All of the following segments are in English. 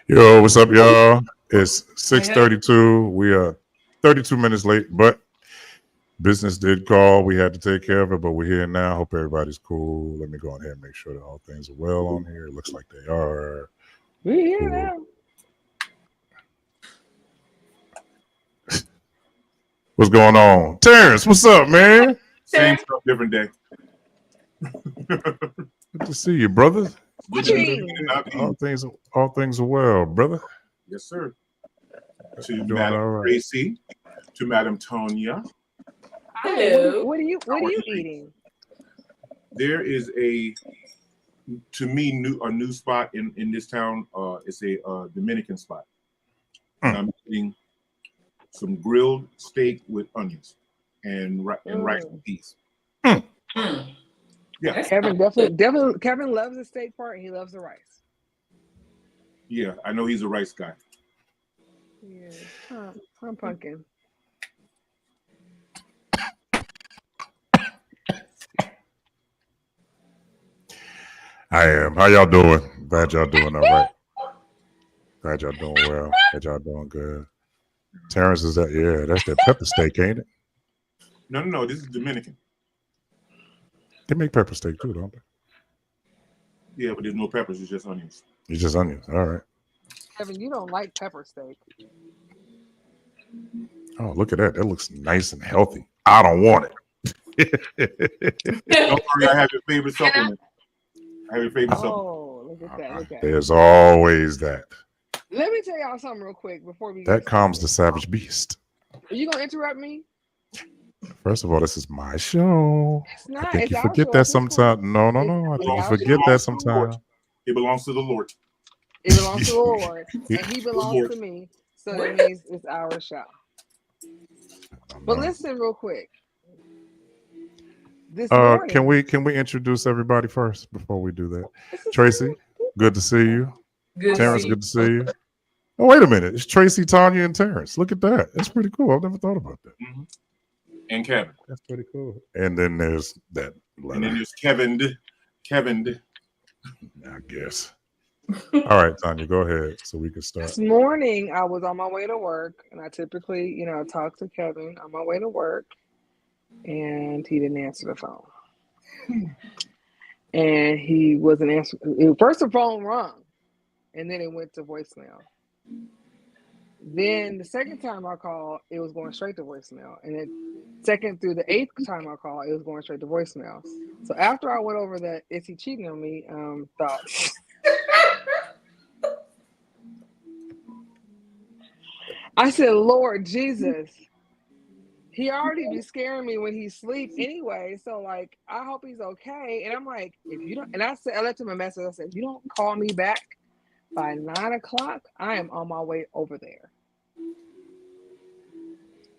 Yo, what's up, y'all? It's Hey, 6:32. We are 32 minutes late, but business did call. We had to take care of it, but we're here now. Hope everybody's cool. Let me go ahead and make sure that all things are well on here. It looks like they are. We here Cool. now. What's going on? Terrence, what's up, man? Terry. Same stuff, different day. Good to see you, brother. What Good you evening eating? and not All evening. things are well, brother. Yes, sir. You To doing Madam all right? Tracy, to Madam Tonya. Hi. Hello. What How are are you you? eating? There is to me, a new spot in this town. It's a Dominican spot, and Mm. I'm eating some grilled steak with onions and rice and Mm. peas. Mm. Mm, Yeah, that Kevin sounds good. definitely Kevin loves the steak part and he loves the rice. yeah. I know he's a rice guy. Yeah. Huh. I'm pumpkin. I am. How y'all doing? Glad y'all doing all right. Glad y'all doing well. Glad y'all doing good. Terrence is that? Yeah, that's that pepper steak, ain't it? No, no, no. This is Dominican. They make pepper steak too, don't they? Yeah, but there's no peppers. It's just onions. It's just onions. All right. Kevin, you don't like pepper steak. Oh, look at that. That looks nice and healthy. I don't want it. Don't worry, I have your favorite And I, supplement. I have your favorite supplement. Oh, look at that. Look at it. There's always that. Let me tell y'all something real quick before we get That calms started. the savage beast. Are you gonna interrupt me? First of all, this is my show. It's I not. think It's you our forget show that at this point. sometimes. No, no, It's no. I it's think you our It forget show. that belongs to the Lord. sometimes. It belongs to the Lord. It belongs to the Lord, and He The belongs Lord. to me. So that what? means it's our show. But No. listen, real quick. This morning, Can we introduce everybody first before we do that? it's the Tracy, same people. good to see you. Good I to love Terrence, see you. good you. to see you. Oh, wait a minute. It's Tracy, Tanya, and Terrence. Look at that. That's pretty cool. I've never thought about that. hmm And Kevin. That's pretty cool. And then there's that And then letter, there's Kevin. Kevin. I guess. All right, Tanya, go ahead so we can start. This morning, I was on my way to work, and I typically, talk to Kevin on my way to work, and he didn't answer the phone. And he wasn't answering. First, the phone rung, and then it went to voicemail. Then the second time I called, it was going straight to voicemail. And then second through the eighth time I called, it was going straight to voicemail. So after I went over that is he cheating on me thoughts, I said, Lord Jesus, he already be scaring me when he sleep anyway. So like I hope he's okay. And I'm like, if you don't, and I left him a message. I said, if you don't call me back by 9 o'clock, I am on my way over there.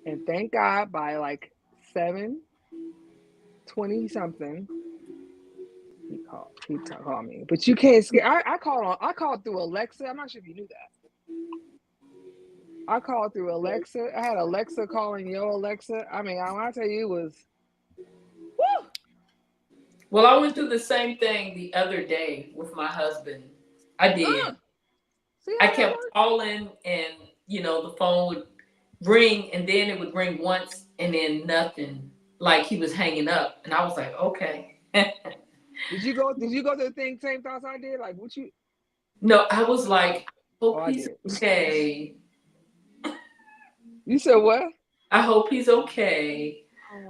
And thank God by like 7:20 something, he called me. But you can't scare. I called through Alexa. I'm not sure if you knew that. I called through Alexa. I had Alexa calling yo Alexa. I mean, I tell you, it was woo. Well, I went through the same thing the other day with my husband. I Uh, did. See I how that kept works? calling, and the phone would ring, and then it would ring once, and then nothing. Like he was hanging up, and I was like, okay. Did you go to the thing? Same thoughts I did. Like what you? No, I was like, Oh, hope I he's did. okay. You said what? I hope he's okay.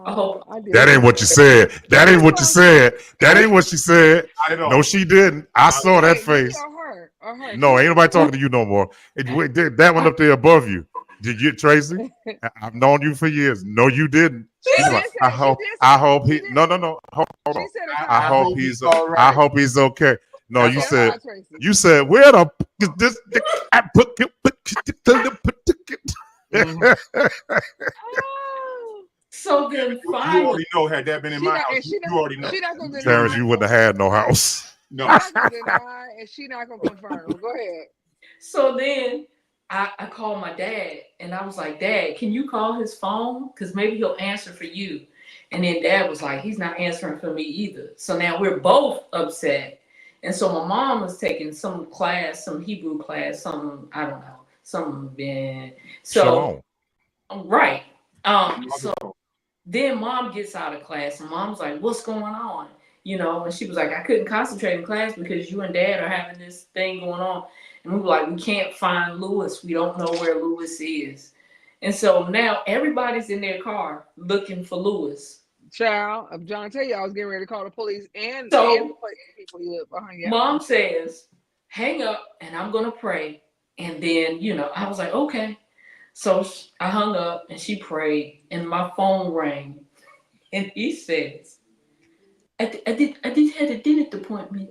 I Oh, hope. I did That ain't too. what you said. That ain't That's what what you I said. said. That ain't what she said. Not at No, all. she didn't. I Not saw that Wait, me face. or her? Or her? She No, ain't said nobody what? talking to you no more. That one up there above you. Did you, Tracy? I've known you for years. No, you didn't. She You talking did about, say it. She did say I it. hope She he. did. No, no, no. Hold She on. said a I I couple hope hope times. he's he's. all I right. hope he's okay. No, That's you That's all. said. not Tracy. You said where the f- is this? I put. hmm Oh. So then You finally, already know. Had that been in She my not, house, and she not, you already know. she not gonna You already Terrence, deny. you wouldn't have had no house. know. She No. not gonna deny, and she not gonna confirm. Go ahead. so then I called my dad, and I was like, Dad, can you call his phone? Because maybe he'll answer for you. And then Dad was like, he's not answering for me either. So now we're both upset. And so my mom was taking some class, some Hebrew class, some I don't know, some so Shalom. right. So then mom gets out of class and mom's like, what's going on? You know, and she was like, I couldn't concentrate in class because you and dad are having this thing going on. And we were like, we can't find Lewis. We don't know where Lewis is. And so now everybody's in their car looking for Lewis. Child, I'm trying to tell you, I was getting ready to call the police and So the people you live behind. Yeah. mom says, hang up and I'm going to pray. And then, you know, I was like, okay. So I hung up and she prayed and my phone rang. And he says, I did have a dentist appointment.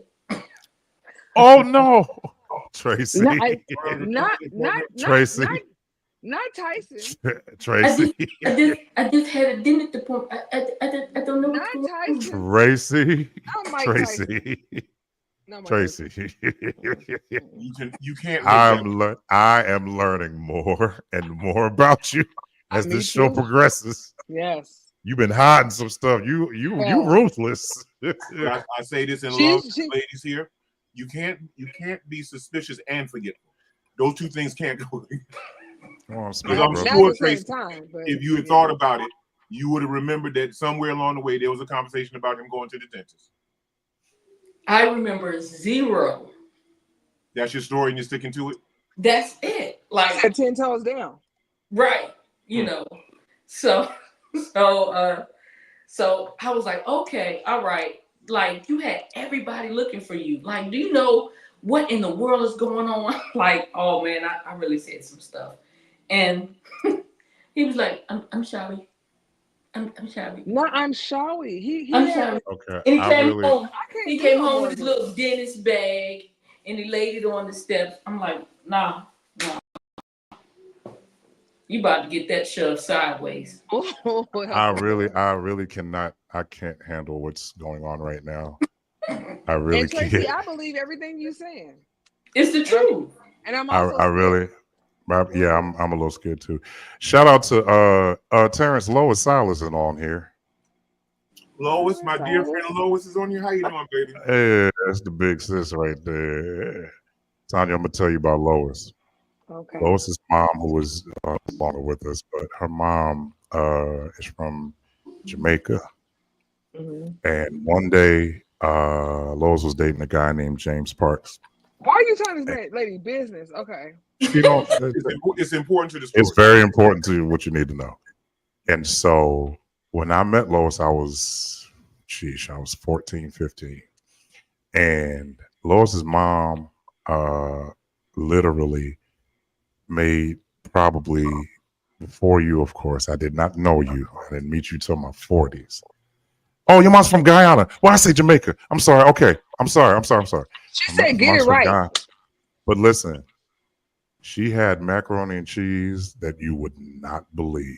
Oh no, Tracy. Not Tracy. not Tyson. Tracy. I just had a dentist appointment. I don't know what's going on. Tracy. Not Mike Tracy. Tyson. Not Mike Tracy. You can't. I am learning more and more about you as this show progresses. Yes. You've been hiding some stuff. You ruthless. I say this in love, ladies here. You can't be suspicious and forgetful. Those two things can't go. I'm sure, Tracy, if you had thought about it, you would have remembered that somewhere along the way there was a conversation about him going to the dentist. I remember zero. That's your story, and you're sticking to it. That's it. Like 10 toes down. Right. You know. So I was like, okay, all right. Like, you had everybody looking for you. Like, do you know what in the world is going on? Like, oh man, I really said some stuff. And he was like, I'm sorry. I'm sorry. No, I'm sorry. I'm sorry. Okay. And he came home with his little dentist bag and he laid it on the steps. I'm like, nah. You about to get that shoved sideways. I really cannot. I can't handle what's going on right now. I really and Tracy, can't. I believe everything you're saying. It's the truth. And I'm also I'm a little scared too. Shout out to Terrence Lois Silas and on here. Lois, my dear friend Lois is on here. How you doing, baby? Hey, that's the big sis right there. Tanya, I'm gonna tell you about Lois. Okay. Lois's mom, who was no longer with us, but her mom is from Jamaica. Mm-hmm. And one day, Lois was dating a guy named James Parks. Why are you telling this lady business? Okay. You know, it's important to the story. It's very important to what you need to know. And so when I met Lois, I was 14, 15. And Lois's mom literally made probably before you, of course. I did not know you. I didn't meet you till my 40s. Oh, your mom's from Guyana. Well, I say Jamaica. I'm sorry. Okay. I'm sorry. She said get it right. Guyana. But listen, she had macaroni and cheese that you would not believe.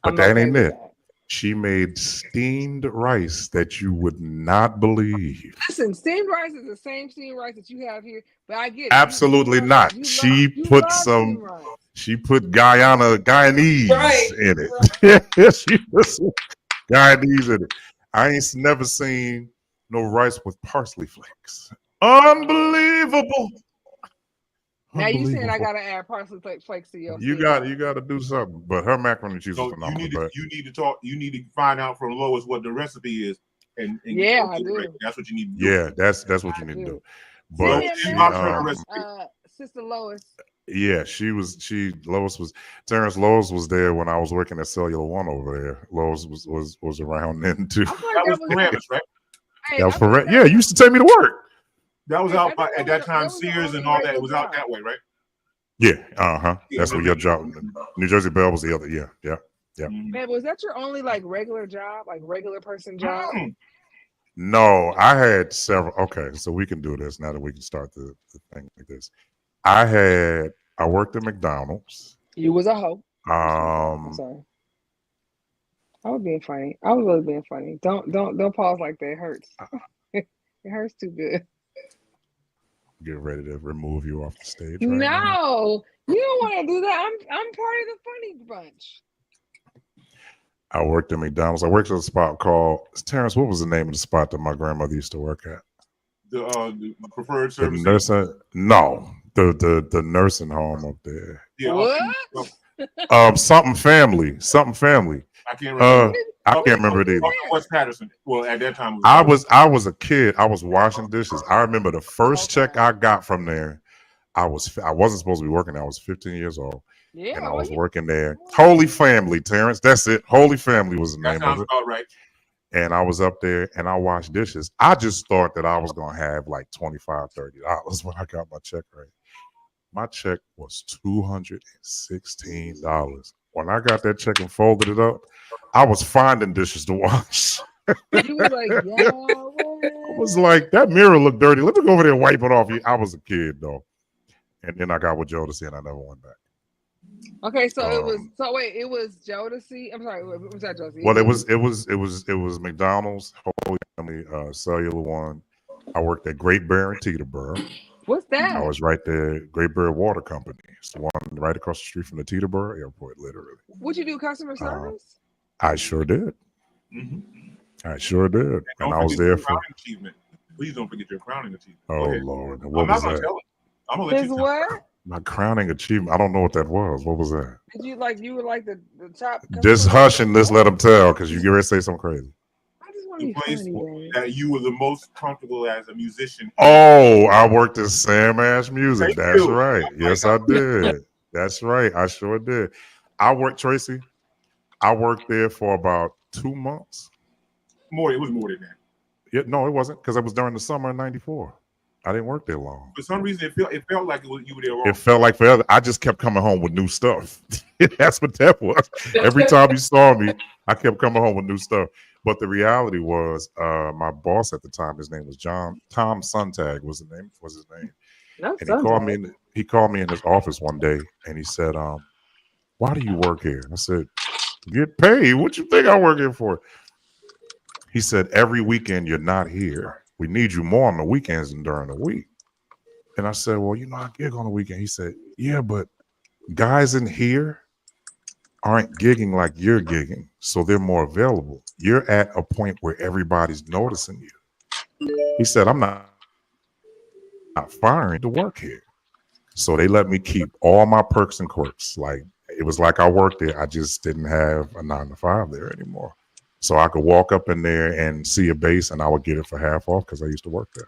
But that ain't it. She made steamed rice that you would not believe. Listen, steamed rice is the same steamed rice that you have here, but I get it. Absolutely not. She put Guyanese in it. She put some Guyanese in it. I ain't never seen no rice with parsley flakes. Unbelievable. Now you saying I gotta add parsley flakes to your You got to do something. But her macaroni and cheese is phenomenal. You need to find out from Lois what the recipe is, and yeah, I do. Right. That's what you need to do. Yeah, that's what you need to do. But Sister Lois. Yeah, Terrence Lois was there when I was working at Cellular One over there. Lois was around then too. That was Paramus, right? That was for yeah. You used to take me to work. That was out at that time. Sears and all that. It was out that way, right? Yeah. That's what your job. New Jersey Bell was the other. Yeah. Man, was that your only like regular job, like regular person job? No, I had several. Okay, so we can do this now that we can start the thing like this. I worked at McDonald's. You was a hoe. I'm sorry. I was being funny. I was really being funny. Don't pause like that. It hurts. It hurts too good. Get ready to remove you off the stage. Right now. You don't want to do that. I'm part of the funny bunch. I worked at McDonald's. I worked at a spot called Terrence. What was the name of the spot that my grandmother used to work at? the preferred The service. nursing, no, the nursing home up there. Yeah, What? Something family. I can't remember. I What can't did remember it you either. do West Patterson. Well, at that time, it I was a kid. I was washing dishes. I remember the first check Okay. I got from there. I wasn't supposed to be working there. I was 15 years old, Yeah, and I well, was you- working there. Holy Family, Terrence. That's it. Holy Family was the that name of sounds it. about right. And I was up there and I washed dishes. I just thought that I was gonna have like $25, $30 when I got my check right. My check was $216. When I got that check and folded it up, I was finding dishes to wash. you was like, I was like, that mirror looked dirty. Let me go over there and wipe it off. I was a kid though. And then I got with Jodeci and I never went back. okay, so it was Um, so wait, it was Jodeci. I'm sorry, what was that Jodeci? Well, it was McDonald's, Holy Family, Cellular One. I worked at Great Bear in Teterboro. What's I that? was right there, Great Bear Water Company. It's the one right across the street from the Teterboro Airport, literally. What you do, customer Um, service? I sure did. Mm-hmm. I sure did. And I was there for, achievement. Please don't forget your crowning achievement. oh Go ahead. Lord, I'm what not was gonna that? tell it. I'm gonna let His you tell it. what? My crowning achievement. I don't know what that was. What was that? Did you like you were like the top customer Just hush service? and just let them tell, because you get ready to say something crazy. I just want to The be place funny, that you were the most comfortable as a musician. Oh, I worked at Sam Ash Music. Thank That's you. right. Yes, I did. That's right. I sure did. I worked, Tracy. I worked there for about 2 months. It was more than that. No, it wasn't, because it was during the summer of '94. I didn't work there long. For some reason, it felt like you were there wrong. It felt like forever. I just kept coming home with new stuff. That's what that was. Every time you saw me, I kept coming home with new stuff. But the reality was, my boss at the time, his name was Tom Sontag was his name. Not And he called me in his office one day and he said, why do you work here? I said, get paid. What you think I work here for? He said, every weekend you're not here. We need you more on the weekends than during the week. And I said, well, I gig on the weekend. He said, yeah, but guys in here aren't gigging like you're gigging. So they're more available. You're at a point where everybody's noticing you. He said, I'm not firing to work here. So they let me keep all my perks and quirks. Like, it was like I worked there. I just didn't have a 9 to 5 there anymore. So I could walk up in there and see a bass and I would get it for half off because I used to work there.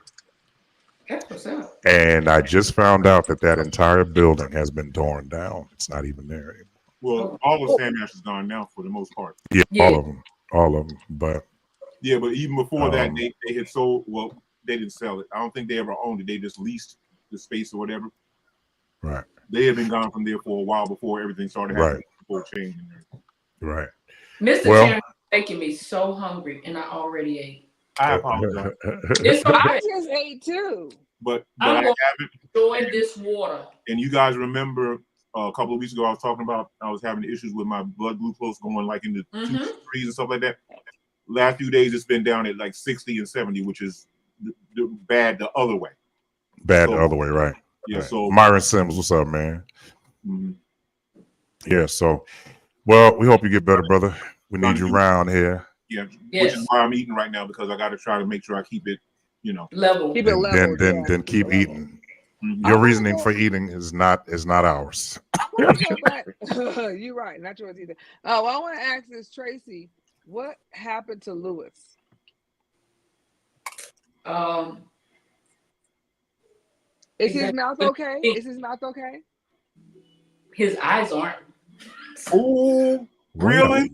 That's what's up. And I just found out that entire building has been torn down. It's not even there anymore. Well, all of Sam Ash is gone now for the most part. Yeah, Yeah. all of them. But Yeah, but even before that, Um, they had sold. Well, they didn't sell it. I don't think they ever owned it. They just leased the space or whatever. right, They had been gone from there for a while before everything started happening. Before change in there. right. Mr. Well- Terrence is making me so hungry, and I already ate. I apologize, It's I okay. just ate too. but I'm I gonna haven't. enjoy this water. And you guys remember a couple of weeks ago, I was talking about I was having issues with my blood glucose going like into Mhm. 2 threes and stuff like that. Last few days, it's been down at like 60 and 70, which is bad the other way. Bad So- the other way, right? Yeah. Right. So Myron Sims, what's up, man? mhm. Yeah. So, well, we hope you get better, brother. We need you Trying to do- around here. yeah, which Yes. is why I'm eating right now because I got to try to make sure I keep it. Level. Keep it Then, level. then keep Keep it eating. Mhm. Your Oh, reasoning well- for eating is not ours. I want to go back. You're right, not yours either. Oh, I want to ask this, Tracy. What happened to Lewis? Is his mouth okay? Is his mouth okay? His eyes aren't. Oh, Wait a really?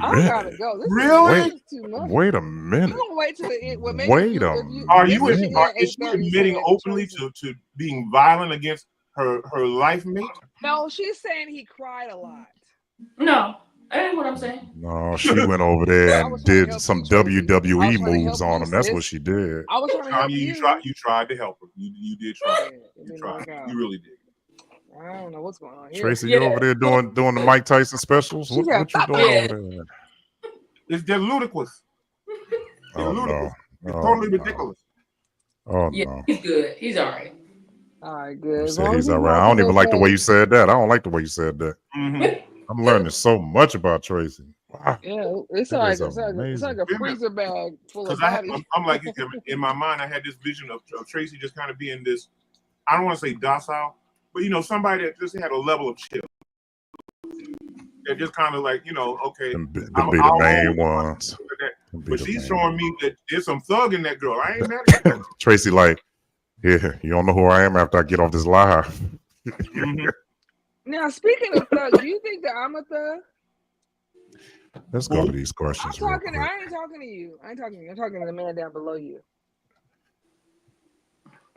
I minute. gotta go. This Really? is too much. Wait a I'm minute. gonna wait till the end. Well, maybe Wait if a Are this you is minute. at is she 8:30, admitting so openly Tracy- to being violent against her life mate? No, she's saying he cried a lot. No, that ain't what I'm saying. No, she went over there I and was trying to did help some you, Tracy. I WWE was trying to moves help on you, him. That's what sis. she did. I was trying to help Tanya, you. you tried to help her. You did try. Yeah, it You didn't tried. work out. You really did. I don't know what's going on here. Tracy, Yeah. you over there doing the Mike Tyson specials? She What said, you doing Yeah. over there? They're ludicrous. Oh no. ludicrous. It's Oh, totally no. ridiculous. Oh Yeah, no. he's good. He's all right. All right, You good. As said long he's as his all right. I mouth don't is even like the way okay. you said that. I don't like the way you said that. Mhm. I'm learning so much about Tracy. Wow, Yeah, it's that like is it's amazing. like a freezer bag full of Because bodies. I'm like, in my mind, I had this vision of Tracy just kind of being this, I don't want to say docile, but somebody that just had a level of chill. That just kind of like, okay, Them be I'll the main always ones. like that. Them be But the she's main showing ones. me that there's some thug in that girl. I ain't mad at you. Tracy, like, yeah, you don't know who I am after I get off this live. Mhm. Now, speaking of thug, do you think that I'm a thug? Let's go to Who? these I'm questions real talking. quick. I ain't talking to you. I ain't talking to you. I'm talking to the man down below you.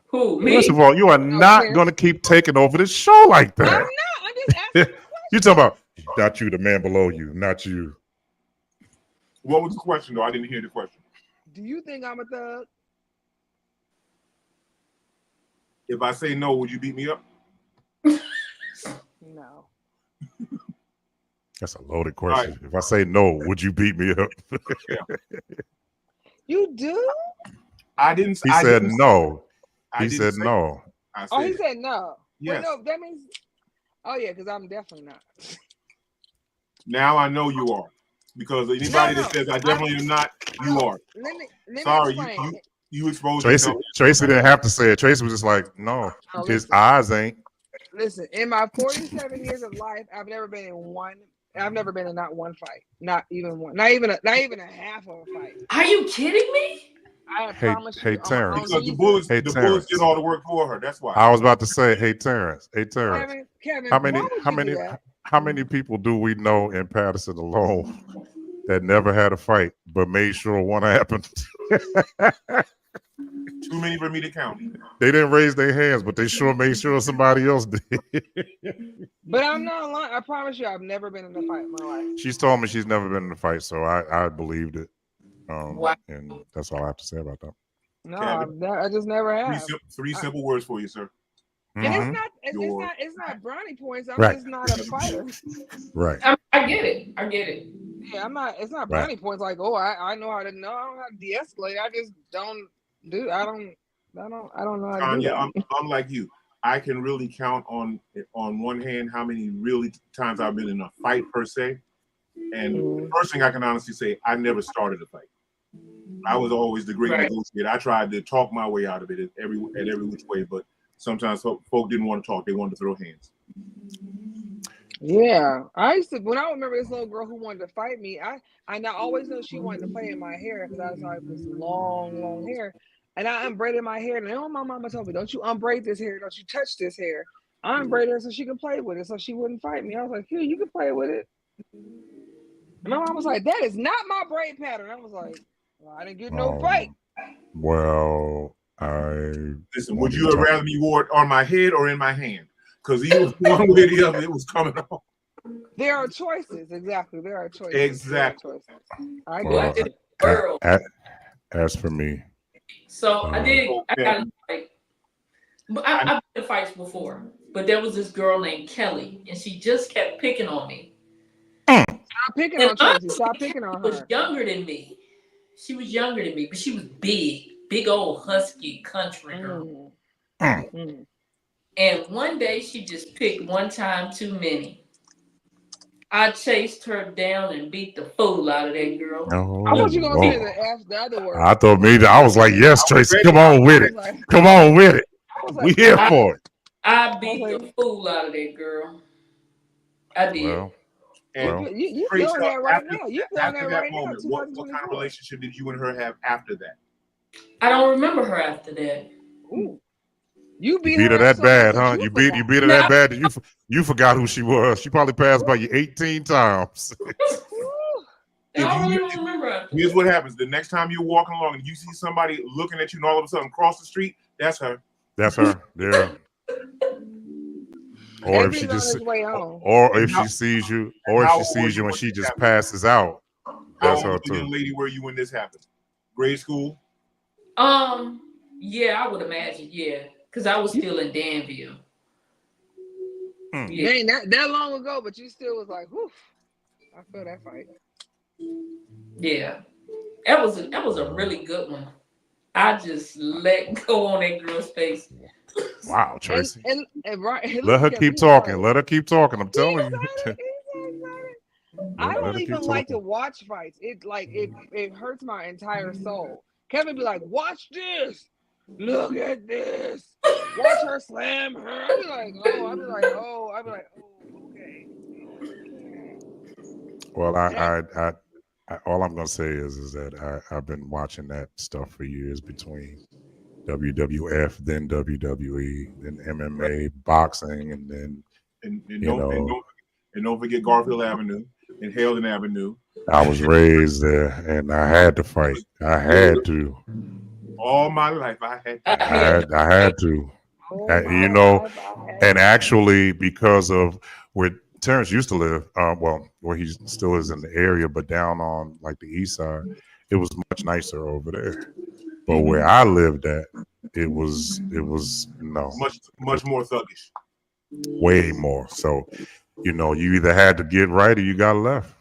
Who, me? First of all, you are No, not Terrence. going to keep taking over this show like I'm that. not. I'm just asking. You talking about not you, the man below you, not you. What was the question, though? I didn't hear the question. Do you think I'm a thug? If I say no, would you beat me up? No. That's a loaded All question. right. If I say no, would you beat me up? You do? I didn't. He I said didn't, no. I He didn't said say no. I said Oh, he it. said no. Yes. Wait, no, that means. Oh yeah, because I'm definitely not. Now I know you are. Because anybody No. that says I definitely am not, you are. Let me Sorry, explain. you exposed Tracy yourself. didn't have to say it. Tracy was just like, no, Oh, his listen. eyes ain't. Listen, in my 47 years of life, I've never been in not one fight. Not even one. Not even a half of a fight. Are you kidding me? I Hey, promise hey, you on my own Terrence. Because the Jesus. bullets, Hey, the Terrence. bullets did all the work for her. That's why. I was about to say, hey, Terrence. Hey, Terrence. Kevin, How many why would you do that? how many people do we know in Patterson alone that never had a fight but made sure one happened? Too many for me to count. They didn't raise their hands, but they sure made sure somebody else did. But I'm not lying. I promise you, I've never been in a fight in my life. She's told me she's never been in a fight, so I believed it. Wow. And that's all I have to say about that. No, Kevin, I just never have. Three simple words for you, sir. And Mhm. it's not brownie points. I'm Right. just not a fighter. Right. I get it. I get it. Yeah, I'm not. It's not Right. brownie points. Like, oh, I know how to. No, I don't know how to de-escalate. I just don't do. I don't know how to do Tanya, that. I'm like you. I can really count on one hand how many really times I've been in a fight per se. And the first thing I can honestly say, I never started a fight. I was always the great Right. negotiator. I tried to talk my way out of it at every which way, but sometimes folk didn't want to talk. They wanted to throw hands. Yeah, I used to. When I remember this little girl who wanted to fight me, I always knew she wanted to play in my hair because I was like this long hair, and I unbraided my hair. And my mama told me, "Don't you unbraid this hair? Don't you touch this hair?" I unbraided her so she could play with it, so she wouldn't fight me. I was like, "Here, you can play with it." And my mom was like, "That is not my braid pattern." I was like, "Well, I didn't get no fight." Well, Listen, would you have rather me wore it on my head or in my hand? Because either one way or the other, it was coming off. There are choices, exactly. There are choices. Exactly. There are choices. I Well, get it. Girl. As for me, So I got Okay. in a fight. But I've been in fights before. But there was this girl named Kelly, and she just kept picking on me. Stop picking on Tracy. Stop picking on She was her. younger than me. She was younger than me, but she was big old husky country girl. And one day she just picked one time too many. I chased her down and beat the fool out of that girl. I thought you were gonna say the other word. I thought maybe I was like, yes, Tracy, come on with it. Come on with it. We here for it. I beat the fool out of that girl. I did. Well, you feeling that right now. You feeling that right now. What kind of relationship did you and her have after that? I don't remember her after that. Ooh. You beat her that bad, huh? You beat her that bad that you forgot who she was. She probably passed by you 18 times. I really don't remember after Here's that. what happens. The next time you're walking along and you see somebody looking at you and all of a sudden cross the street, that's her. That's her. Yeah. Or if she just, or if she sees you, and she just passes out, that's her too. How old lady were you when this happened? Grade school? Yeah, I would imagine, yeah. Because I was still in Danville. Yeah. Ain't that long ago, but you still was like, whew, I feel that fight. Yeah. That was a really good one. I just let go on that girl's face. Wow, Tracy. And right, let her keep talking. Let her keep talking. I'm telling you. I Let don't her keep even like to talking. watch fights. It hurts my entire soul. Kevin be like, watch this. Look at this. Watch her slam her. I be like, okay. Okay. Well, And all I'm gonna say is that I've been watching that stuff for years between WWF, then WWE, then MMA, boxing, and then And you know don't forget Garfield Avenue and Haledon Avenue. I was raised there, and I had to fight. I had to. All my life, I had I to. had I had to. all You my know, life I had and to. actually because of where Terrence used to live, well, where he still is in the area, but down on like the east side, it was much nicer over there. But where I lived at, it was much more thuggish. way more. So, you either had to get right or you got left.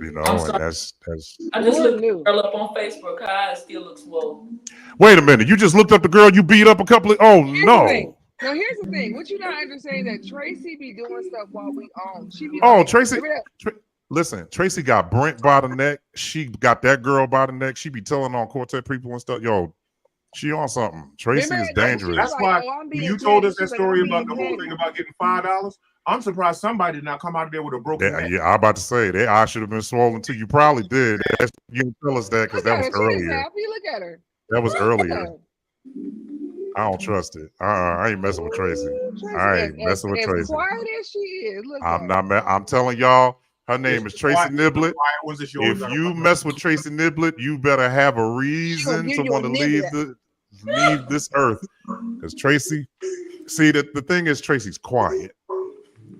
I'm And sorry. that's. I just Lord looked the knew. girl up on Facebook. Her eyes still look swole. Wait a minute, you just looked up the girl you beat up a couple of. Oh Here's the thing. no! Now here's the thing. What you not understanding that Tracy be doing stuff while we own. She be Oh, like, Tracy. remember that? Listen, Tracy got Brent by the neck. She got that girl by the neck. She be telling on quartet people and stuff. Yo, she on something. Tracy Remember is that day she was dangerous. That's like, why oh, I'm when being you told petty. us She that was like, I'm story about being the whole petty. thing about getting $5, I'm surprised somebody did not come out of there with a broken neck. Yeah, I'm about to say that I should have been swollen too. You probably did. You didn't tell us that because Look that at was her. She is earlier. happy. Look at her. That was Look at earlier. her. I don't trust it. I ain't messing with Tracy. Ooh, Tracy, I ain't messing with as Tracy. quiet as she is, look I'm at her. not. I'm telling y'all, her It's name is Tracy the Niblet. quiet ones that you always If gotta you watch. mess with Tracy Niblet, you better have a She gonna reason give to you a want to niblet. leave this earth. Because Tracy, see that the thing is, Tracy's quiet,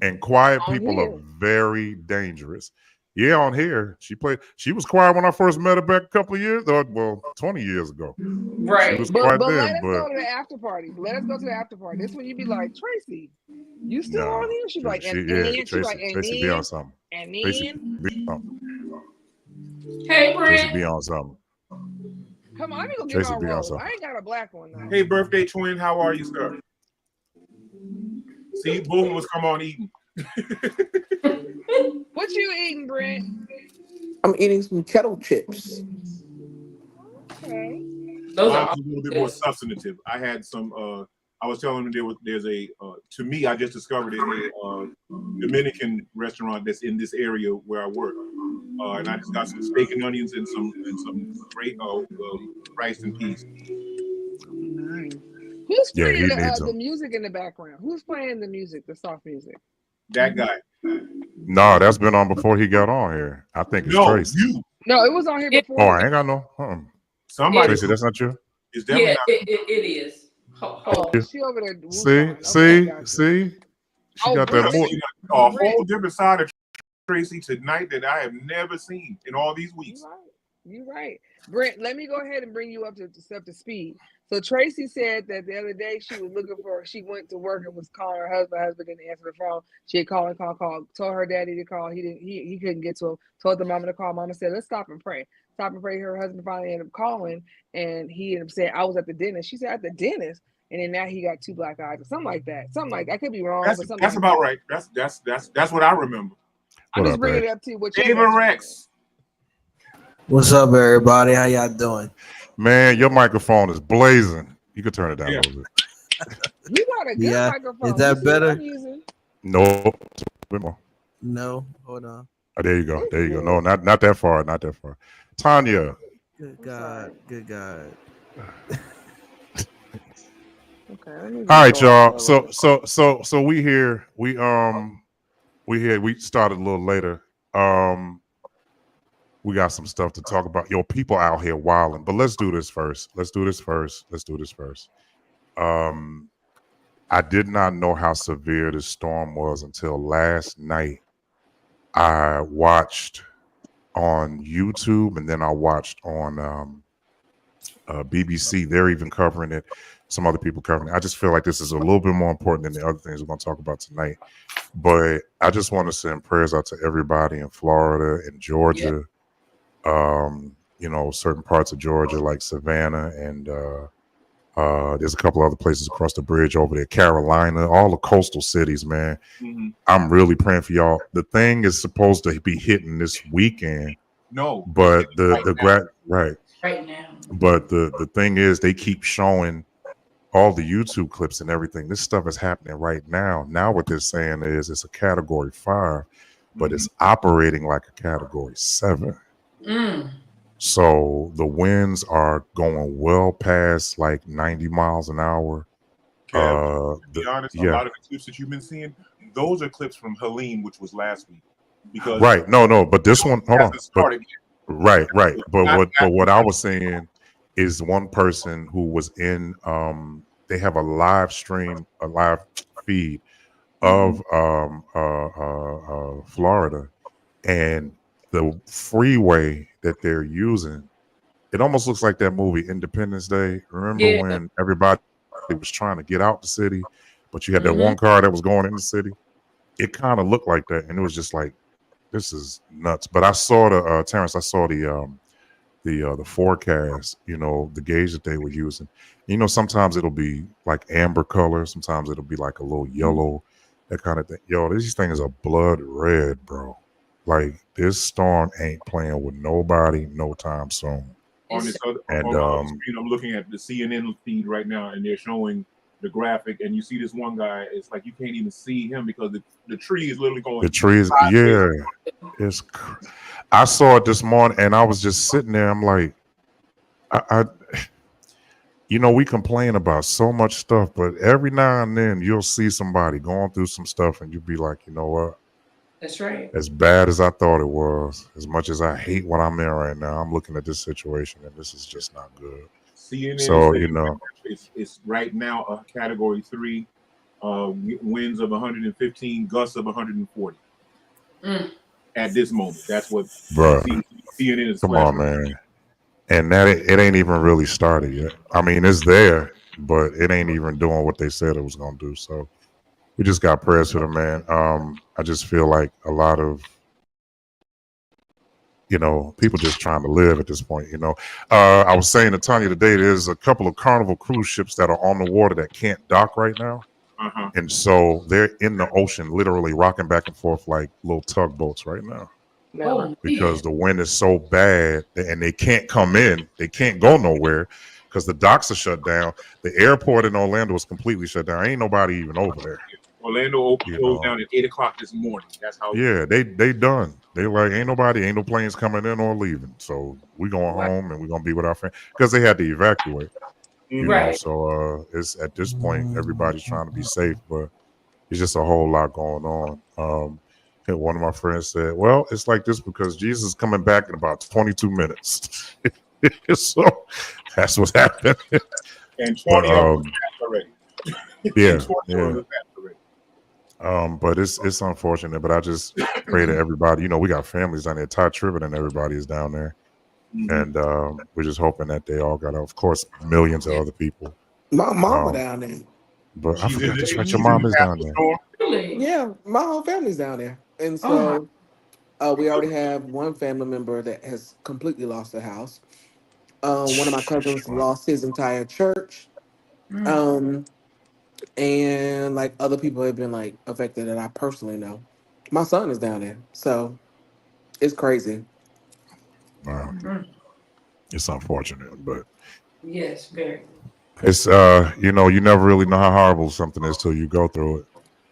and quiet On people are here. very dangerous. Yeah, on here, she was quiet when I first met her back a couple of years, or well, 20 years ago. She Right. was But quiet let then, us but go to the after party. Let us go to the after party. This when you be like, Tracy, you still no, on here? She be like, and she be like, Tracy be on something. and Tracy then. be on something. Hey, Tracy Brent. be on something. Come on, I'm gonna get Tracy my be on rose. something. I ain't got a black one though. Hey, birthday twin, how are you, sir? See, both of us come on eating. What you eating, Brent? I'm eating some kettle chips. Okay. Those Mine's are a little bit more substantive. I had some. I was telling them there's a. To me, I just discovered it a Dominican restaurant that's in this area where I work, and I just got some steak and onions and some great rice and peas. Nice. Who's Yeah, playing he needs the them. music in the background? Who's playing the music, the soft music? That guy. No, that's been on before he got on here. I think it's No, Tracy. you. No, it was on here It- before. Oh, he I got- ain't got no. Somebody. Tracy, that's not you. It's definitely Yeah, not. it is. Oh, she over there. See, Okay, got you. see. She Oh, got Brent, that I've more. seen a whole different side of Tracy tonight that I have never seen in all these weeks. You're right. Brent, let me go ahead and bring you up to speed. So Tracy said that the other day she went to work and was calling her husband. Her husband didn't answer the phone. She had called, told her daddy to call. He couldn't get to him. Told the mama to call. Mama said, let's stop and pray. Stop and pray. Her husband finally ended up calling, and he ended up saying, I was at the dentist. She said, at the dentist? And then now he got 2 black eyes or something like that. Something like that. I could be wrong, but something That's like about that. right. That's what I remember. I'm What just up, bringing babe? it up to what you Ava Rex. What's up, everybody? How y'all doing? Man, your microphone is blazing. You could turn it down a little bit. You got a good Yeah, microphone. is that You see what better? I'm using? No, a bit more. No, hold on. Oh, there you go. It's There you go. good. No, not that far. Not that far. Tanya. Good God, good God. Okay. Let me All right, just go y'all. off the So we here. We started a little later. We got some stuff to talk about. Yo, people out here wilding. But let's do this first. I did not know how severe this storm was until last night. I watched on YouTube and then I watched on BBC. They're even covering it. Some other people covering it. I just feel like this is a little bit more important than the other things we're going to talk about tonight. But I just want to send prayers out to everybody in Florida and Georgia. Certain parts of Georgia like Savannah and There's a couple other places across the bridge over there, Carolina, all the coastal cities, man. Mhm. I'm really praying for y'all. The thing is supposed to be hitting this weekend, No, but right now. Right now. But the thing is, they keep showing all the YouTube clips and everything. This stuff is happening right now. Now what they're saying is it's a category 5, but it's operating like a category 7. Mm. So the winds are going well past like 90 miles an hour. Kev, to be honest, a Yeah, lot of the clips that you've been seeing, those are clips from Helene, which was last week. Because right. No, but this one, hold on. hasn't But started yet. right. It's But not what I was saying is one person who was in they have a live stream, a live feed of Florida, and the freeway that they're using, it almost looks like that movie Independence Day. Remember Yeah. when everybody was trying to get out the city, but you had that Mhm. one car that was going in the city? It kind of looked like that, and it was just like, this is nuts. But I saw the Terrence, I saw the forecast, the gauge that they were using. Sometimes it'll be like amber color, sometimes it'll be like a little yellow, that kind of thing. Yo, these things are blood red, bro. Like this storm ain't playing with nobody no time soon. on this other And on my other screen. I'm looking at the CNN feed right now, and they're showing the graphic. And you see this one guy. It's like you can't even see him because the tree is literally going. the trees, yeah, it's. I saw it this morning, and I was just sitting there. I'm like, I we complain about so much stuff, but every now and then you'll see somebody going through some stuff, and you'll be like, you know what? That's right. As bad as I thought it was, as much as I hate what I'm in right now, I'm looking at this situation, and this is just not good. CNN So it's right now a Category 3, winds of 115, gusts of 140 at this moment. That's what bruh, CNN is come on, flashing. man. And that it ain't even really started yet. I mean, it's there, but it ain't even doing what they said it was gonna do. So we just got prayers for the man. I just feel like a lot of people just trying to live at this point. I was saying to Tanya today, there's a couple of Carnival cruise ships that are on the water that can't dock right now, and so they're in the ocean, literally rocking back and forth like little tugboats right now. Oh, Because the wind is so bad and they can't come in, they can't go nowhere because the docks are shut down. The airport in Orlando is completely shut down. Ain't nobody even over there. Orlando closed down at 8 o'clock this morning. That's how. Yeah, they done. They like ain't no planes coming in or leaving. So we going home and we're gonna be with our family because they had to evacuate. right. So it's at this point everybody's trying to be safe, but it's just a whole lot going on. And one of my friends said, well, it's like this because Jesus is coming back in about 22 minutes. So that's what's happening. And 20 But of them passed already. yeah, And 20 of them passed already. but it's unfortunate. But I just pray to everybody. We got families down there. Ty Tribbett and everybody is down there, and we're just hoping that they all got out. Of course, millions of other people. My mama down there. But I forgot that's right. She's Your in mom the is path down of the there. storm. Really? Yeah, my whole family's down there. And Oh so we already have one family member that has completely lost their house. One of my cousins lost his entire church. my. Um, and like other people have been like affected that I personally know. My son is down there. So it's crazy. Wow. It's unfortunate, but Yes, very. it's you never really know how horrible something is till you go through it.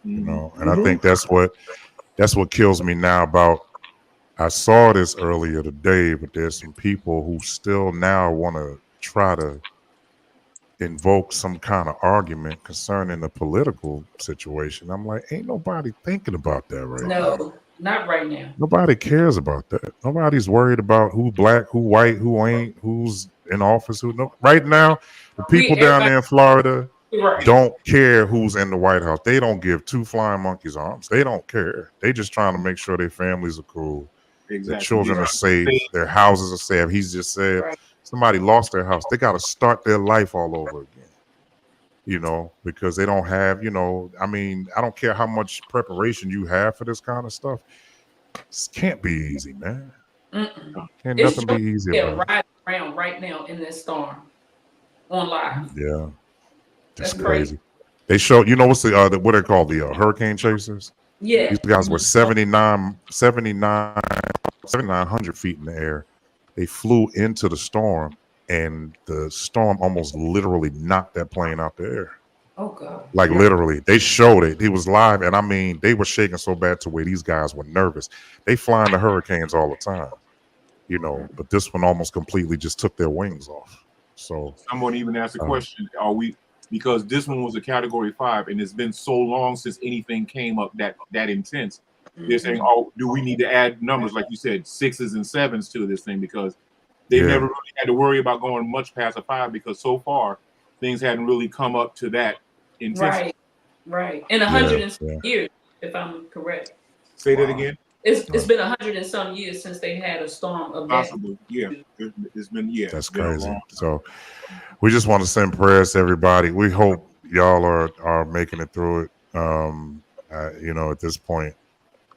And I think that's what kills me now about I saw this earlier today, but there's some people who still now want to try to invoke some kind of argument concerning the political situation. I'm like, ain't nobody thinking about that right now. No, not right now. Nobody cares about that. Nobody's worried about who black, who white, who ain't, who's in office, who no. Right now, the people down there in Florida Right. don't care who's in the White House. They don't give two flying monkeys arms. They don't care. They just trying to make sure their families are cool, Exactly. their children are safe, their houses are safe. He's just said somebody lost their house. They got to start their life all over again. Because they don't have, I mean, I don't care how much preparation you have for this kind of stuff. This can't be easy, man. Can't It's nothing be easy about it. riding around right now in this storm. on live. Yeah, That's that's crazy. crazy. They showed, you know, what's the what they call the hurricane chasers? Yeah. These guys were Mhm. 7,900 feet in the air. They flew into the storm, and the storm almost literally knocked that plane out the air. Oh God. Like Yeah. literally, they showed it. He was live, and I mean, they were shaking so bad to where these guys were nervous. They fly into hurricanes all the time, you know, but this one almost completely just took their wings off. So, Someone even asked a uh, question: are we, because this one was a category 5 and it's been so long since anything came up that intense, they're saying, Mhm. oh, do we need to add numbers, like you said, 6s and 7s to this thing, because they've yeah, never really had to worry about going much past a 5, because so far things hadn't really come up to that intensity. Right. Right. In yeah, 100 yeah. years, if I'm correct. Say that Wow. again. It's Right. been 100 and some years since they had a storm of that. Possibly, yeah. It's been, yeah, That's it's been a crazy. long. So, we just want to send prayers to everybody. We hope y'all are making it through it. You know, at this point,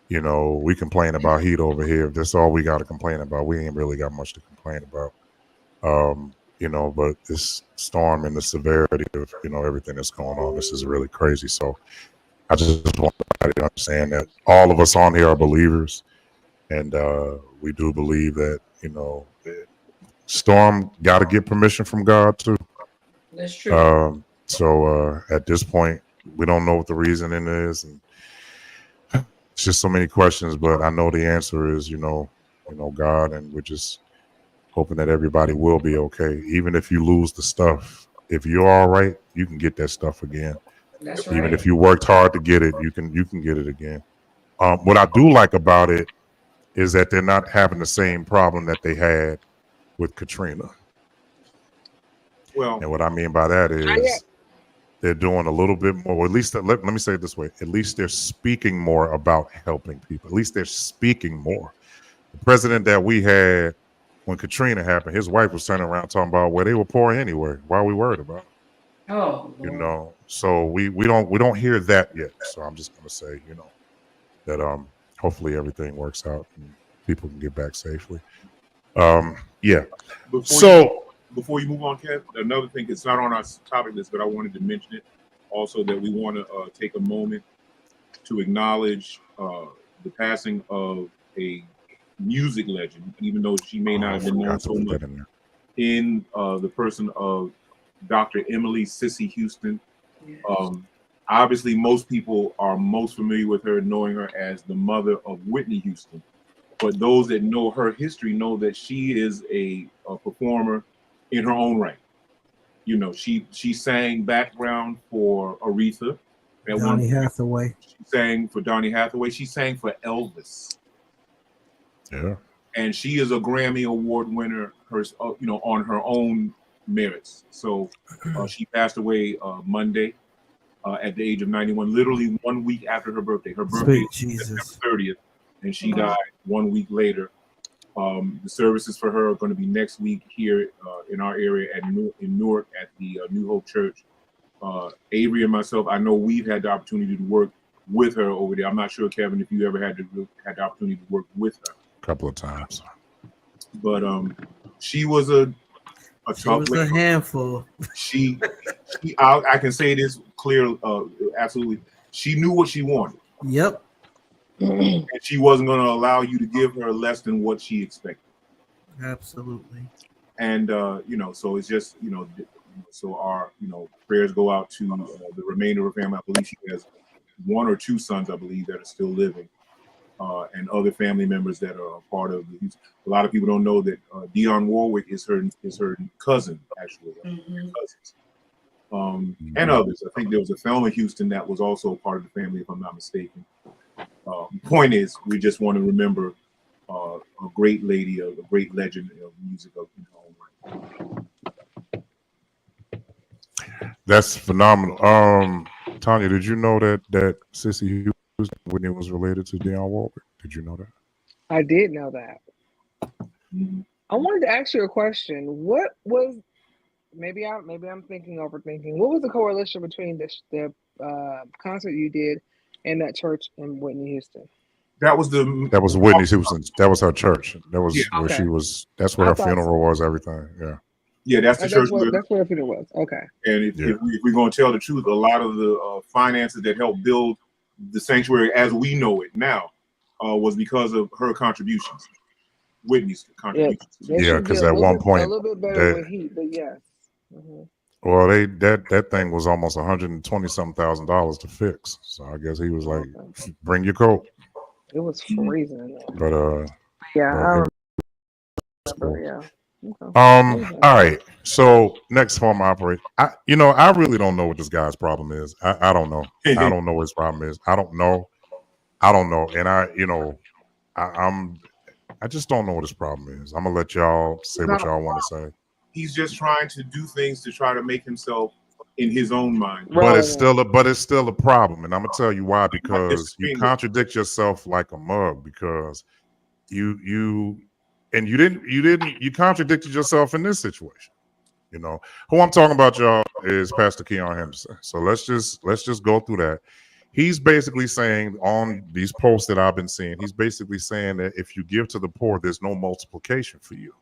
you know, we complain about heat over here. If that's all we got to complain about, we ain't really got much to complain about. You know, but this storm and the severity of, you know, everything that's going on, this is really crazy. So I just want everybody to understand that all of us on here are believers, and we do believe that, you know, storm got to get permission from God too. That's true. So at this point, we don't know what the reasoning is, and it's just so many questions. But I know the answer is, you know, God, and we're just hoping that everybody will be okay. Even if you lose the stuff, if you're all right, you can get that stuff again. That's Even right. if you worked hard to get it, you can get it again. What I do like about it is that they're not having the same problem that they had with Katrina. Well, And what I mean by that Yeah. is they're doing a little bit more, or at least let me say it this way, at least they're speaking more about helping people. At least they're speaking more. The president that we had when Katrina happened, his wife was turning around talking about, well, they were poor anyway. Why are we worried about it? Oh You Lord. know, so we don't hear that yet. So I'm just gonna say, you know, that hopefully everything works out and people can get back safely. Yeah. before you So before you move on, Kev, another thing, it's not on our topic list, but I wanted to mention it also, that we want to take a moment to acknowledge the passing of a music legend, even though she may not I have been known forgot to so put much, that in there. in the person of Dr. Emily Sissy Houston. Yes. Obviously, most people are most familiar with her, knowing her as the mother of Whitney Houston. But those that know her history know that she is a performer in her own right. You know, she sang background for Aretha. At one Donny point, Hathaway. she sang for Donny Hathaway. She sang for Elvis, Yeah. and she is a Grammy Award winner. You know, on her own merits. So she passed away Monday at the age of 91, literally 1 week after her birthday. Her birthday Sweet is September Jesus. 30th, and she Wow. died 1 week later. The services for her are going to be next week here in our area in Newark at the New Hope Church. Avery and myself, I know we've had the opportunity to work with her over there. I'm not sure, Kevin, if you ever had the opportunity to work with her, A couple of times. but she was a She tough was lady. a handful. She I can say this clear, absolutely. She knew what she wanted, Yep. and she wasn't going to allow you to give her less than what she expected. Absolutely. And you know, so it's just, you know, so our, you know, prayers go out to the remainder of her family. I believe she has 1 or 2 sons, I believe, that are still living, and other family members that are a part of the. A lot of people don't know that Dionne Warwick is her cousin, actually, Mhm. cousins, and others. I think there was a Thelma Houston that was also a part of the family, if I'm not mistaken. Point is, we just want to remember a great lady, a great legend of music of in her own right. That's phenomenal. Tanya, did you know that Sissy Houston Whitney was related to Dionne Warwick? Did you know that? I did know that. Mhm. I wanted to ask you a question. What was maybe I'm overthinking. What was the correlation between the concert you did and that church in Whitney, Houston? That was the That was Whitney Houston. That was her church. That yeah. was where Okay. she was. That's where I her thought funeral was. Everything. Yeah. Yeah, that's the church. That's where Peter was. Okay. And if we're going to tell the truth, a lot of the finances that helped build the sanctuary as we know it now was because of her contributions, Whitney's contributions. Yeah, because at one point, a little bit better with heat, but yes. Mm-hmm. Well, that thing was almost $120,000 to fix. So I guess he was like, "Bring your coat." It was freezing. But yeah, I remember. Cool. Yeah. Okay. All right. So next form operate. I really don't know what this guy's problem is. I don't know. I don't know what his problem is. I don't know. And I just don't know what his problem is. I'm gonna let y'all say what y'all want to say. He's just trying to do things to try to make himself in his own mind. But it's still a problem, and I'm gonna tell you why. Because you contradict yourself like a mug. Because you contradicted yourself in this situation. You know who I'm talking about, y'all, is Pastor Keon Henderson. So let's just go through that. He's basically saying on these posts that I've been seeing, he's basically saying that if you give to the poor, there's no multiplication for you.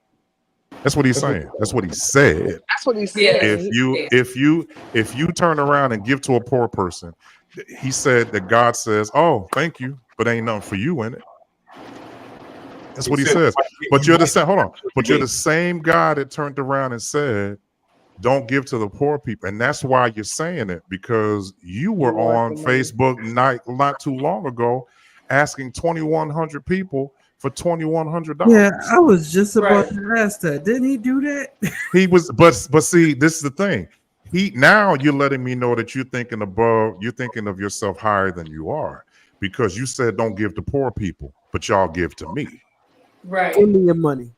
That's what he's saying. That's what he said. That's what he said. If you turn around and give to a poor person, he said that God says, "Oh, thank you, but ain't nothing for you in it." That's what he says. But you're the same. Hold on. But you're the same God that turned around and said, "Don't give to the poor people," and that's why you're saying it, because you were on Facebook not too long ago, asking 2,100 people for $2,100. Yeah, I was just about to ask that. Didn't he do that? He was, but see, this is the thing. Now you're letting me know that you're thinking of yourself higher than you are, because you said don't give to poor people, but y'all give to me. Right. Give me your money.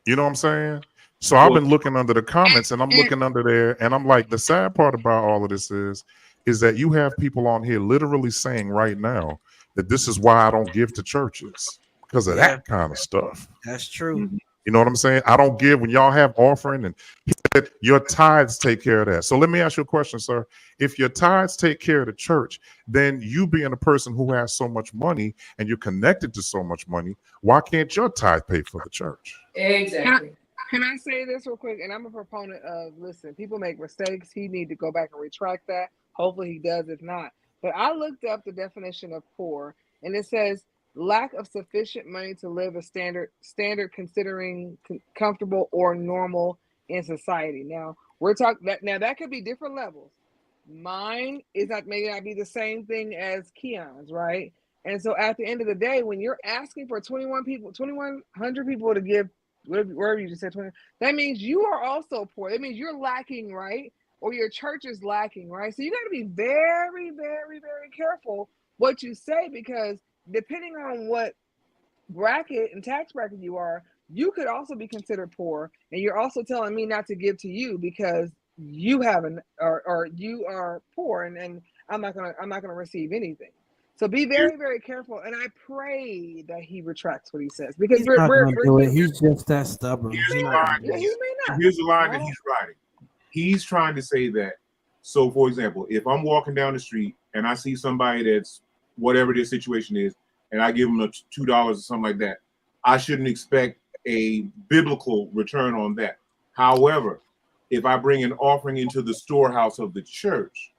You know what I'm saying? So I've been looking under the comments, and I'm looking under there, and I'm like, the sad part about all of this is that you have people on here literally saying right now that this is why I don't give to churches, because of that kind of stuff. That's true. You know what I'm saying? I don't give when y'all have offering, and he said your tithes take care of that. So let me ask you a question, sir. If your tithes take care of the church, then you being a person who has so much money and you're connected to so much money, why can't your tithe pay for the church? Exactly. Can I say this real quick? And I'm a proponent of, listen, people make mistakes. He need to go back and retract that. Hopefully he does, if not. But I looked up the definition of poor, and it says lack of sufficient money to live a standard considering comfortable or normal in society. Now we're talking that that could be different levels. Mine is may not be the same thing as Keon's, right? And so at the end of the day, when you're asking for 2,100 people to give, wherever you just said 20, that means you are also poor. That means you're lacking, right? Or your church is lacking, right? So you got to be very, very, very careful what you say, because depending on what bracket and tax bracket you are, you could also be considered poor. And you're also telling me not to give to you because you haven't, or you are poor, and I'm not gonna receive anything. So be very, very careful, and I pray that he retracts what he says, because he's not going to do it. He's just that stubborn. Here's the line that he's writing. He's trying to say that. So, for example, if I'm walking down the street and I see somebody that's whatever their situation is, and I give them $2 or something like that, I shouldn't expect a biblical return on that. However, if I bring an offering into the storehouse of the church,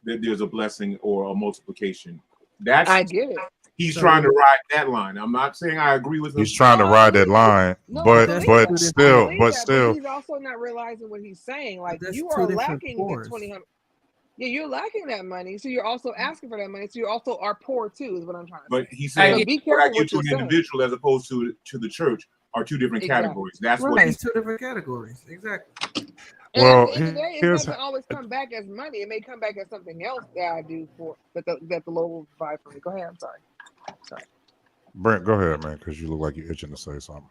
that there's a blessing or a multiplication. I get it. He's trying to ride that line. I'm not saying I agree with him. He's trying to ride that line, but still, he's also not realizing what he's saying. Like, you are lacking the 2,000. Yeah, you're lacking that money, so you're also asking for that money. So you also are poor too, is what I'm trying to say. But he said, be careful what I give to an individual as opposed to the church are two different categories. That's what it's two different categories. Exactly. And at the end of the day, it doesn't always come back as money. It may come back as something else that I do that the Lord will provide for me. Go ahead. I'm sorry. Brent, go ahead, man, because you look like you're itching to say something.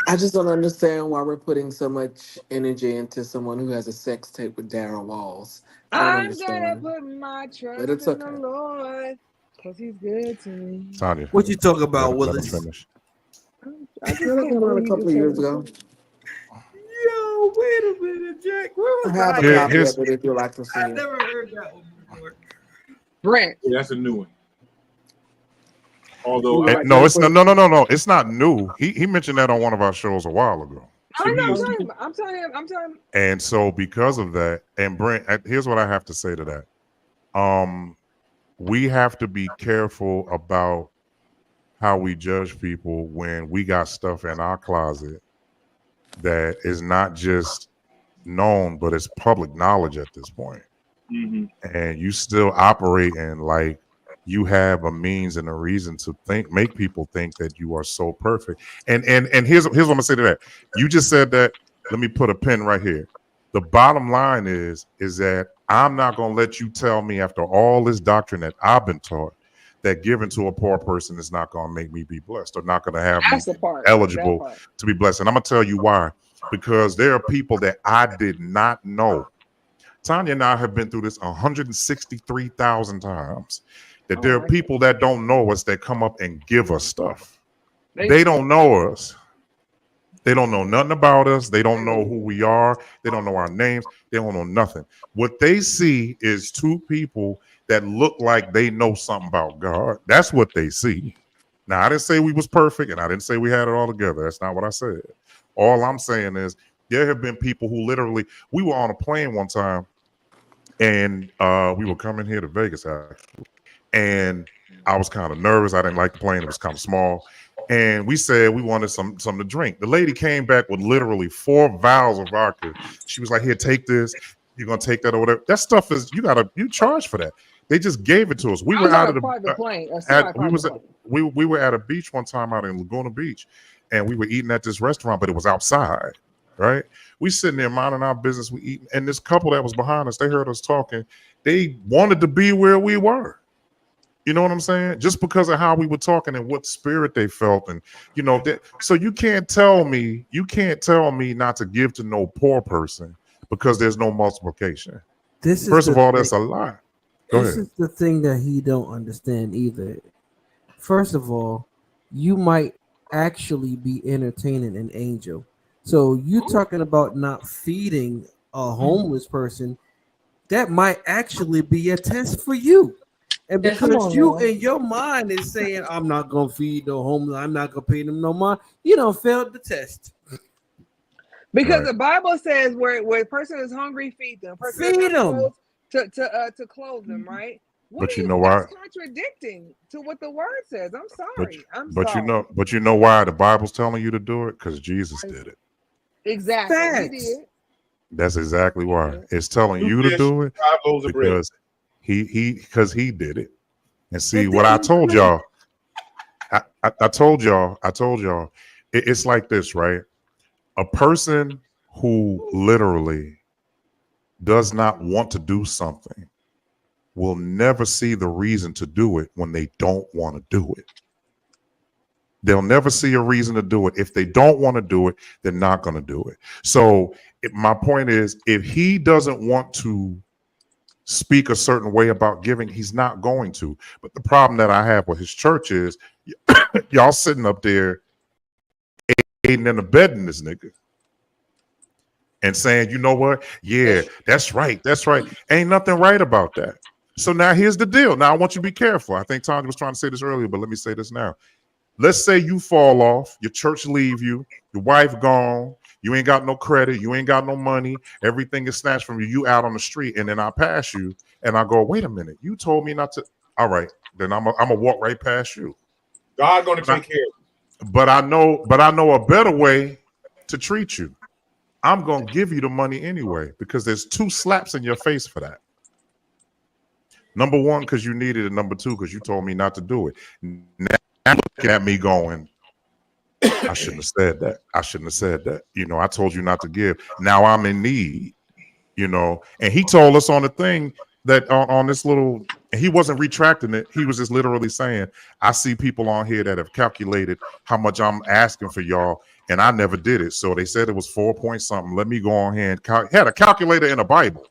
I just don't understand why we're putting so much energy into someone who has a sex tape with Darren Walls. I'm gonna put my trust in the Lord because He's good to me. Tanya, what you talk about, Willis? I just came on a couple of years ago. Yo, wait a minute, Jack. Where was I have a copy of it if you like to see it. I never heard that one before. Brent. Yeah, that's a new one. Although You're I, right, No, it's Jennifer. no. It's not new. He mentioned that on one of our shows a while ago. I know. to me, I'm telling him. I'm telling him. And so because of that, and Brent, here's what I have to say to that. We have to be careful about how we judge people when we got stuff in our closet that is not just known, but it's public knowledge at this point. mhm. And you still operating like you have a means and a reason to make people think that you are so perfect. And here's what I'm gonna say to that. You just said that. Let me put a pin right here. The bottom line is that I'm not gonna let you tell me after all this doctrine that I've been taught that giving to a poor person is not gonna make me be blessed or not gonna have me That's the part. That eligible part. to be blessed. And I'm gonna tell you why. Because there are people that I did not know. Tanya and I have been through this 163,000 times. That there are my people that don't know us that come up and give us stuff. God. They don't know us. They don't know nothing about us. They don't know who we are. They don't know our names. They don't know nothing. What they see is two people that look like they know something about God. That's what they see. Now, I didn't say we was perfect, and I didn't say we had it all together. That's not what I said. All I'm saying is there have been people who literally, we were on a plane one time, and we were coming here to Vegas, actually. And I was kind of nervous. I didn't like the plane. It was kind of small. And we said we wanted something to drink. The lady came back with literally 4 vials of vodka. She was like, here, take this. You're going to take that or whatever. That stuff is, you charge for that. They just gave it to us. We I were was out on of a private the, plane. A we semi-private was plane. we were at a beach one time out in Laguna Beach, and we were eating at this restaurant, but it was outside, right? We sitting there minding our business, we eating, and this couple that was behind us, they heard us talking. They wanted to be where we were. You know what I'm saying? Just because of how we were talking and what spirit they felt, and that. So you can't tell me not to give to no poor person because there's no multiplication. This is First the of all, thing. that's a lie. Go This ahead. is the thing that he don't understand either. First of all, you might actually be entertaining an angel. So you talking about not feeding a homeless person, that might actually be a test for you. And That's Come because on, you man. in your mind is saying, I'm not gonna feed no homeless, I'm not gonna pay them no mind, you don't failed the test. Because Right. the Bible says where a person is hungry, feed them. A person doesn't Feed have them. clothes to clothe them, right? What But are you you? know That's why? contradicting to what the word says. I'm But sorry. I'm but you sorry. know why the Bible's telling you to do it? Because Jesus did it. Exactly. He Facts. did. That's exactly why. It's telling 2 you to fish, do it 5 loaves of bread. because he did it. And see And what then I you told know, y'all. I told y'all. It's like this, right? A person who literally does not want to do something will never see the reason to do it when they don't want to do it. They'll never see a reason to do it. If they don't want to do it, they're not going to do it. So my point is, if he doesn't want to speak a certain way about giving, he's not going to. But the problem that I have with his church is y'all sitting up there aiding and abetting this nigga and saying, you know what? Yeah, that's right. That's right. Ain't nothing right about that. So now here's the deal. Now I want you to be careful. I think Tanya was trying to say this earlier, but let me say this now. Let's say you fall off, your church leave you, your wife gone, you ain't got no credit, you ain't got no money, everything is snatched from you, you out on the street, and then I pass you and I go, wait a minute, you told me not to. All right, then I'm gonna walk right past you. God going to But take care of you. but I know a better way to treat you. I'm gonna give you the money anyway because there's 2 slaps in your face for that. Number 1, because you need it, and number 2, because you told me not to do it. Now looking at me going, I shouldn't have said that. I shouldn't have said that. I told you not to give. Now I'm in need, And he told us on the thing that on this little, and he wasn't retracting it. He was just literally saying, I see people on here that have calculated how much I'm asking for y'all, and I never did it. So they said it was 4 point something. Let me go on here and had a calculator in a Bible.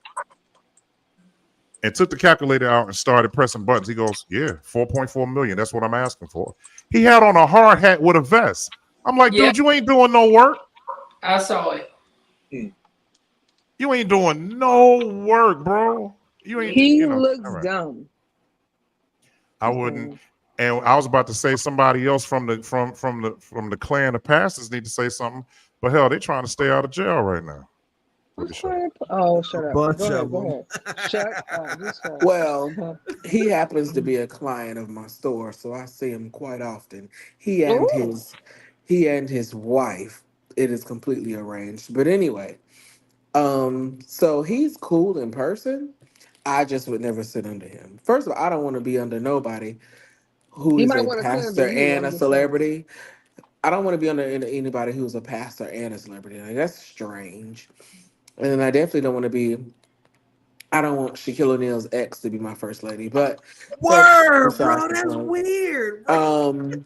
And took the calculator out and started pressing buttons. He goes, yeah, 4.4 million. That's what I'm asking for. He had on a hard hat with a vest. I'm like, Yeah. dude, you ain't doing no work. I saw it. You ain't doing no work, bro. You ain't, He all looks right. dumb. I wouldn't. And I was about to say somebody else from the clan of pastors need to say something, but hell, they trying to stay out of jail right now. Let me Who's shut up. trying to? Oh, shut A up. bunch Go ahead. of Go them. ahead. Shut up. Just shut up. Well, he happens to be a client of my store, so I see him quite often. He and Ooh. his he and his wife. It is completely arranged. But anyway, so he's cool in person. I just would never sit under him. First of all, I don't want to be under nobody who You is might a want to send him to pastor you. and I'm a just saying. celebrity. I don't want to be under anybody who's a pastor and a celebrity. Like, that's strange. And I definitely don't want to be. I don't want Shaquille O'Neal's ex to be my first lady, but that's Word, besides bro. the That's point. weird. Um,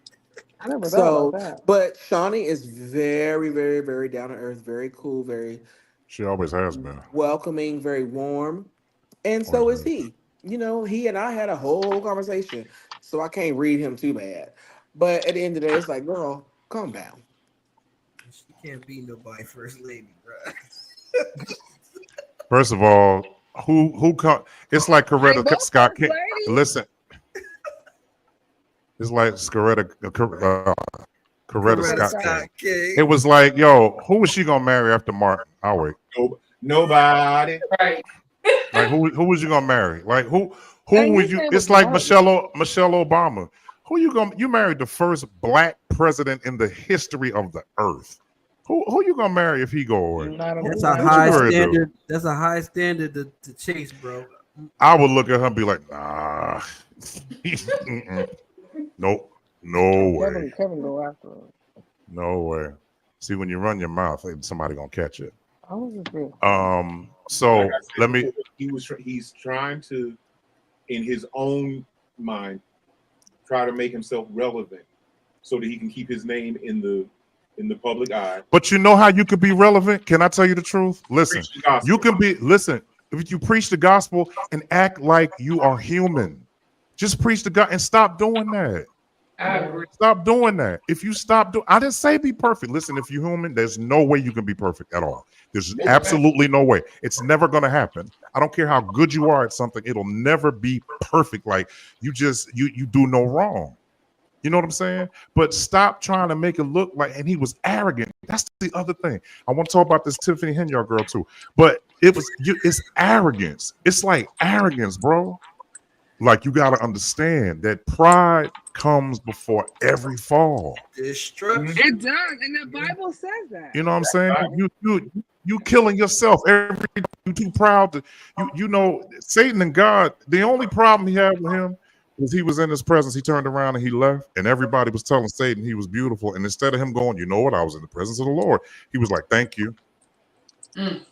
I never thought about so, that. but Shawnee is very, very, very down to earth, very cool, very She always has been. welcoming, very warm, and Always so is has been. he. You know, he and I had a whole conversation, so I can't read him too bad. But at the end of the day, it's like, girl, calm down. She can't be nobody first lady, bro. First of all, who come? It's like They Coretta both Scott first King. ladies. Listen, it's like Coretta Coretta Coretta Scott Scott. Scott King. King. It was like, yo, who was she gonna marry after Martin? I'll wait. Nobody. Right. Like who was you gonna marry? Like who And was his you? name was It's like Martin. Michelle Obama. You married the first black president in the history of the earth. Who you gonna marry if he go away? Not a That's a What you high gonna do? standard. That's a high standard to chase, bro. I would look at her and be like, nah. Mm-mm. Nope. No way. Kevin go after him. No way. See, when you run your mouth, somebody gonna catch it. I was just being So Like I said let me before, he's trying to, in his own mind, try to make himself relevant so that he can keep his name in the public eye. but you know how you could be relevant? Can I tell you the truth? Listen, Preach the gospel. you can be listen, if you preach the gospel and act like you are human, just preach the God and stop doing that. I agree. Stop doing that. If you stop doing, I didn't say be perfect. Listen, if you're human, there's no way you can be perfect at all. There's absolutely no way. It's never going to happen. I don't care how good you are at something. It'll never be perfect. Like you do no wrong. You know what I'm saying? But stop trying to make it look like, and he was arrogant. That's the other thing. I want to talk about this Tiffany Henyard girl too. But it's arrogance. It's like arrogance, bro. Like you got to understand that pride comes before every fall. Destruction. it does, and the Bible says that. You know what I'm saying? You killing yourself every day. You too proud to you know Satan and God. The only problem he had with him was he was in his presence. He turned around and he left, and everybody was telling Satan he was beautiful. And instead of him going, you know what? I was in the presence of the Lord. He was like, "Thank you." Mm.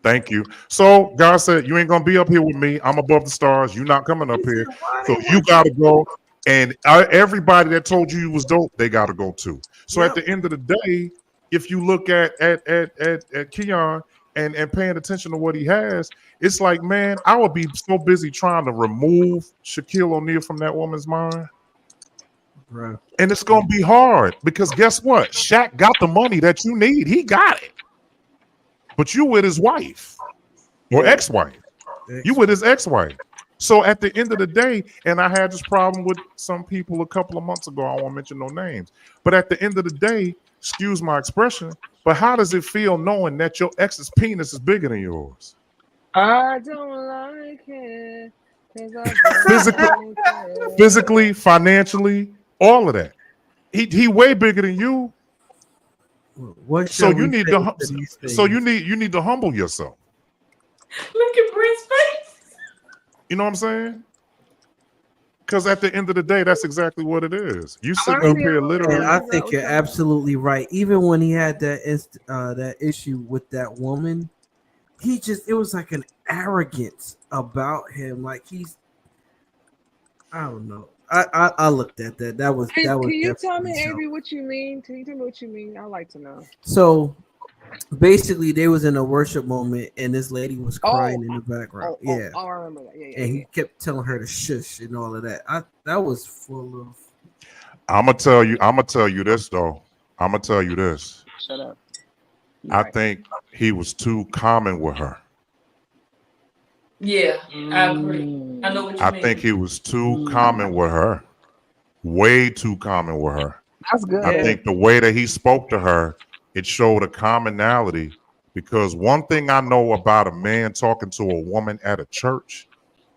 Thank you. So God said, you ain't going to be up here with me. I'm above the stars. You're not coming up here. So you got to go. And everybody that told you was dope, they got to go too. So at the end of the day, if you look at Keon and paying attention to what he has, it's like, man, I would be so busy trying to remove Shaquille O'Neal from that woman's mind. Bro. And it's going to be hard because guess what? Shaq got the money that you need. He got it. But you with his wife or ex-wife. You with his ex-wife. So at the end of the day, and I had this problem with some people a couple of months ago. I won't mention no names. But at the end of the day, excuse my expression, but how does it feel knowing that your ex's penis is bigger than yours? I don't like it. 'Cause I don't like it. Physically, financially, all of that. He way bigger than you. What So shall you we need say to to these so you things? need to humble yourself. Look at Brent's face. You know what I'm saying? Because at the end of the day, that's exactly what it is. You sitting up Honestly, here I'm literally. And I figure out think what you're y'all- absolutely right. Even when he had that issue with that woman, it was like an arrogance about him. Like I don't know. I looked at that. That was Can you tell definitely me, something. Avery, what you mean? Can you tell me what you mean? I'd like to know. So basically, they was in a worship moment, and this lady was crying in the background. Yeah, I remember that. Yeah. and he kept telling her to shush and all of that. That was full of. I'm gonna tell you this though. I'm gonna tell you this. Shut up. I think he was too common with her. Yeah, I agree. I know what you I mean. think he was too common with her. way too common with her. That's good. I think the way that he spoke to her, it showed a commonality. Because one thing I know about a man talking to a woman at a church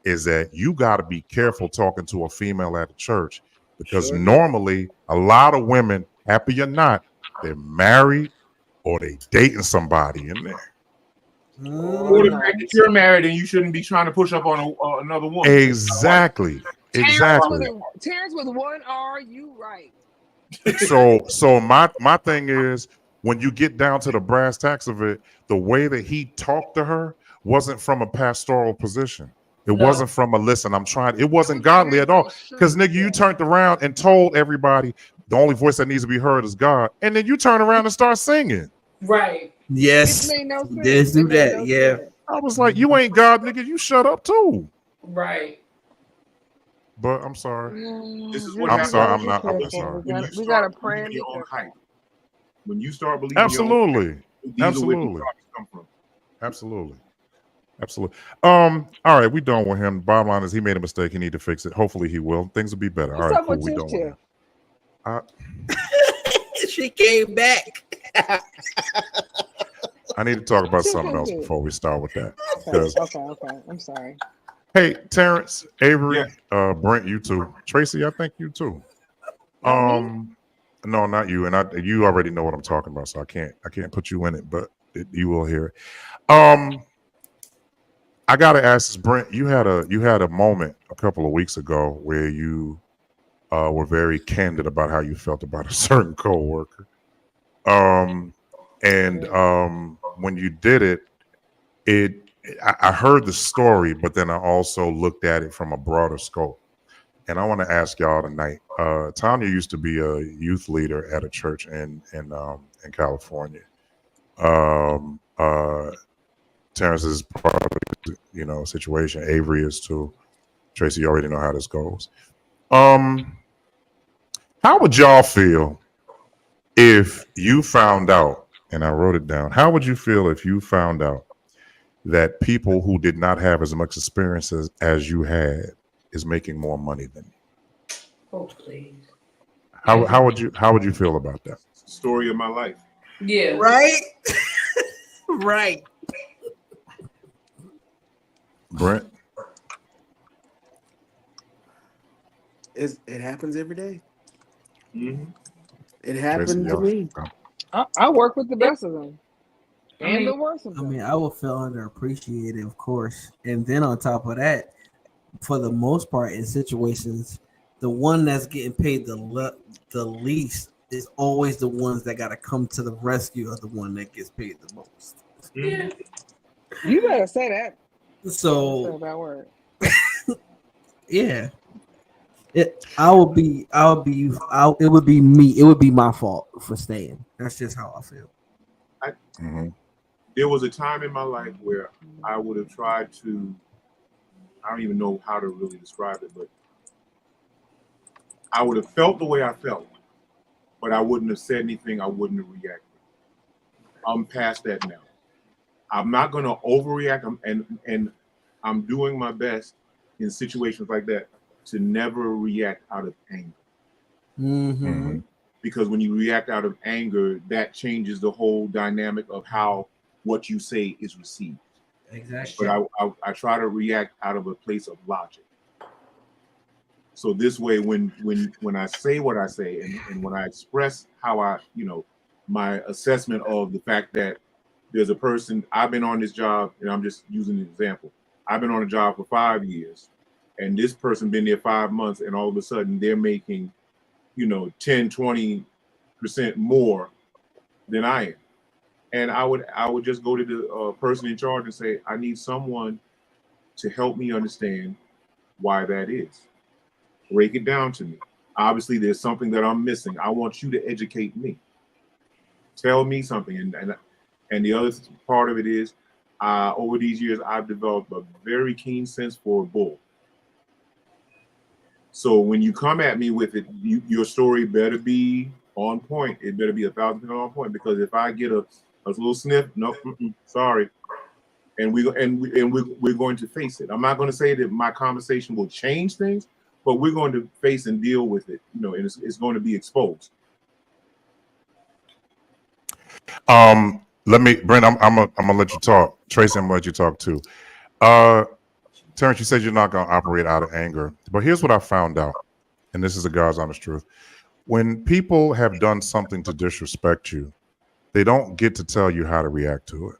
is that you got to be careful talking to a female at a church, because normally a lot of women, happy or not, they're married or they dating somebody in there. Or the fact that you're married and you shouldn't be trying to push up on another woman. Exactly. Exactly. Terrence with one R, you right. So my thing is, when you get down to the brass tacks of it, the way that he talked to her wasn't from a pastoral position. It wasn't from a listen, I'm trying. It wasn't godly at all. Because nigga, you turned around and told everybody the only voice that needs to be heard is God, and then you turn around and start singing. Right. Yes. It made no sense. Let's do that. Yeah. Sense. I was like, you ain't God, nigga. You shut up too. Right. But I'm sorry. This is what I'm happens. sorry. I'm not. I'm sorry. We gotta pray and be on careful. hype. When you start believing, Absolutely. Absolutely. Come from. Absolutely. Absolutely. All right, we done with him. Bottom line is he made a mistake. He need to fix it. Hopefully he will. Things will be better. What's all right, up cool. with We Tish done with him. She came back. I need to talk about something else before we start with that. Okay. I'm sorry. Hey, Terrence, Avery, Yeah. Brent, you too. Tracy, I think you too. Not me? No, not you. And you already know what I'm talking about, so I can't put you in it, but you will hear it. I gotta ask this, Brent. You had a moment a couple of weeks ago where you were very candid about how you felt about a certain coworker. When you did it, I heard the story, but then I also looked at it from a broader scope. And I want to ask y'all tonight. Tanya used to be a youth leader at a church in California. Terrence is part of the situation. Avery is too. Tracy, you already know how this goes. How would y'all feel if you found out, and I wrote it down, how would you feel if you found out that people who did not have as much experience as you had is making more money than you? Oh, please. How would you feel about that? Story of my life. Yeah. Right? Right. Brent? It happens every day. Mm-hmm. It happened Tracy, to me. I work with the best of them. And the worst of I them. mean, I will feel underappreciated, of course. And then on top of that, for the most part, in situations, the one that's getting paid the least is always the ones that got to come to the rescue of the one that gets paid the most. Yeah. You better say that. So Say that word. yeah, it would be me. It would be my fault for staying. That's just how I feel. There was a time in my life where I would have tried to, I don't even know how to really describe it, but I would have felt the way I felt, but I wouldn't have said anything. I wouldn't have reacted. I'm past that now. I'm not going to overreact, and I'm doing my best in situations like that to never react out of anger. Mm-hmm. Because when you react out of anger, that changes the whole dynamic of how what you say is received. Exactly. But I try to react out of a place of logic. So this way, when I say what I say, and when I express how my assessment of the fact that there's a person, I've been on this job, and I'm just using an example. I've been on a job for 5 years, and this person been there 5 months, and all of a sudden they're making, 10-20% more than I am. And I would just go to the person in charge and say, I need someone to help me understand why that is. Break it down to me. Obviously, there's something that I'm missing. I want you to educate me. Tell me something. And the other part of it is, over these years, I've developed a very keen sense for bull. So when you come at me with it, your story better be on point. It better be 1,000% on point, because if I get a little sniff, no, sorry, and we're going to face it. I'm not going to say that my conversation will change things, but we're going to face and deal with it, you know, and it's going to be exposed. Let me, Brent. I'm gonna let you talk. Tracy, I'm gonna let you talk too. Terrence, you said you're not gonna operate out of anger, but here's what I found out, and this is the God's honest truth. When people have done something to disrespect you, they don't get to tell you how to react to it.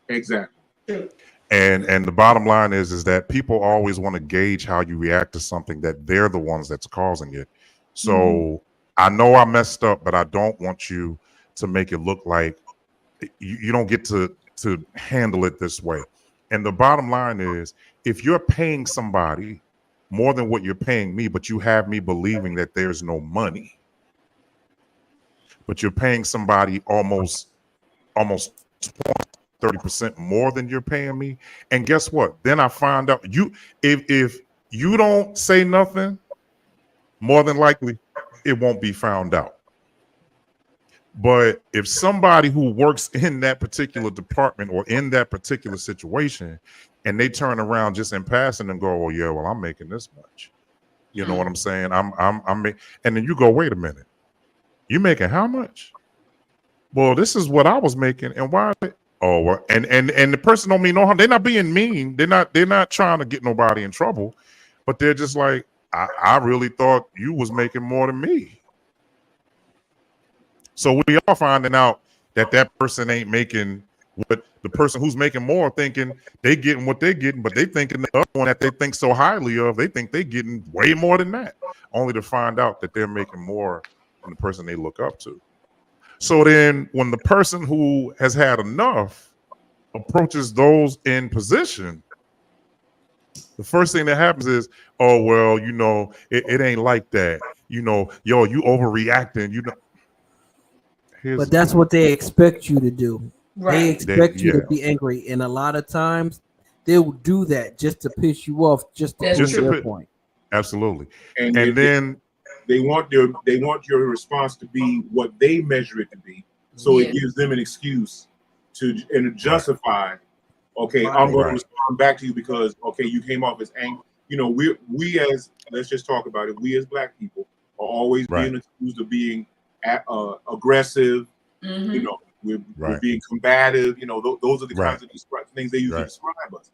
Exactly. And the bottom line is that people always want to gauge how you react to something that they're the ones that's causing it. So I know I messed up, but I don't want you to make it look like you don't get to handle it this way. And the bottom line is, if you're paying somebody more than what you're paying me, but you have me believing that there's no money, but you're paying somebody almost 30% more than you're paying me. And guess what? Then I find out if you don't say nothing, more than likely it won't be found out. But if somebody who works in that particular department or in that particular situation, and they turn around just in passing and go, "Oh yeah, well I'm making this much," you know what I'm saying? And then you go, "Wait a minute, you making how much?" Well, this is what I was making, and why? Oh, well, and the person don't mean no harm. They're not being mean. They're not trying to get nobody in trouble, but they're just like, I really thought you was making more than me. So we are finding out that person ain't making what the person who's making more thinking they getting what they're getting, but they thinking the other one that they think so highly of, they think they getting way more than that, only to find out that they're making more than the person they look up to. So then when the person who has had enough approaches those in position, the first thing that happens is, "Oh, well, you know, it ain't like that. You know, yo, you overreacting, you know." But that's what they expect you to do. Right. They expect you to be angry, and a lot of times they'll do that just to piss you off, just to prove their point. Absolutely. And then they want your response to be what they measure it to be, so it gives them an excuse to justify. Okay, I'm going to respond back to you because you came off as angry. You know, we as, let's just talk about it. We as Black people are always being accused of being aggressive. You know, we're being combative. You know, those are the kinds of things they use to describe us.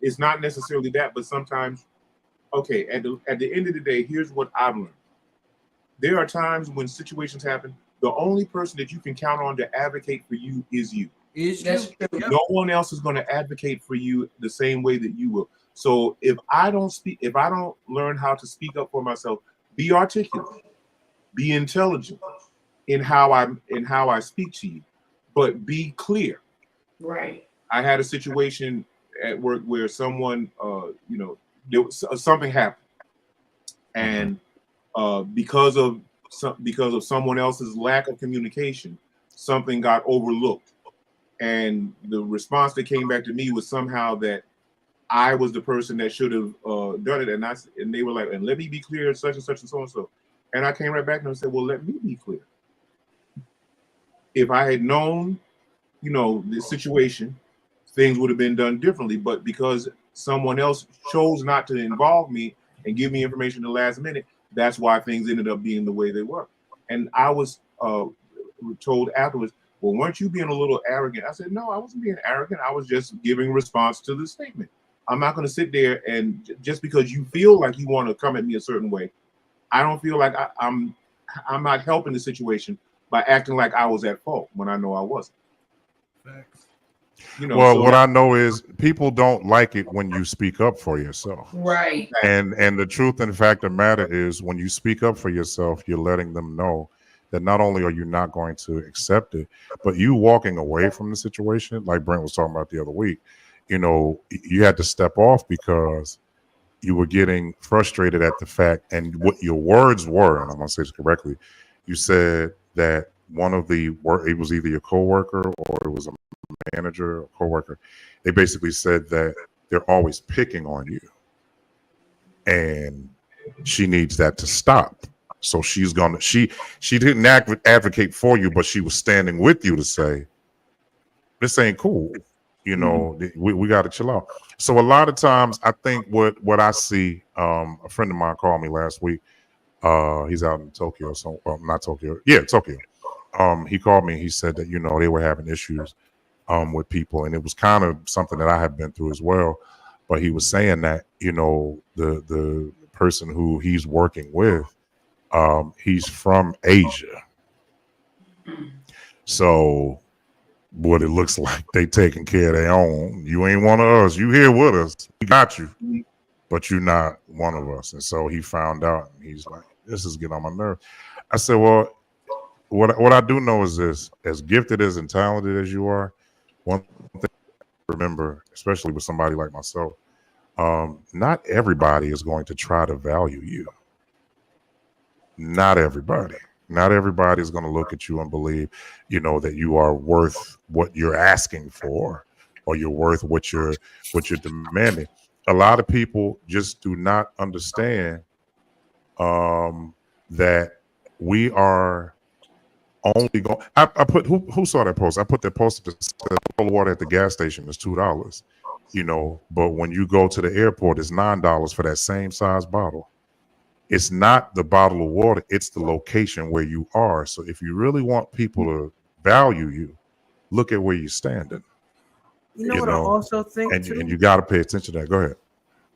It's not necessarily that, but sometimes, at the end of the day, here's what I've learned. There are times when situations happen, the only person that you can count on to advocate for you is you. No one else is going to advocate for you the same way that you will. So if I don't learn how to speak up for myself, be articulate, be intelligent in how I speak to you, but be clear. Right. I had a situation at work where someone, something happened, and because of someone else's lack of communication, something got overlooked, and the response that came back to me was somehow that I was the person that should have done it, and they were like, "And let me be clear, such and such and so and so," and I came right back to them and said, "Well, let me be clear. If I had known, the situation, things would have been done differently. But because someone else chose not to involve me and give me information at the last minute, that's why things ended up being the way they were." And I was told afterwards, "Well, weren't you being a little arrogant?" I said, "No, I wasn't being arrogant. I was just giving response to the statement. I'm not going to sit there and just because you feel like you want to come at me a certain way, I don't feel like I'm not helping the situation by acting like I was at fault when I know I wasn't." Facts. What I know is people don't like it when you speak up for yourself. Right. And the truth and fact of the matter is, when you speak up for yourself, you're letting them know that not only are you not going to accept it, but you walking away from the situation, like Brent was talking about the other week, you had to step off because you were getting frustrated at the fact, and what your words were, and I'm going to say this correctly, you said that it was either your coworker or it was a manager or coworker. They basically said that they're always picking on you, and she needs that to stop. So she didn't advocate for you, but she was standing with you to say, "This ain't cool." You know, we got to chill out. So a lot of times, I think what I see, a friend of mine called me last week. He's out in Tokyo, so well, not Tokyo, yeah, Tokyo. He called me. He said that they were having issues with people, and it was kind of something that I have been through as well. But he was saying that the person who he's working with, he's from Asia, so what it looks like they taking care of their own. You ain't one of us. You here with us. We got you, but you're not one of us. And so he found out, and he's like, "This is getting on my nerves." I said, "Well, what I do know is this: as gifted as and talented as you are, one thing to remember, especially with somebody like myself, not everybody is going to try to value you. Not everybody." Not everybody is going to look at you and believe, that you are worth what you're asking for, or you're worth what you're demanding. A lot of people just do not understand that we are only going. I put who saw that post? I put that post that said bottle of water at the gas station is $2. But when you go to the airport, it's $9 for that same size bottle. It's not the bottle of water, it's the location where you are. So if you really want people to value you, look at where you're standing. You know what I also think and too? you got to pay attention to that. Go ahead.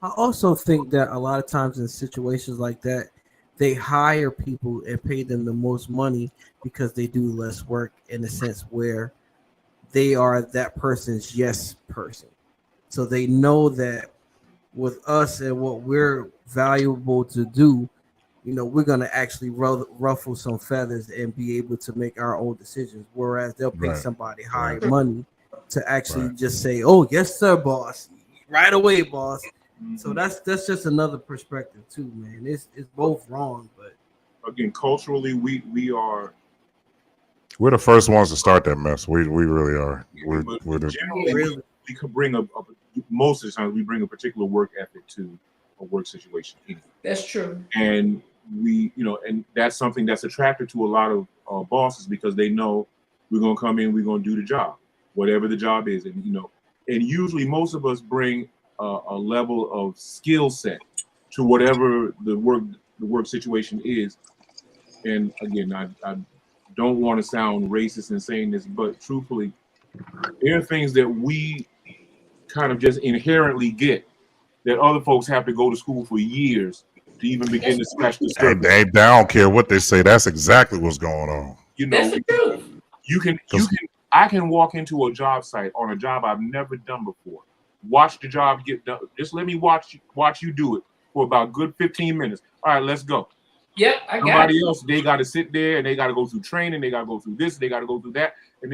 I also think that a lot of times in situations like that, they hire people and pay them the most money because they do less work, in a sense where they are that person's yes person. So they know that with us and what we're valuable to do, we're going to actually ruffle some feathers and be able to make our own decisions. Whereas they'll pay somebody high money to actually just say, "Oh, yes, sir, boss. Right away, boss." So that's just another perspective too, man. It's both wrong, but again, culturally, we're the first ones to start that mess. We really are. Generally, we could bring most of the time we bring a particular work ethic to a work situation. That's true. And and that's something that's attractive to a lot of bosses, because they know we're going to come in, we're going to do the job, whatever the job is. And, and usually most of us bring a level of skill set to whatever the work situation is. And again, I don't want to sound racist in saying this, but truthfully, there are things that we kind of just inherently get that other folks have to go to school for years to even begin to scratch the surface. They don't care what they say. That's exactly what's going on. That's the truth. I can walk into a job site on a job I've never done before. Watch the job get done. Just let me watch you do it for about good 15 minutes. All right, let's go. Yep, I got Somebody else, they got to sit there and they got to go through training. They got to go through this. They got to go through that, and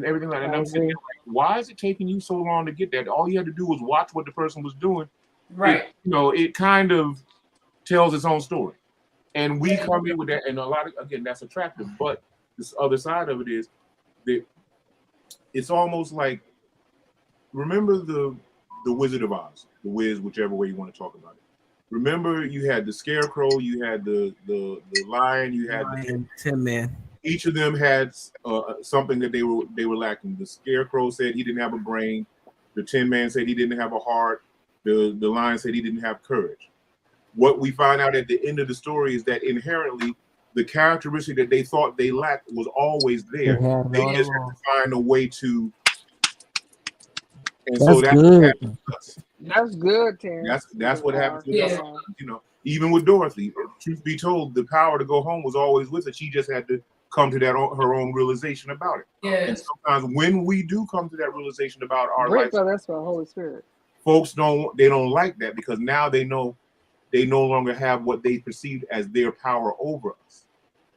everything like that. And I'm sitting there like, why is it taking you so long to get that? All you had to do was watch what the person was doing. Right. It kind of tells its own story, and we come in with that, and a lot of, again, that's attractive. But this other side of it is that it's almost like, remember the Wizard of Oz, the Wiz, whichever way you want to talk about it. Remember, you had the Scarecrow, you had the Lion, you had the Tin Man. Each of them had something that they were lacking. The Scarecrow said he didn't have a brain. The Tin Man said he didn't have a heart. The Lion said he didn't have courage. What we find out at the end of the story is that inherently the characteristic that they thought they lacked was always there. They just had to find a way to. And that's so that's good. What happens with us. That's good, Terrence. That's what happens with us. Even with Dorothy, truth be told, the power to go home was always with her. She just had to come to her own realization about it. Yes. And sometimes when we do come to that realization about our life, that's the Holy Spirit. Folks don't like that, because now they know they no longer have what they perceived as their power over us.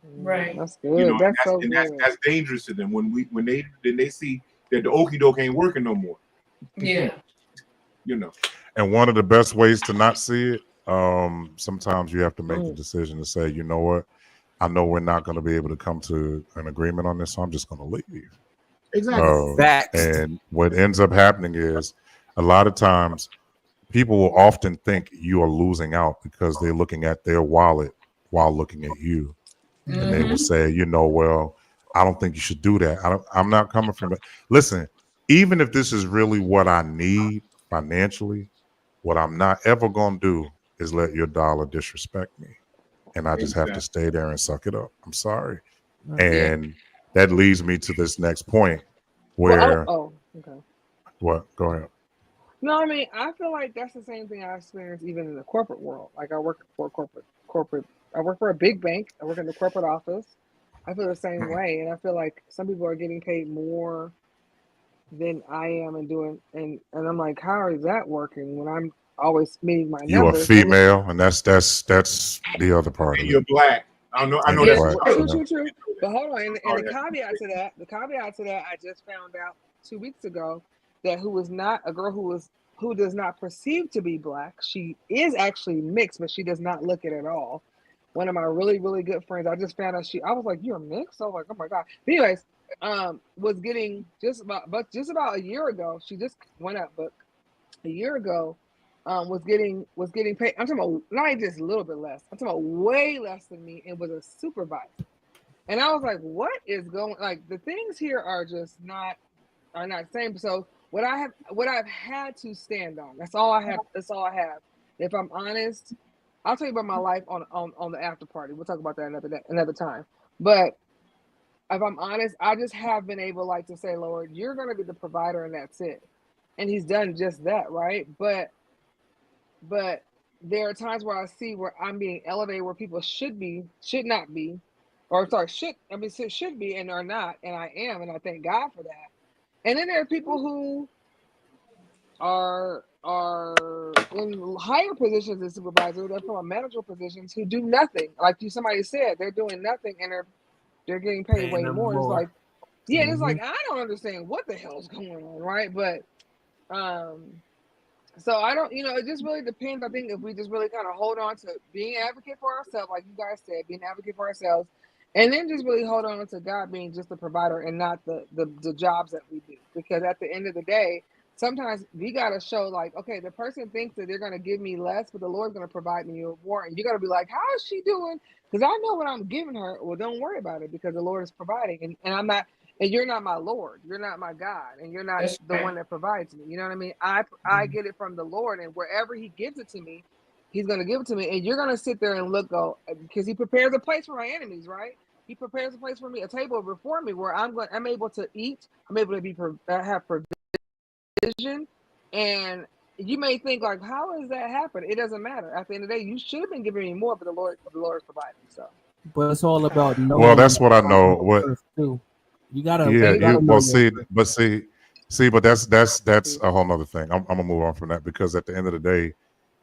Right. That's good. That's dangerous to them when they see that the okie doke ain't working no more. Yeah. And one of the best ways to not see it, sometimes you have to make the decision to say, you know what, I know we're not going to be able to come to an agreement on this, so I'm just going to leave. Exactly. And what ends up happening is, a lot of times people will often think you are losing out because they're looking at their wallet while looking at you. Mm-hmm. And they will say, well, I don't think you should do that. I'm not coming from it. Listen, even if this is really what I need financially, what I'm not ever gonna do is let your dollar disrespect me. And I just have to Exactly. stay there and suck it up. I'm sorry. Yeah. And that leads me to this next point Well, where okay. what? Go ahead. No, I mean, I feel like that's the same thing I experience even in the corporate world. Like I work for a corporate. I work for a big bank. I work in the corporate office. I feel the same way, and I feel like some people are getting paid more than I am and doing, and I'm like, how is that working when I'm always meeting my You are numbers? And then, female, and that's the other part And of you're it. black. I know. I And know you're Yeah, that's black. true. Yeah. true. But hold on, and sorry. the caveat to that, I just found out 2 weeks ago that who was not a girl who does not perceive to be black. She is actually mixed, but she does not look it at all. One of my really, really good friends, I just found out I was like, you're mixed? I was like, oh my God. But anyways, was getting just about a year ago, she just went up, but a year ago, was getting paid. I'm talking about not just a little bit less. I'm talking about way less than me, and was a supervisor. And I was like, what is going? Like the things here are not same. So what I've had to stand on. That's all I have. That's all I have. If I'm honest, I'll tell you about my life on the after party. We'll talk about that another time. But if I'm honest, I just have been able like to say, Lord, you're going to be the provider, and that's it. And He's done just that, right? But there are times where I see where I'm being elevated where people should not be, or sorry, should be and are not, and I am, and I thank God for that. And then there are people who are in higher positions than supervisor, they're from manager positions who do nothing. Like somebody said, they're doing nothing and they're getting paid Paying way them more. It's more. like, yeah, it's Hmm. like I don't understand what the hell's going on, right? But um so I don't, it just really depends. I think if we just really kind of hold on to being an advocate for ourselves, like you guys said, being an advocate for ourselves, and then just really hold on to God being just the provider and not the jobs that we do. Because at the end of the day, sometimes we gotta show like, okay, the person thinks that they're gonna give me less, but the Lord's gonna provide me more, and you gotta be like, how is she doing? Because I know what I'm giving her. Well, don't worry about it because the Lord is providing, and I'm not. And you're not my Lord. You're not my God, and you're not That's the right. one that provides me. You know what I mean? I get it from the Lord, and wherever He gives it to me, He's going to give it to me. And you're going to sit there and go because He prepares a place for my enemies, right? He prepares a place for me, a table before me, where I'm able to eat. I'm able to have provision, and you may think like, how does that happen? It doesn't matter. At the end of the day, you should have been giving me more, but the Lord is providing. So But it's all about Well, knowing that's what I know. your What worth too. You Yeah, thank gotta you you. know well your see, worth. but that's a whole nother thing. I'm gonna move on from that because at the end of the day,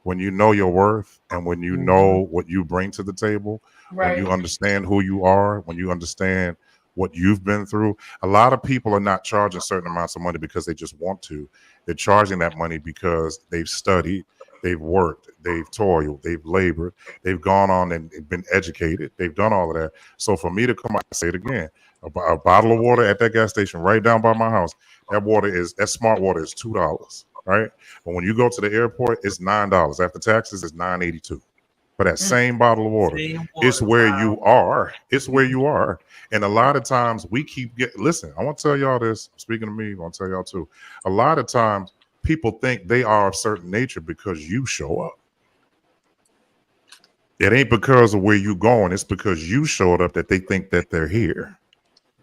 when you know your worth and when you Hmm. know what you bring to the table, when Right. you understand who you are, when you understand what you've been through, a lot of people are not charging certain amounts of money because they just want to. They're charging that money because they've studied, they've worked, they've toiled, they've labored, they've gone on and been educated, they've done all of that. So for me to come out and say it again, a bottle of water at that gas station right down by my house, that smart water is $2, right? But when you go to the airport, it's $9. After taxes, it's $9.82 for that Mm. same bottle of water. Same It's water. where Wow. you are. It's where you are. And a lot of times we listen, I want to tell y'all this. Speaking to me, I want to tell y'all too. A lot of times people think they are of certain nature because you show up. It ain't because of where you going. It's because you showed up that they think that they're here.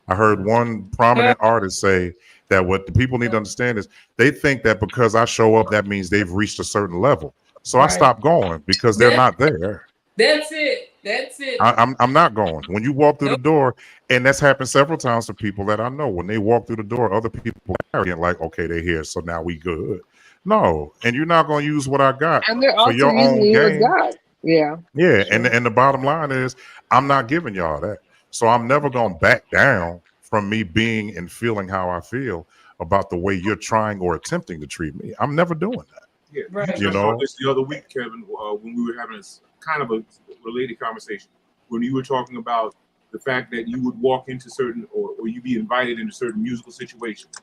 I heard one prominent artist say that what the people need to understand is they think that because I show up, that means they've reached a certain level. So I Right. stopped going because they're That, not there. that's it. That's it. I'm not going. When you walk through the Nope. door, and that's happened several times to people that I know. When they walk through the door, other people are arrogant, like, okay, they're here, so now we good. No, and you're not going to use what I got And they're for also your using own you as gain. God. Yeah, Yeah, and sure. the bottom line is I'm not giving y'all that. So I'm never gonna back down from me being and feeling how I feel about the way you're trying or attempting to treat me. I'm never doing that. Yeah, you Right. You touched on know? this the other week, Kevin, when we were having kind of a related conversation. When you were talking about the fact that you would walk into certain, or you be invited into certain musical situations,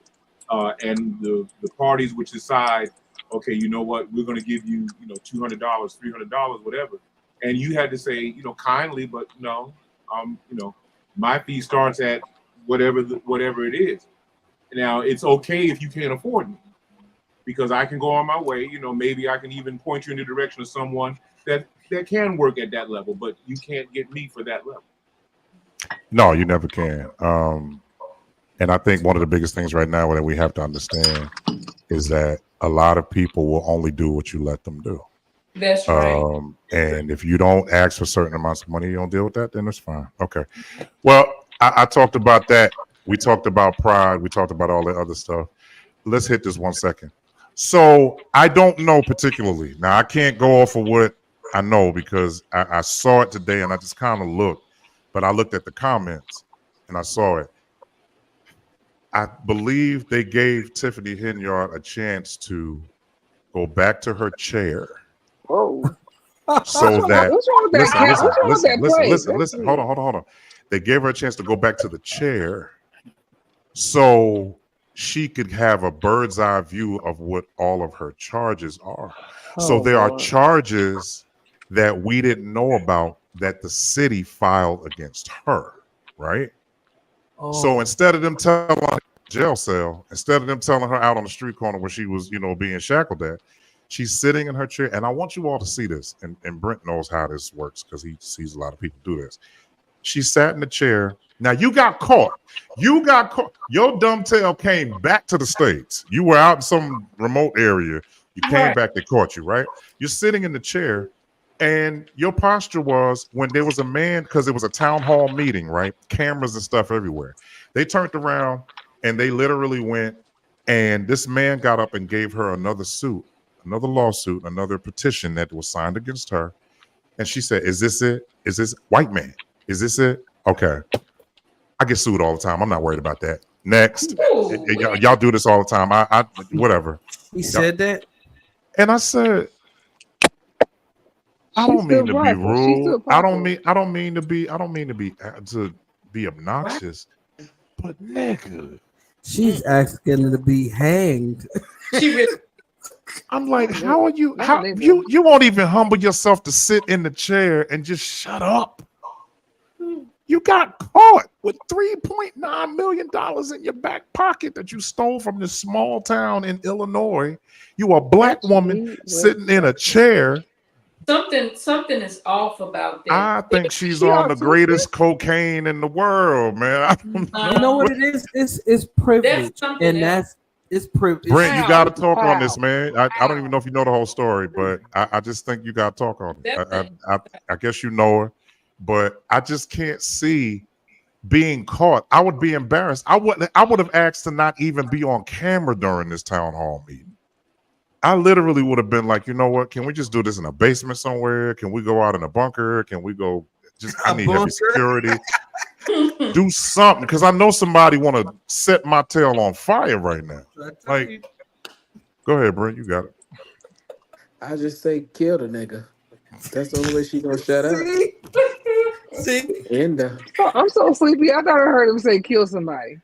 and the parties would decide, okay, you know what, we're going to give you, $200, $300, whatever, and you had to say, kindly, but no, my fee starts at whatever it is. Now it's okay if you can't afford me, because I can go on my way. You know, maybe I can even point you in the direction of someone that can work at that level, but you can't get me for that level. No, you never can. And I think one of the biggest things right now that we have to understand is that a lot of people will only do what you let them do. That's right. And if you don't ask for certain amounts of money, you don't deal with that, then it's fine. Okay. Well, I talked about that. We talked about pride. We talked about all the other stuff. Let's hit this 1 second. So I don't know particularly. Now, I can't go off of what I know because I saw it today and I just kind of looked. But I looked at the comments and I saw it. I believe they gave Tiffany Henyard a chance to go back to her chair. Whoa. So that What's wrong with that cat? What's wrong with that place? listen. Hold on. They gave her a chance to go back to the chair so she could have a bird's eye view of what all of her charges are. So there are charges that we didn't know about that the city filed against her, right? So instead of them telling her jail cell, instead of them telling her out on the street corner where she was, being shackled at, she's sitting in her chair. And I want you all to see this. And Brent knows how this works because he sees a lot of people do this. She sat in the chair. Now you got caught. Your dumb tail came back to the States. You were out in some remote area. You came back, they caught you, right? You're sitting in the chair. And your posture was when there was a man, because it was a town hall meeting, right? Cameras and stuff everywhere. They turned around and they literally went, and this man got up and gave her another suit, another lawsuit, another petition that was signed against her. And she said, "Is this it? Is this white man? Is this it? Okay. I get sued all the time. I'm not worried about that. Next." Y'all do this all the time. I whatever. He said that. And I said, I don't mean to be rude. I don't mean to be obnoxious. But nigga, she's asking to be hanged. I'm like, how are you? How you won't even humble yourself to sit in the chair and just shut up? You got caught with $3.9 million in your back pocket that you stole from this small town in Illinois. You a black woman sitting in a chair. Something is off about that. I think she's on the greatest cocaine in the world, man. You know what it is? It's privilege, it's privilege. Brent, you got to talk on this, man. I don't even know if you know the whole story, but I just think you got to talk on it. I guess you know her, but I just can't see being caught. I would be embarrassed. I would have asked to not even be on camera during this town hall meeting. I literally would have been like, you know what? Can we just do this in a basement somewhere? Can we go out in a bunker? Can we go? I need heavy security. Do something, because I know somebody want to set my tail on fire right now. Like, go ahead, Brent. You got it. I just say kill the nigga. That's the only way she gonna shut up. See? I'm so sleepy. I thought I heard him say kill somebody.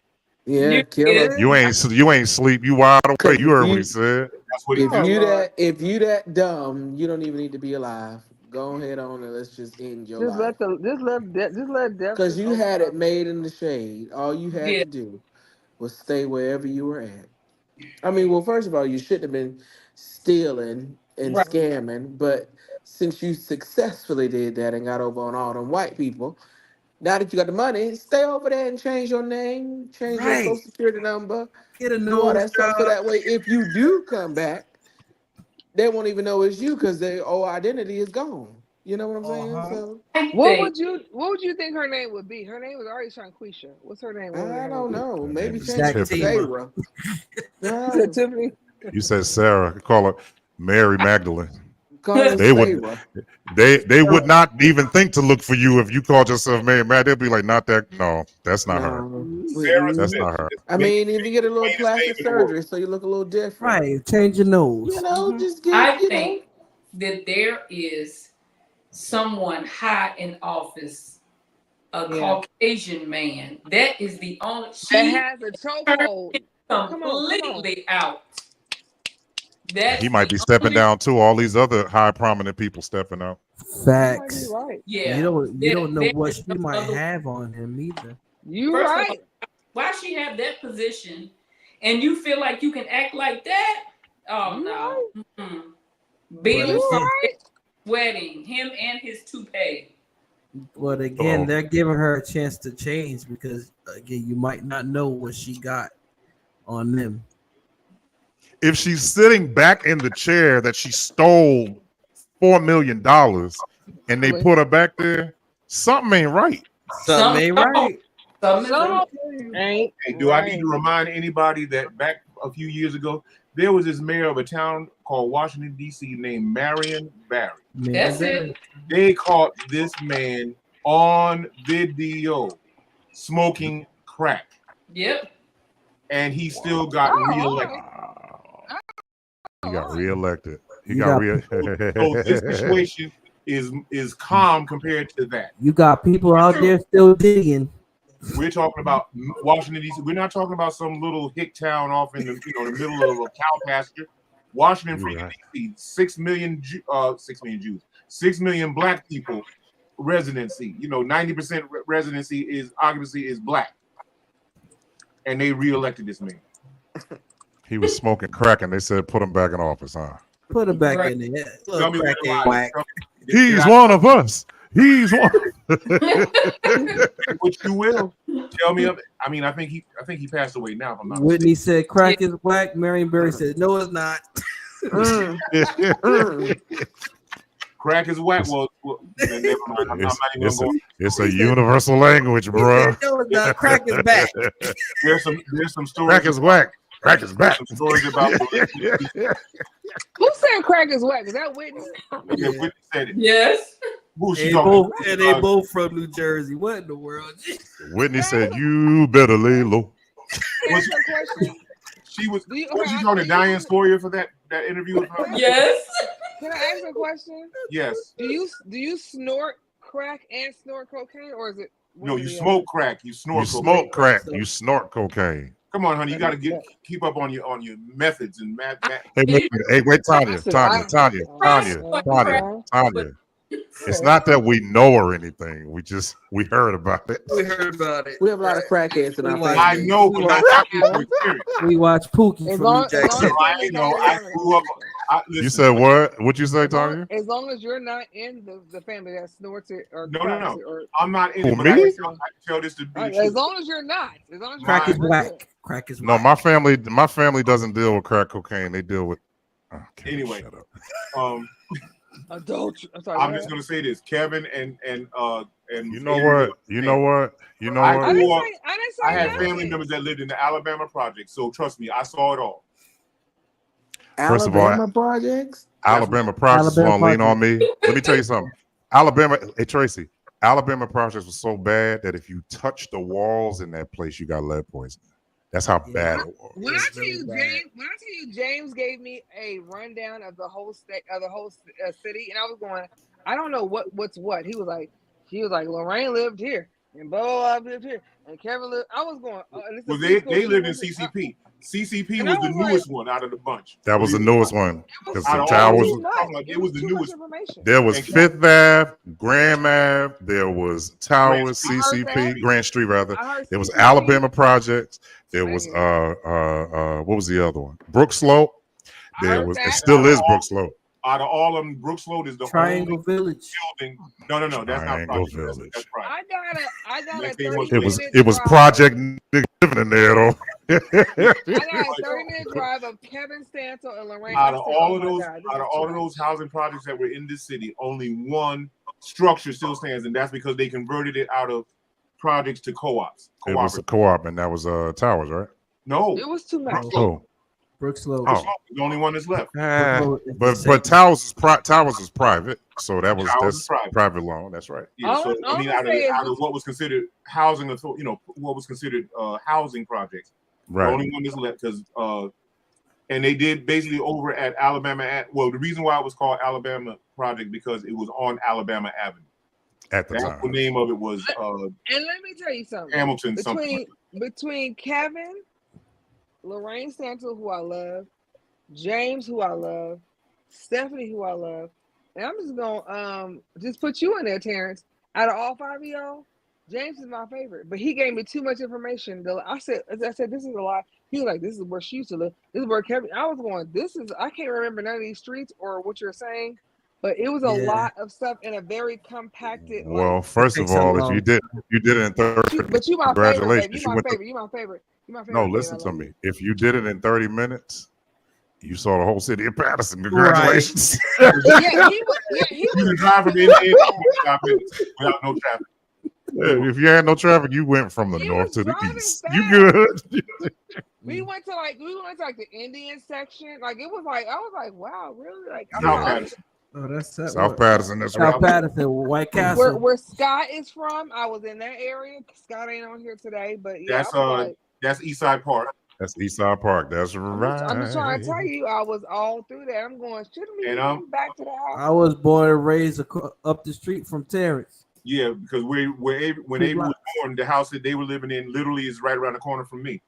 Yeah, kill her. You ain't sleep. You wide awake. You heard what he said. If you that dumb, you don't even need to be alive. Go ahead on and let's just end your life. Just let death. Because you had it made in the shade. All you had to do was stay wherever you were at. I mean, well, first of all, you shouldn't have been stealing and scamming, but since you successfully did that and got over on all them white people, now that you got the money, stay over there and change your name, change your social security number, get a do all that stuff. So that way, if you do come back, they won't even know it's you because their whole identity is gone. You know what I'm saying? So, what would you think her name would be? Her name was already Shanquisha. What's her name? I don't know. Maybe change it to Sarah. Tiffany. You said Sarah. Call her Mary Magdalene. They would not even think to look for you if you called yourself Mary Magdalene. They'd be like, not that. No, that's not her. That's not her. I mean, if you get a little plastic surgery, so you look a little different. Right, change your nose. You know, just get. I think that there is someone high in office, a Caucasian man. That is the only. That has a chokehold. Completely out. He might be stepping down too. All these other high prominent people stepping out. Facts. Right. Yeah. You don't know what she might have on him either. You right. Why she have that position and you feel like you can act like that. Oh no. Bill But again, sweating, him and his toupee. but again, Uh-oh. they're giving her a chance to change because again, you might not know what she got on them. If she's sitting back in the chair that she stole $4 million and they put her back there, something ain't right. Something ain't right. Something Ain't Hey, do I need right. to remind anybody that back a few years ago, there was this mayor of a town called Washington, D.C. named Marion Barry. That's it. They caught this man on video smoking crack, Yep. and he still got reelected. He got reelected. He You got got- re. So this situation is calm compared to that. You got people out there still digging. We're talking about Washington, D.C. We're not talking about some little hick town off in the the middle of a cow pasture. Washington, freaking D.C. 6 million Jews, 6 million black people residency. 90% residency is occupancy is black, and they reelected this man. He was smoking crack, and they said put him back in office, huh? Put it back Right. in there. Tell me Look, what whack. He's one of us. He's one. Which you will tell me of it. I mean, I think he passed away now. If I'm not Whitney mistaken. said crack is whack. Marion Barry said no, it's not. Crack is whack. Well, then never mind. I'm not even gonna go. It's a universal language, He bro. said, no, it's not. Crack is back. There's some stories. Crack is whack. Crack is back. Some stories about. Who said crack is whack? Is that Whitney? Yeah, Whitney said it. Yes. Who she They talking both, about? and they both from New Jersey. What in the world? Whitney said, "You better lay low." Was she was she talking to Diane Sawyer for that interview with her? Yes. Can I ask a question? Yes. Do you snort crack and snort cocaine, or is it? No, you smoke crack. You snort. You cocaine. smoke crack. You snort cocaine. Come on, honey. You got to keep up on your methods and math. Hey, wait, Tanya. It's not that we know or anything. We heard about it. We heard about it. We have a lot of crackheads in our family. I know, but not talking experience. We watch Pookie from New Jack City. I know. I grew up. You said what? What'd you say, Tanya? As long as you're not in the family that snorts it or No. or, I'm not in Who, it, but me? I can tell this to be as true. long as you're not. As long as you're Crack not, is whack. Crack is No, whack. my family doesn't deal with crack cocaine. They deal with. Okay, Anyway, shut up. adult. I'm sorry. I'm just gonna say this, Kevin and You know what? You know what? You know I what? I grew didn't up. say. I didn't say I had nothing. family members that lived in the Alabama project, so trust me, I saw it all. First of all, Alabama projects. Alabama projects Alabama want to lean on me. Let me tell you something. Alabama, hey Tracy, Alabama projects was so bad that if you touch the walls in that place, you got lead poisoning. That's how bad it was. When I tell you, James gave me a rundown of the whole state, of the whole city, and I was going, I don't know what's what. He was like, Lorraine lived here, and Bo lived here, and Kevin lived. I was going. Well, they lived in CCP. CCP was the newest one out of the bunch. That was the newest one because the Out of all towers. those, it was the newest. There was Fifth Ave, Graham Ave. There was Towers, CCP, Grand Street rather. There was Alabama projects. There was what was the other one? Brook Slope. There was. It still is Brook Slope. Out of all of them, Brook Slope is the Triangle only Village. building. No, that's not Triangle project. Village. That's project. I got a Next thing 30 was- It was Project nigga living in there though. I got a 30-minute drive of Kevin Stanton and Lorraine. Out of I said, all oh of my those, God, this out is of all too of much. those housing projects that were in this city, only one structure still stands, and that's because they converted it out of projects to co-ops. It was a co-op, and that was Towers, right? No, It was too much. Oh, Brook Slope. Oh. the only one that's left. but Towers is private, so Towers that's is private. private loan. That's right. Yeah, so All I mean, I'm out saying is of what was considered housing, what was considered housing projects, the Right. only one that's left because and they did basically over at Alabama. Well, the reason why it was called Alabama Project because it was on Alabama Avenue. At the That's time. the name of it was And let me tell you something. Hamilton something. Between Kevin, Lorraine Stanton, who I love, James, who I love, Stephanie, who I love, and I'm just gonna just put you in there, Terrence. Out of all 5 of y'all, James is my favorite, but he gave me too much information. I said, this is a lot. He was like, this is where she used to live. This is where Kevin. I was going, I can't remember none of these streets or what you're saying, but it was a Yeah. lot of stuff in a very compacted, Well, like. first of Takes a all, if long you did it in 30 But you my favorite, baby. You congratulations. You my went to favorite. You my favorite. You my no, favorite, baby. I listen to love me. you. If you did it in 30 minutes, you saw the whole city of Patterson. Right. Congratulations. Yeah, he was. Yeah, he You was can drive from dropping Indiana off in fast. 5 minutes without no traffic. If you had no traffic, you went from the He north was to the driving east. fast. You good? We went to the Indian section. Like it was like I was like, wow, really? Like I South saw Patterson. Oh, that's that. South Patterson, that's South right. Patterson, White Castle. where Scott is from. I was in that area. Scott ain't on here today, but yeah, That's I was like, that's Eastside Park. That's Eastside Park. That's I'm just trying to tell right. you, I was all through that. I'm going, shouldn't we be And getting back to the house? I was born and raised up the street from Terrence. Yeah, because when Avery was born, the house that they were living in literally is right around the corner from me.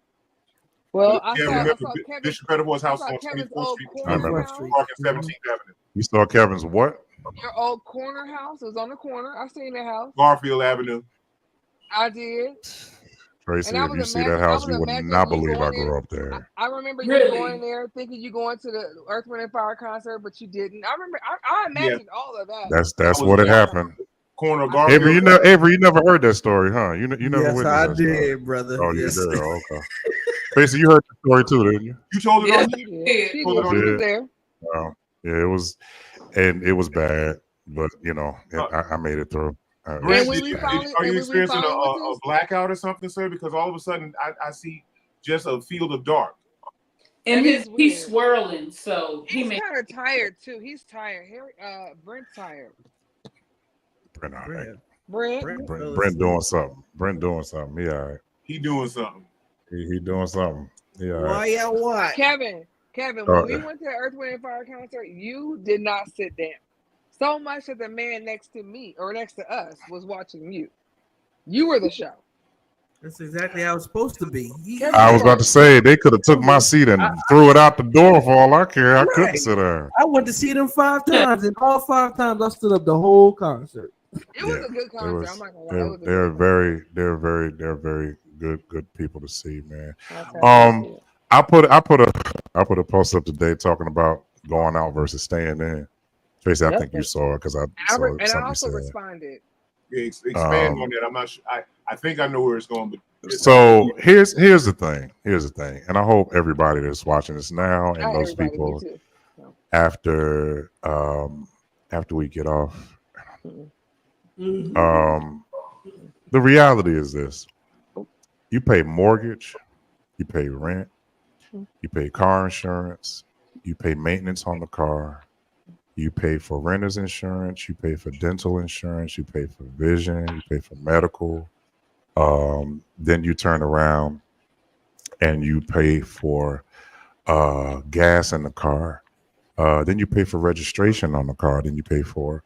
Well, I remember saw Kevin. Bishop Pettiboy's house I on saw Kevin's 24th old Street, corner house. Park and 17th Avenue. You saw Kevin's what? Your old corner house. It was on the corner. I seen the house. Garfield Avenue. I did. Tracy, And I if was you see that imagining- I house, was you would imagining not you believe I going grew in- up there. I remember you Really? going there thinking you going to the Earth, Wind, and Fire concert, but you didn't. I remember. I imagined all of that. That's I what was had happened. Corner of Avery, Garfield. you never heard that story, huh? You never Yes, witnessed I that story. did, brother. Oh, you Yes. did. Oh, okay. Tracy, you heard the story too, didn't you? You told it Yes, on She did. Yeah. She Hold it did. on. She Yeah. was there. Yeah, it was bad, but I made it through. Brent, when It's we bad. finally- are you and when we experiencing finally went a to- blackout or something, sir? Because all of a sudden I see just a field of dark. And That is he's weird. swirling, so he He's may. kind of tired too. He's tired. Brent's tired. Brent, all right. Brent. Brent doing something. Brent doing something. He all right. He doing something. He doing something. He all right. Why y'all what? Kevin, when we went to the Earth, Wind, and Fire concert, you did not sit down. So much that the man next to me or next to us was watching you. You were the show. That's exactly how it's supposed to be. I was about to say they could have took my seat and threw it out the door for all I care. I couldn't sit there. I went to see them 5 times, and all 5 times I stood up the whole concert. It was a good concert. I'm not gonna lie. It was a They're good very good people to see, man. concert. I put a post up today talking about going out versus staying in. Tracy, I think you saw it because I saw And I something you also said. responded. Yeah, expand on that. I'm not sure. I think I know where it's going, but So here's the thing. And I hope everybody that's watching this now and those Everybody, people me too. after we get off. The reality is this: you pay mortgage, you pay rent, you pay car insurance, you pay maintenance on the car, you pay for renter's insurance, you pay for dental insurance, you pay for vision, you pay for medical. Then you turn around and you pay for gas in the car. Then you pay for registration on the car. Then you pay for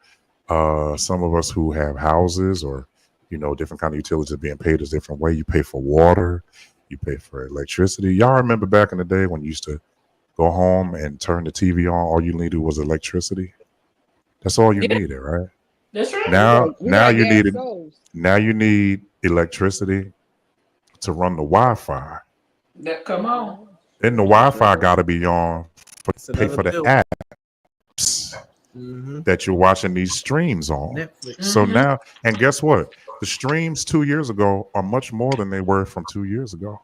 some of us who have houses or different kind of utilities are being paid a different way. You pay for water, you pay for electricity. Y'all remember back in the day when you used to go home and turn the TV on, all you needed was electricity. That's all you needed, right? That's right. Now you need electricity to run the Wi-Fi. Come on. Then the Wi-Fi got to be on to pay for the apps that you're watching these streams on. Netflix. So now, and guess what? The streams 2 years ago are much more than they were from 2 years ago,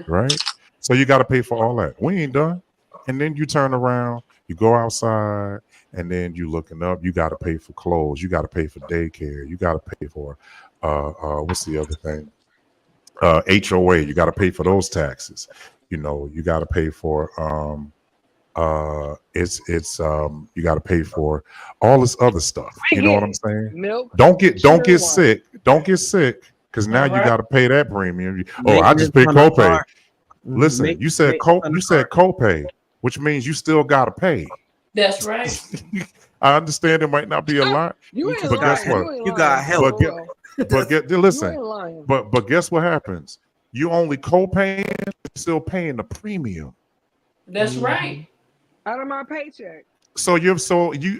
right? So you got to pay for all that. We ain't done. And then you turn around, you go outside, and then you looking up. You got to pay for clothes. You got to pay for daycare. You got to pay for what's the other thing? HOA. You got to pay for those taxes. You got to pay for you got to pay for all this other stuff. You know what I'm saying? Milk. Don't get sick. Don't get sick because now you got to pay that premium. I just paid copay. Listen, you said copay, which means you still got to pay. That's right. I understand it might not be a lot, but guess what? You got help. But guess what happens? You only co-paying, still paying the premium. That's right. Out of my paycheck. So I only paid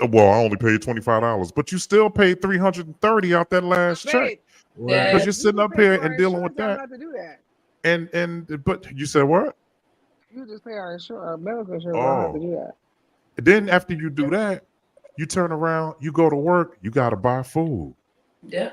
$25, but you still paid $330 out that last check. Right. Because you're sitting up pay here for our and dealing with insurance, that. not to do that. And but you said what? You just pay our insurance, our medical insurance. I don't have to Oh, do that. then after you do that, you turn around, you go to work, you got to buy food. Yeah.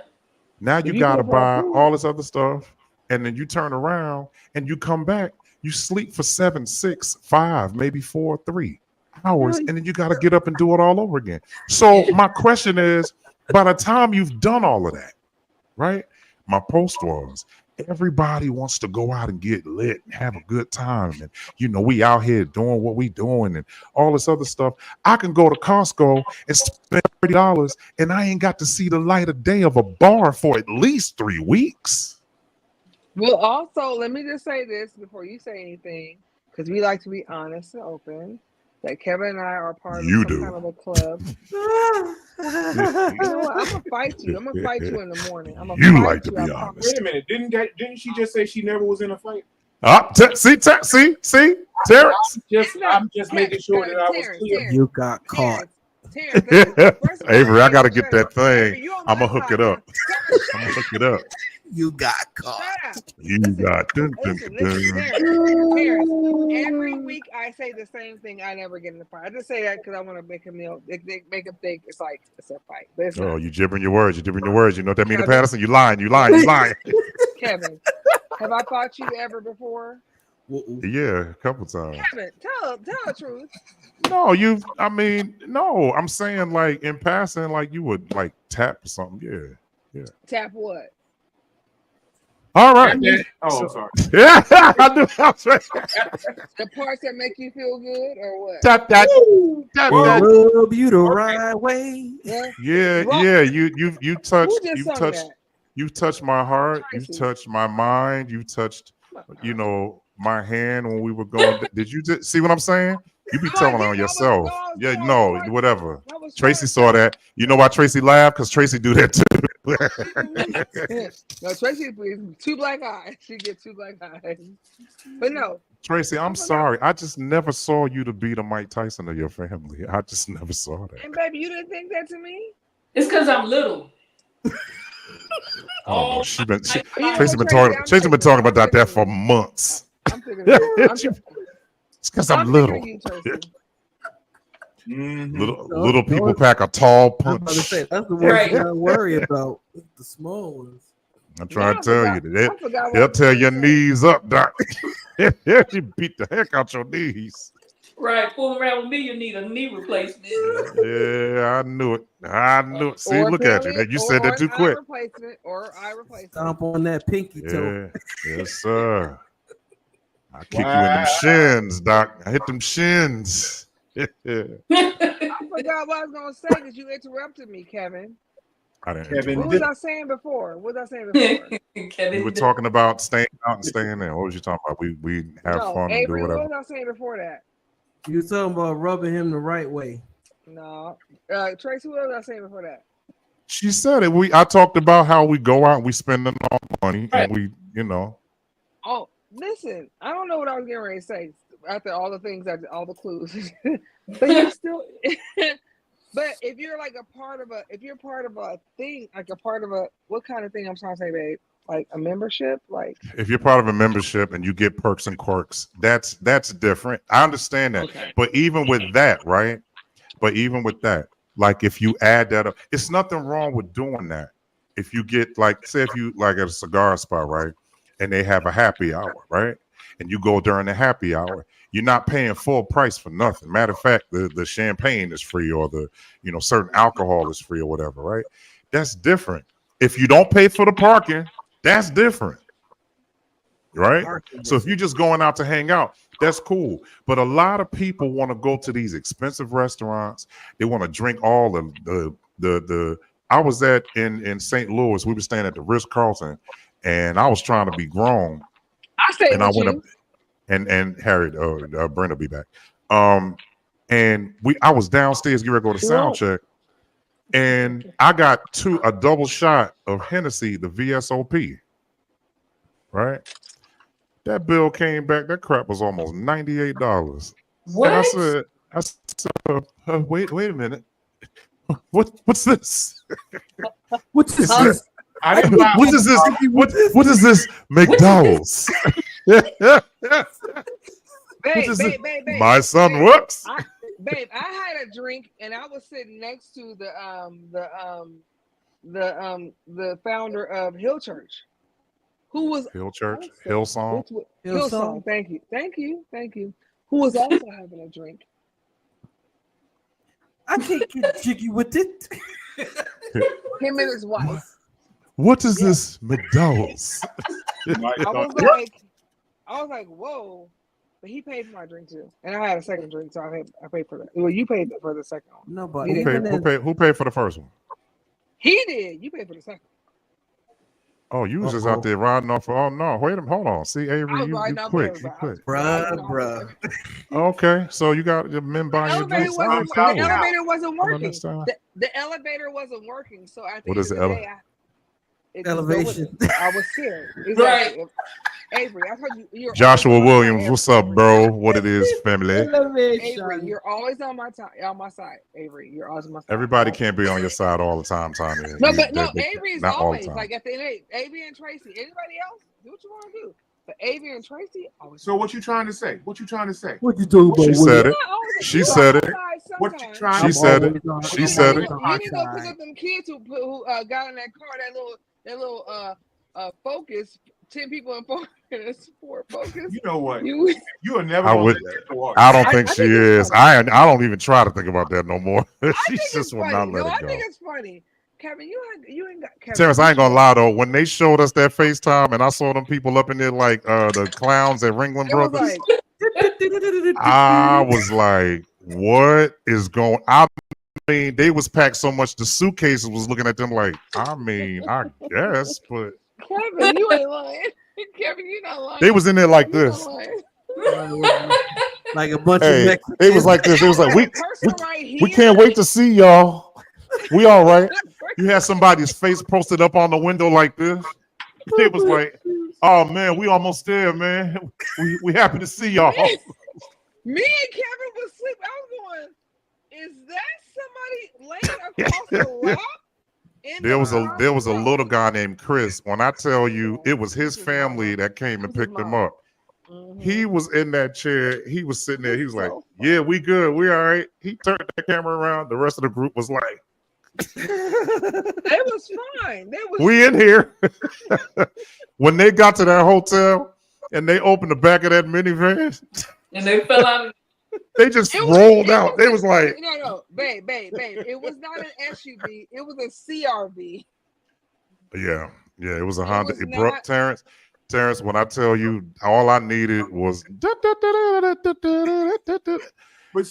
Now If you you got pay to for our buy food, all this other stuff. And then you turn around and you come back, you sleep for 7, 6, 5, maybe 4, 3 hours. And then you got to get up and do it all over again. So my question is, by the time you've done all of that, right? My post was, everybody wants to go out and get lit and have a good time. And, we out here doing what we doing and all this other stuff. I can go to Costco and spend $30 and I ain't got to see the light of day of a bar for at least 3 weeks. well, also, let me just say this before you say anything, because we like to be honest and open. That Kevin and I are part of some kind of a club. You know what? I'm gonna fight you. I'm gonna fight you in the morning. I'm gonna You fight like to you. be I honest. Wait a minute. Didn't she just say she never was in a fight? See, Terrence. I'm just making sure that I was clear. You got caught. Terrence, listen, first of all, Avery, I got to Avery, get shut up. that thing. Avery, you on I'm my going to hook side it up. now. I'm going to hook it up. You got caught. Shut up. You Listen, got. Listen, Terrence, every week I say the same thing. I never get in a fight. I just say that because I want to make him make him think it's like it's a fight. But it's Oh, not. you gibbering your words. You know what that means, Kevin? Patterson? You lying. Kevin, have I fought you ever before? Yeah, a couple times. Kevin, tell the truth. No, no. I'm saying like in passing, like you would like tap or something. Yeah. Tap what? All right. Oh, I'm sorry. Yeah, I knew I was right. The parts that make you feel good or what? Tap that. Rub you the right way. Yeah. You touched. Who just sung that? You touched my heart. Tracy. You touched my mind. You touched, my hand when we were going. Did you just see what I'm saying? You be telling on yourself. Whatever. Tracy saw that. You know why Tracy laughed? Because Tracy do that too. No, Tracy, two black eyes. She gets two black eyes. But no. Tracy, I'm sorry. I just never saw you to be the Mike Tyson of your family. I just never saw that. And baby, you didn't think that to me? It's because I'm little. Oh, Tracy been Tracy talking about that for months. I'm thinking it's because I'm little. Little people pack a tall punch. I was about to say, that's the one you gotta worry about. The small ones. I'm trying to tell you, they'll tear your knees up, Doc. You beat the heck out your knees. Right, fooling around with me, you need a knee replacement. Yeah, I knew it. See, look at you. You said that too quick. Eye replacement. Stomp on that pinky toe. Yes, sir. I kick you in them shins, Doc. I hit them shins. I forgot what I was gonna say because you interrupted me, Kevin. I didn't. What was I saying before? We were talking about staying out and staying in. What was you talking about? We have fun and do whatever. What was I saying before that? You were talking about rubbing him the right way. No, Tracy, what was I saying before that? She said it. I talked about how we go out and we spend our money and we, Oh, listen, I don't know what I was getting ready to say after all the things, all the clues. But you still. But if you're like part of a thing, like a part of a, what kind of thing I'm trying to say, babe? Like a membership, like if you're part of a membership and you get perks and quirks, that's different. I understand that, Okay. But even with that, right? Like if you add that up, it's nothing wrong with doing that. If you get like, say, if you like at a cigar spot, right, and they have a happy hour, right, and you go during the happy hour, you're not paying full price for nothing. Matter of fact, the champagne is free, or the certain alcohol is free, or whatever, right? That's different. If you don't pay for the parking, that's different, right? So if you're just going out to hang out, that's cool. But a lot of people want to go to these expensive restaurants. They want to drink all the. I was in St. Louis. We were staying at the Ritz-Carlton, and I was trying to be grown. I stayed and with I went you. Up, and Harry, Brenda will be back. And I was downstairs getting ready to go to sound check. And I got a double shot of Hennessy, the VSOP. Right? That bill came back. That crap was almost $98. What? And I said, wait a minute. What's this? What's this? I didn't buy. What is this? What is this? McDonald's. Babe, is babe, babe, babe. My son babe, works. Babe, I had a drink and I was sitting next to the founder of Hill Church, who was Hill Church, also, Hillsong. Hillsong. Thank you. Who was also having a drink. I can't get jiggy with it. Him and his wife. What is this McDonald's? I was like, whoa. But he paid for my drink too, and I had a second drink, so I paid for that. Well, you paid for the second one. No, but Who paid for the first one? He did. You paid for the second. Oh, you was just out there riding off. Oh no, wait a minute, hold on. See, Avery, you quick. bruh. Okay, so you got your men buying your drinks. The elevator wasn't working. Understand. The elevator wasn't working. So at the What end is of the the day, elevation? I was scared. Exactly. Avery, I told you. Joshua Williams, what's up, bro? What it is, family? Avery, you're always on my side. Avery, you're always on my side. Everybody can't be on your side all the time, Tommy. No, Avery is not all the always time. like at the end. Avery and Tracy. Anybody else? Do what you want to do. But Avery and Tracy always. So what you trying to say? What you She doing, said boy? it. She said it. What you trying? She to said it. She said it. You need to go pick up them kids who got in that car. That little Focus. 10 people in Ford Focus. You know what? You are never. I don't think she is. I don't even try to think about that no more. She's just will not let it go. I think it's funny. Kevin, you ain't got Kevin. Terrence, I ain't gonna lie though. When they showed us that FaceTime and I saw them people up in there like the clowns at Ringling Brothers, I was like, what is going on? I mean, they was packed so much the suitcases was looking at them like, I guess, but Kevin, you ain't lying. Kevin, you not lying. they was in there like this. Like a bunch of Mexicans. It was like this. It was like we can't wait to see y'all. We all right. You had somebody's face posted up on the window like this. It was like, oh man, we almost there, man. We happy to see y'all. Me and Kevin was asleep. I was going, is that somebody laying across the lap? There was a little guy named Chris. When I tell you, it was his family that came and picked him up. He was in that chair. He was sitting there. He was like, "Yeah, we good. We all right." He turned the camera around. The rest of the group was like, "It was fine. We in here." When they got to that hotel and they opened the back of that minivan, and they fell out. They just rolled out. They was like, no, babe. It was not an SUV. It was a CRV. Yeah, it was a Honda. It broke Terrence. Terrence, when I tell you, all I needed was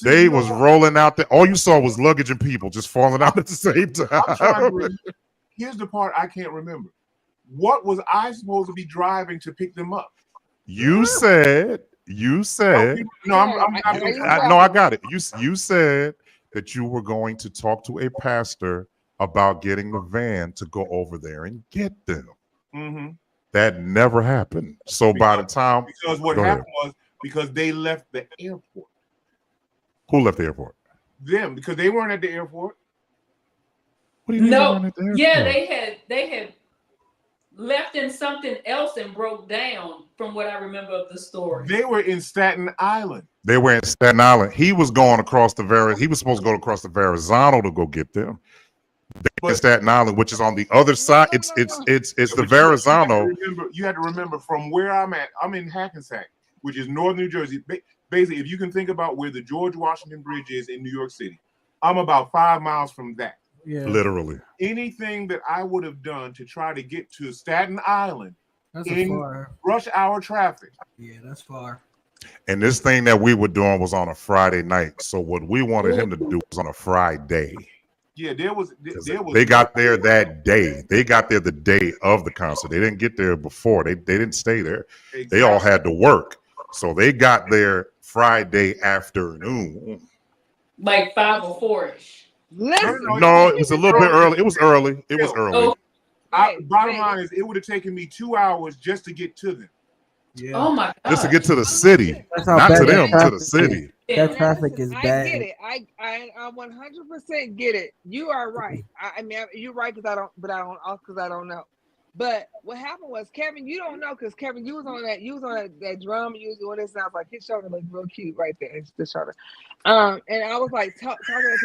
they was rolling out there. All you saw was luggage and people just falling out at the same time. Here's the part I can't remember. What was I supposed to be driving to pick them up? You said. No, I got it. You said that you were going to talk to a pastor about getting the van to go over there and get them. Mm-hmm. That never happened. So by the time what happened was because they left the airport. Who left the airport? Them, because they weren't at the airport. What do you mean they weren't at the airport? Yeah, they had left in something else and broke down, from what I remember of the story. They were in Staten Island. They were in Staten Island. He was going across he was supposed to go across the Verrazano to go get them. They in Staten Island, which is on the other side. It's the Verrazano. You had to remember from where I'm at. I'm in Hackensack, which is northern New Jersey. Basically, if you can think about where the George Washington Bridge is in New York City, I'm about 5 miles from that. Yeah. Literally. Anything that I would have done to try to get to Staten Island in far. rush hour traffic. Yeah, that's far. And this thing that we were doing was on a Friday night. So what we wanted him to do was on a Friday. Yeah, there was. They got there that day. They got there the day of the concert. They didn't get there before. They didn't stay there. Exactly. They all had to work. So they got there Friday afternoon. Like 5 or 4-ish. No, it was a little bit early. It was early. Bottom line is, it would have taken me 2 hours just to get to them. Yeah. Oh my God. Just to get to the city, not to them, to the city. Yeah. That traffic is I bad. get it. I 100% get it. You are right. I mean, you're right because I don't know. But what happened was, Kevin, you don't know because Kevin, you was on that drum. You was doing this, and I was like, his shoulder looked real cute right there. It's the shoulder. And I was like talking to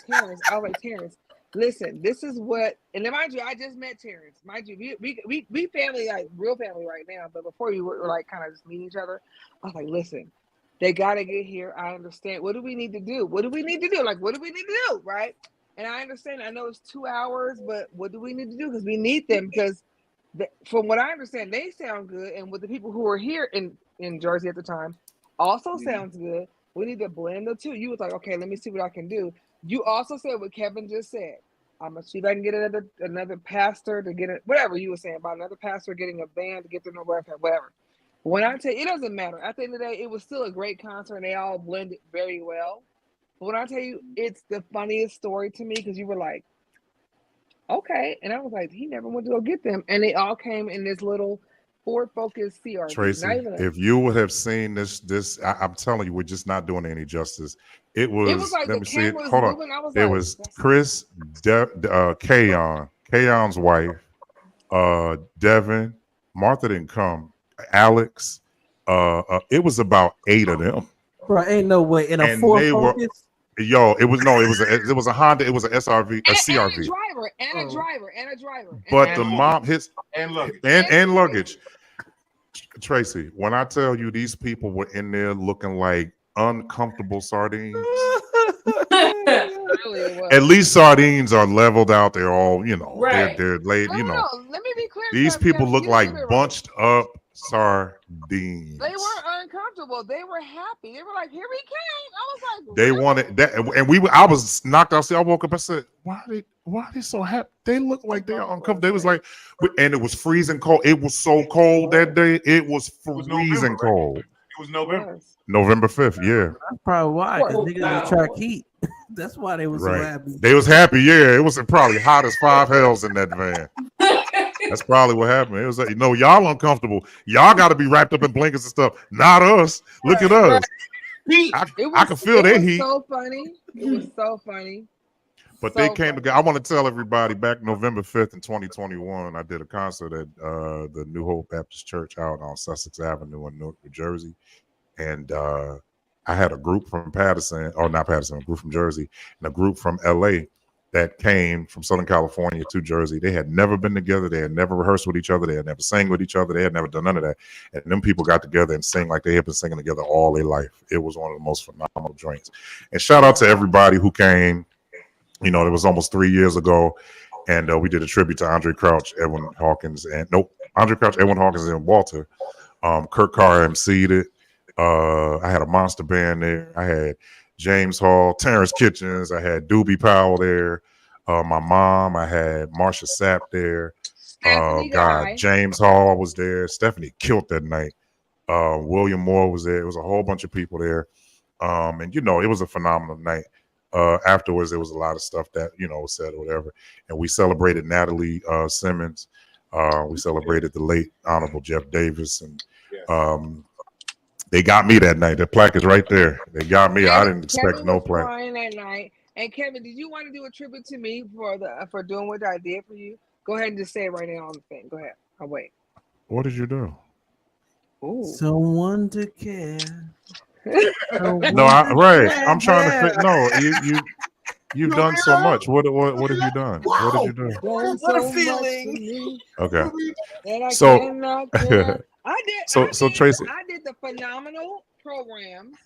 Terrence. I was like, Terrence, listen, this is what. And then mind you, I just met Terrence. Mind you, we family, like real family right now. But before we were like kind of just meeting each other, I was like, listen. They got to get here. I understand. What do we need to do? What do we need to do? Like, what do we need to do? Right. And I understand. I know it's 2 hours, but what do we need to do? Because we need them. Because from what I understand, they sound good. And with the people who were here in Jersey at the time, also sounds good. We need to blend the two. You was like, okay, let me see what I can do. You also said what Kevin just said. I'm going to see if I can get another pastor to get it. Whatever you were saying about another pastor getting a band to get them to whatever. When I tell you, it doesn't matter. At the end of the day, it was still a great concert and they all blended very well. But when I tell you, it's the funniest story to me because you were like, okay. And I was like, he never went to go get them. And they all came in this little Ford Focus CRV. Tracy, if you would have seen this, I'm telling you, we're just not doing any justice. It was like let the me see it. camera was Hold on. moving. I was There like, was Chris, Kayon's wife, Devin, Martha didn't come, Alex. It was about 8 of them. Bro, ain't no way. In a And Ford they were- Focus? it was a Honda, it was an SRV, a CRV. and a driver. But the mom his and luggage. and luggage. Tracy, when I tell you these people were in there looking like uncomfortable sardines. At least sardines are leveled out. They're all, Right. they're laid, No, let me be clear. These Kevin, people look you like said it right. bunched up sardines. They weren't uncomfortable. They were happy. They were like, "Here we came." I was like, They really? wanted that, and I was knocked out. I woke up. I said, "Why are they so happy? They look like they are uncomfortable." They was like, and it was freezing cold. It was so cold that day. It was freezing cold. It was November. November 5th. Yeah, That's probably why, because Oh, niggas wow. attract heat. That's why they were so right. happy. They was happy. Yeah, it was probably hot as 5 hells in that van. That's probably what happened. It was like, y'all uncomfortable. Y'all got to be wrapped up in blankets and stuff. Not us. Look at us. I can feel their heat. So funny. It was so funny. But they came together. I want to tell everybody back November 5th in 2021, I did a concert at the New Hope Baptist Church out on Sussex Avenue in Newark, New Jersey. And I had a group from Patterson, or not Patterson, a group from Jersey, and a group from LA that came from Southern California to Jersey. They had never been together. They had never rehearsed with each other. They had never sang with each other. They had never done none of that. And them people got together and sang like they had been singing together all their life. It was one of the most phenomenal joints. And shout out to everybody who came. It was almost 3 years ago. And we did a tribute to Andre Crouch, Edwin Hawkins, and Walter. Kurt Carr emceed it. I had a monster band there. I had James Hall, Terrence Kitchens. I had Doobie Powell there. My mom. I had Marsha Sapp there. James Hall was there. Stephanie killed that night. William Moore was there. It was a whole bunch of people there. And it was a phenomenal night. Afterwards, there was a lot of stuff that was said or whatever. And we celebrated Natalie Simmons. We celebrated the late Honorable Jeff Davis, and they got me that night. The plaque is right there. They got me. I didn't expect Kevin no was plaque. crying that night. And Kevin, did you want to do a tribute to me for doing what I did for you? Go ahead and just say it right now on the thing. Go ahead. I'll wait. What did you do? Ooh. Someone to care. No, I'm trying to fit. No, you've done so much. What have you done? What did you do? What a feeling. Okay. So I did. Tracy. I did the phenomenal programs.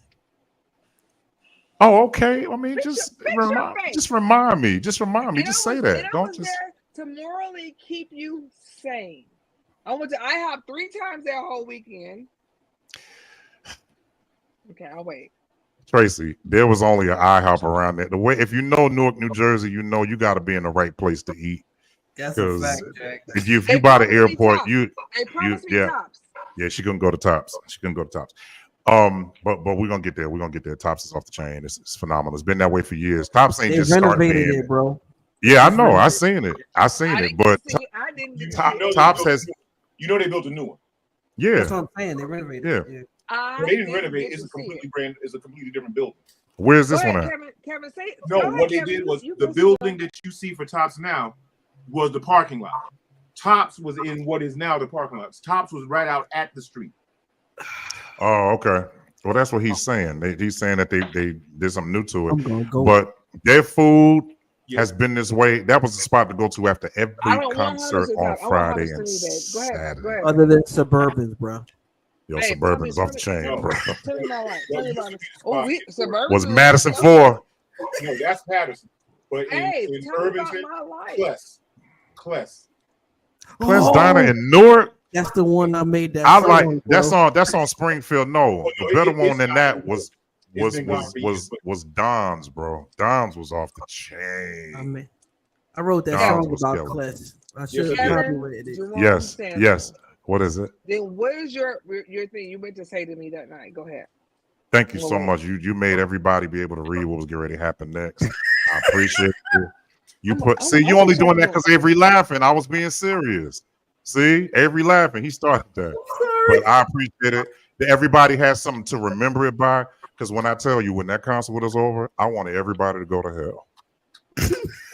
Oh, okay. I mean, just remind me. Just say that. Don't just there to morally keep you sane. I have 3 times that whole weekend. Okay, I'll wait. Tracy, there was only an IHOP around there. The way, if you know Newark, New Jersey, you got to be in the right place to eat. That's a fact, Jack. If you by the airport, Tops. Yeah, she couldn't go to Tops. But we're gonna get there. We're gonna get there. Tops is off the chain. It's phenomenal. It's been that way for years. Tops ain't just starting it, bro. Yeah, I know. I seen it. But I didn't. Tops has. They built a new one. Yeah, that's what I'm saying. They renovated. Yeah. They didn't didn't renovate. get It's to a see it. completely different building. Where's Go this one ahead, at? Kevin, say it. No, Go ahead, what they Kevin. did was You the go building slow. that you see for Tops now was the parking lot. Tops was in what is now the parking lot. Tops was right out at the street. Oh, okay. Well, that's what he's saying. He's saying that they did something new to it. I'm gonna go. But their food Yeah. has been this way. That was the spot to go to after I every want concert Hunters to on talk. I want Friday Hunters to and me, babe. Go ahead. Go Saturday. ahead. Other than Suburbans, bro. Yo, Hey, Suburban is off the tell me- chain, No. bro. Tell me about it. Well, Tell me used about to it. be the Oh, spot. we Suburban Was Madison 4? No, that's Patterson. But Hey, in tell me about Irvington, my life. Kless. Clint's Diner in Newark. That's the one I made that. I song, like bro. that's on Springfield. No, Oh, the no, better it's one than not that anymore. was It's been gone for years, but- was Don's, bro. Don's was off the I chain. mean, I wrote that Don's song was about killer. Kless. I Yes, should you have did. copyrighted it. Jerome Yes, Stanton. yes. What is it? Then what is your thing you meant to say to me that night? Go ahead. Thank you so Well, much. You made everybody be able to read what was getting ready to happen next. I appreciate you. You put see, you only doing that because Avery laughing. I was being serious. See, Avery laughing. He started that. But I appreciate it. That everybody has something to remember it by. Because when I tell you, when that concert was over, I wanted everybody to go to hell.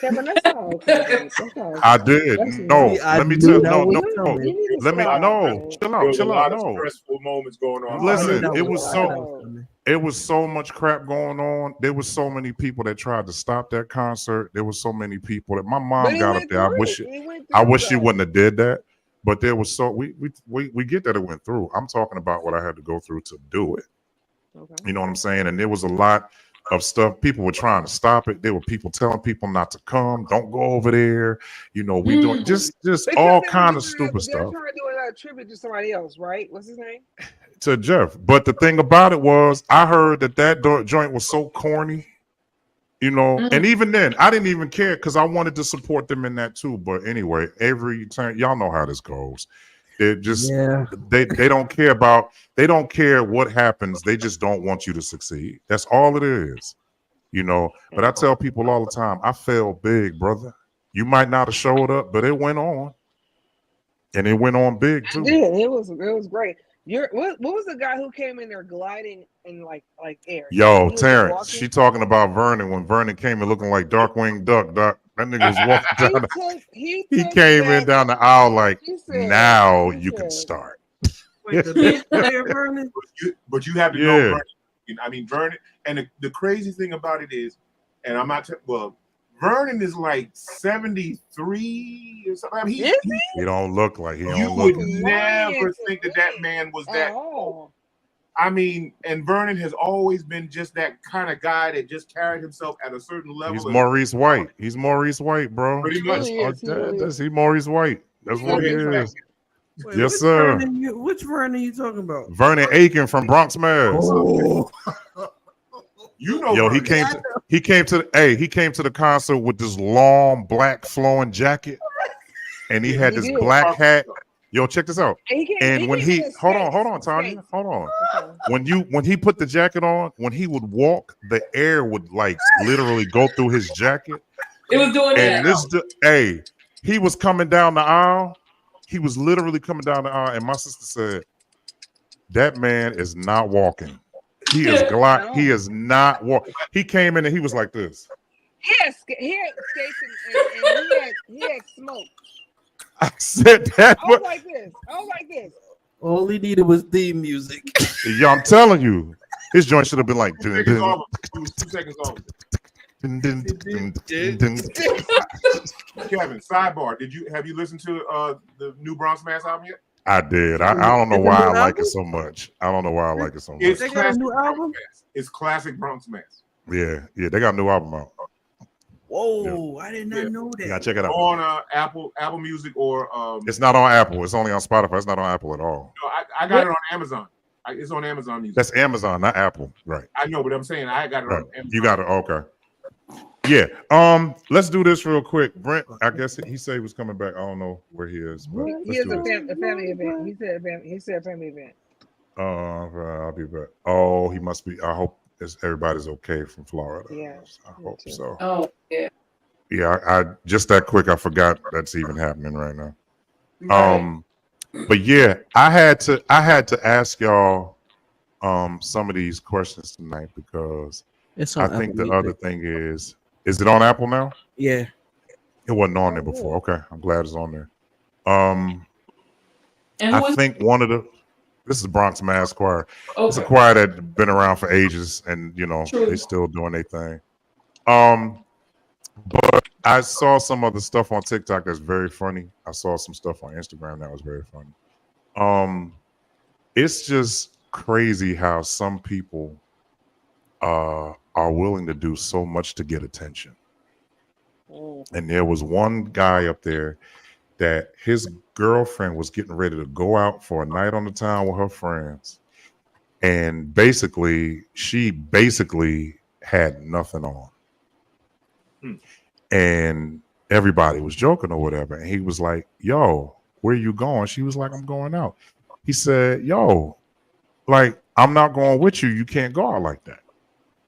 Kevin, that's not okay. That's not I did. That's No, not- See, I let me knew tell that no, was no. coming. You need to Let me stop, no. man. Chill There out, was a chill lot out. of No. stressful moments going on. Listen, I knew that it was so- coming. It was so much crap going on. There was so many people that tried to stop that concert. There was so many people that my But mom he got up went there. I through. wish He went I through, wish she though. wouldn't have did that. But there was so we get that it went through. I'm talking about what I had to go through to do it. Okay. You know what I'm saying? And there was a lot of stuff. People were trying to stop it. There were people telling people not to come. Don't go over there. You know, we doing just Because all they were kind of doing stupid They're stuff trying to do a tribute to somebody else, right? What's his name? to Jeff. But the thing about it was, I heard that joint was so corny. You know, and even then, I didn't even care because I wanted to support them in that too. But anyway, every time y'all know how this goes. It just Yeah. they don't care what happens. They just don't want you to succeed. That's all it is. You know, but I tell people all the time, I failed big, brother. You might not have showed up, but it went on. And it went on big It too. did. It was great. What was the guy who came in there gliding in like air? Yo, He was Terrence, walking. she talking about Vernon when Vernon came in looking like Darkwing Duck. That nigga was walking down. He came in down the aisle like, now you can start. Wait, the bass player Vernon? But you have to Yeah. know Vernon. I mean, Vernon, and the crazy thing about it is, and I'm not, Vernon is like 73 or something. I mean, He don't look like he you don't would look. never think that man was that old. I mean, and Vernon has always been just that kind of guy that just carried himself at a certain level. He's Maurice White. He's Maurice White, bro. Pretty much. That's Maurice White. That's what he is. Wait, Yes, which sir. Which Vernon you talking about? Vernon Aiken from Bronx, Mass. Oh, You know, Yo, he Vernon. came to the concert with this long black flowing jacket, and he had He this did. black hat. Yo, check this out. And when he hold on, Skates. Tanya, hold on. Okay. When he put the jacket on, when he would walk, the air would like literally go through his jacket. It was doing And that. he was coming down the aisle. He was literally coming down the aisle, and my sister said, "That man is not walking. He is glide. He is not walking." He came in and he was like this. He had skates and he had smoke. I said that, I was but like this. all he needed was theme music. yo, I'm telling you, his joint should have been like. 2 seconds off. He was 2 seconds off. Kevin, sidebar. Have you listened to the new Bronx Mass album yet? I did. I don't know why I like it so much. I don't know why I like it so much. It's They got a new album? Mass. It's classic Bronx Mass. Yeah, they got a new album out. Whoa, I did not know that. You gotta check it out. On Apple Music or It's not on Apple. It's only on Spotify. It's not on Apple at all. no, I got it on Amazon. It's on Amazon Music. That's Amazon, not Apple. Right. I know, but I'm saying I got it Right. on Amazon. You got it. Okay. Yeah. Let's do this real quick. Brent, I guess he said he was coming back. I don't know where he is, but He let's has do this. a family event. He said family event. I'll be back. Oh, he must be. I hope everybody's okay from Florida. Yeah, I me hope too. so. Oh, yeah. Yeah, I just that quick. I forgot that's even happening right now. Right. But yeah, I had to ask y'all some of these questions tonight because It's I on think Apple the other Music. thing is it on Apple now? Yeah. It wasn't on Oh, there before. good. Okay, I'm glad it's on there. Um, And I who is think one of the this is Bronx Mass Choir. It's a okay? choir that been around for ages, and they True. still doing their thing. Um, but I saw some other stuff on TikTok that's very funny. I saw some stuff on Instagram that was very funny. Um, it's just crazy how some people are willing to do so much to get attention. Mm. And there was one guy up there that his girlfriend was getting ready to go out for a night on the town with her friends. And she basically had nothing on. Hmm. And everybody was joking or whatever. And he was like, yo, where you going? She was like, I'm going out. He said, yo, like, I'm not going with you. You can't go out like that.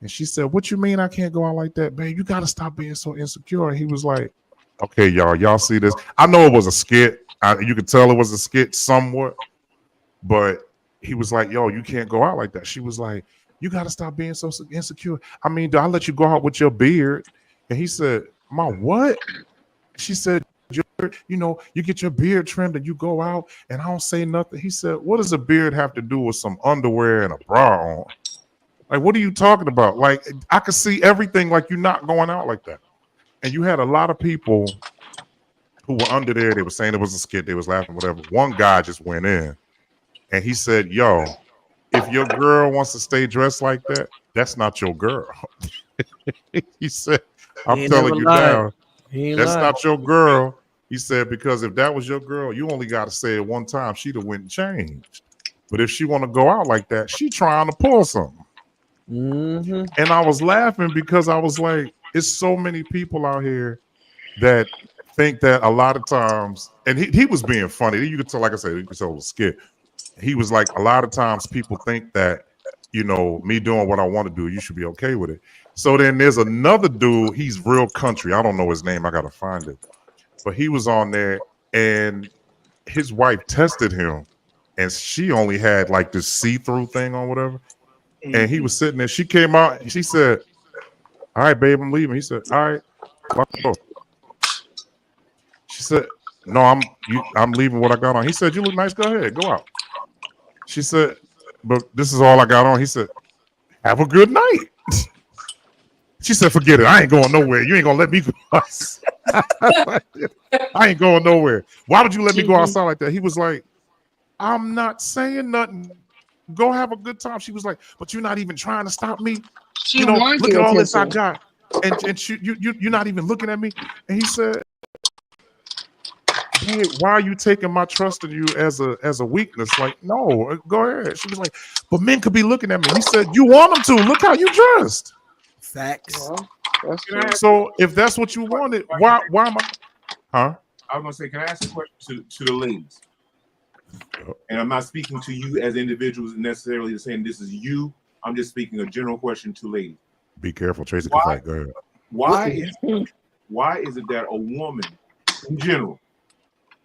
And she said, what you mean I can't go out like that, babe? You got to stop being so insecure. And he was like, okay, y'all see this? I know it was a skit. You could tell it was a skit somewhat, but he was like, yo, you can't go out like that. She was like, you got to stop being so insecure. I mean, do I let you go out with your beard? And he said, my what? She said, you get your beard trimmed and you go out and I don't say nothing. He said, what does a beard have to do with some underwear and a bra on? Like, what are you talking about? Like, I could see everything. Like, you're not going out like that. And you had a lot of people who were under there. They were saying it was a skit. They was laughing, whatever. One guy just went in and he said, yo, if your girl wants to stay dressed like that, that's not your girl. He said, I'm He ain't never telling you lied. now, He ain't that's lied. not your girl. He said, because if that was your girl, you only got to say it one time. She'd have went and changed. But if she want to go out like that, she trying to pull something. Mm-hmm. And I was laughing because I was like, it's so many people out here that think that a lot of times, and he was being funny. You could tell, like I said, you could tell it was a skit. He was like, a lot of times people think that, me doing what I want to do, you should be okay with it. So then there's another dude, he's real country. I don't know his name. I got to find it. But he was on there and his wife tested him and she only had like this see-through thing or whatever. And he was sitting there. She came out and she said, all right, babe, I'm leaving. He said, all right, let's go. She said, no, I'm leaving what I got on. He said, you look nice. Go ahead, go out. She said, but this is all I got on. He said, have a good night. She said, forget it. I ain't going nowhere. You ain't gonna let me go. I ain't going nowhere. Why would you let me go outside like that? He was like, I'm not saying nothing. Go have a good time. She was like, but you're not even trying to stop me. She wants Look the at all this I attention. got. And you're not even looking at me. And he said, hey, why are you taking my trust in you as a weakness? Like, no, go ahead. She was like, but men could be looking at me. He said, you want them to. Look how you dressed. Facts. Well, that's Can I true. ask So if that's what you wanted, why am I? Huh? I was gonna say, can I ask a question to the ladies? And I'm not speaking to you as individuals necessarily saying this is you. I'm just speaking a general question to ladies. Be careful, Tracy can fight. Go ahead. Why is it that a woman in general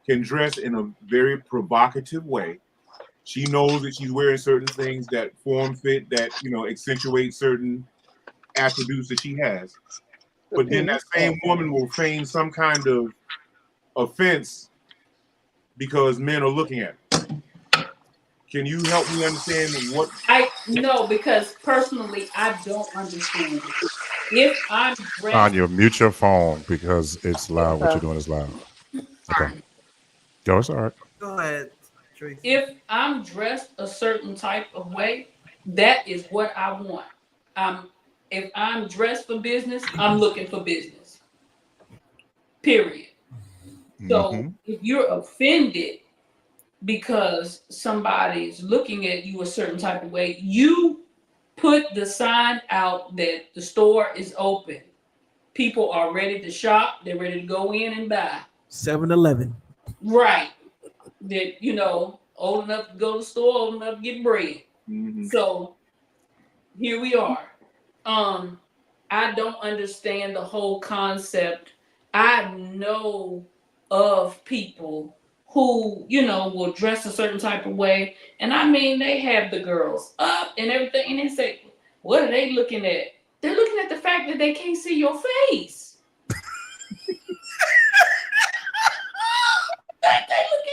can dress in a very provocative way? She knows that she's wearing certain things that form fit, that accentuate certain attributes that she has. But then that same woman will feign some kind of offense because men are looking at her. Can you help me understand what? No, because personally, I don't understand it. If I'm dressed, Tanya, mute your phone because it's loud. What you're Okay. doing is loud. Okay. Yo, it's all right. Go ahead, Tracy. if I'm dressed a certain type of way, that is what I want. If I'm dressed for business, I'm looking for business. Period. So Mm-hmm. if you're offended because somebody's looking at you a certain type of way, you put the sign out that the store is open. People are ready to shop, they're ready to go in and buy. 7-Eleven. Right. That, old enough to go to the store, old enough to get bread. Mm-hmm. So here we are. I don't understand the whole concept. I know of people who, you know, will dress a certain type of way. And I mean, they have the girls up and everything. And they say, what are they looking at? They're looking at the fact that they can't see your face.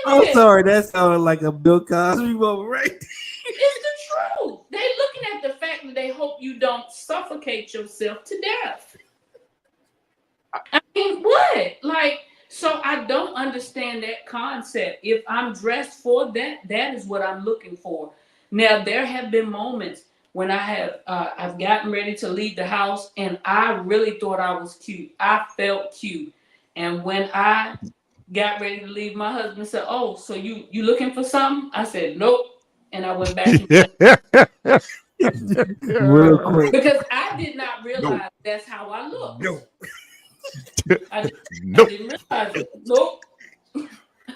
I'm sorry, that sounded like a Bill Cosby moment, right? It's the truth. They looking at the fact that they hope you don't suffocate yourself to death. I mean, what? Like, so I don't understand that concept. If I'm dressed for that, that is what I'm looking for. Now, there have been moments when I've gotten ready to leave the house and I really thought I was cute. I felt cute. And when I got ready to leave, my husband said, "Oh, so you looking for something?" I said, "Nope." And I went back Real quick. because I did not realize that's how I looked. No. I Nope. didn't realize it. Nope.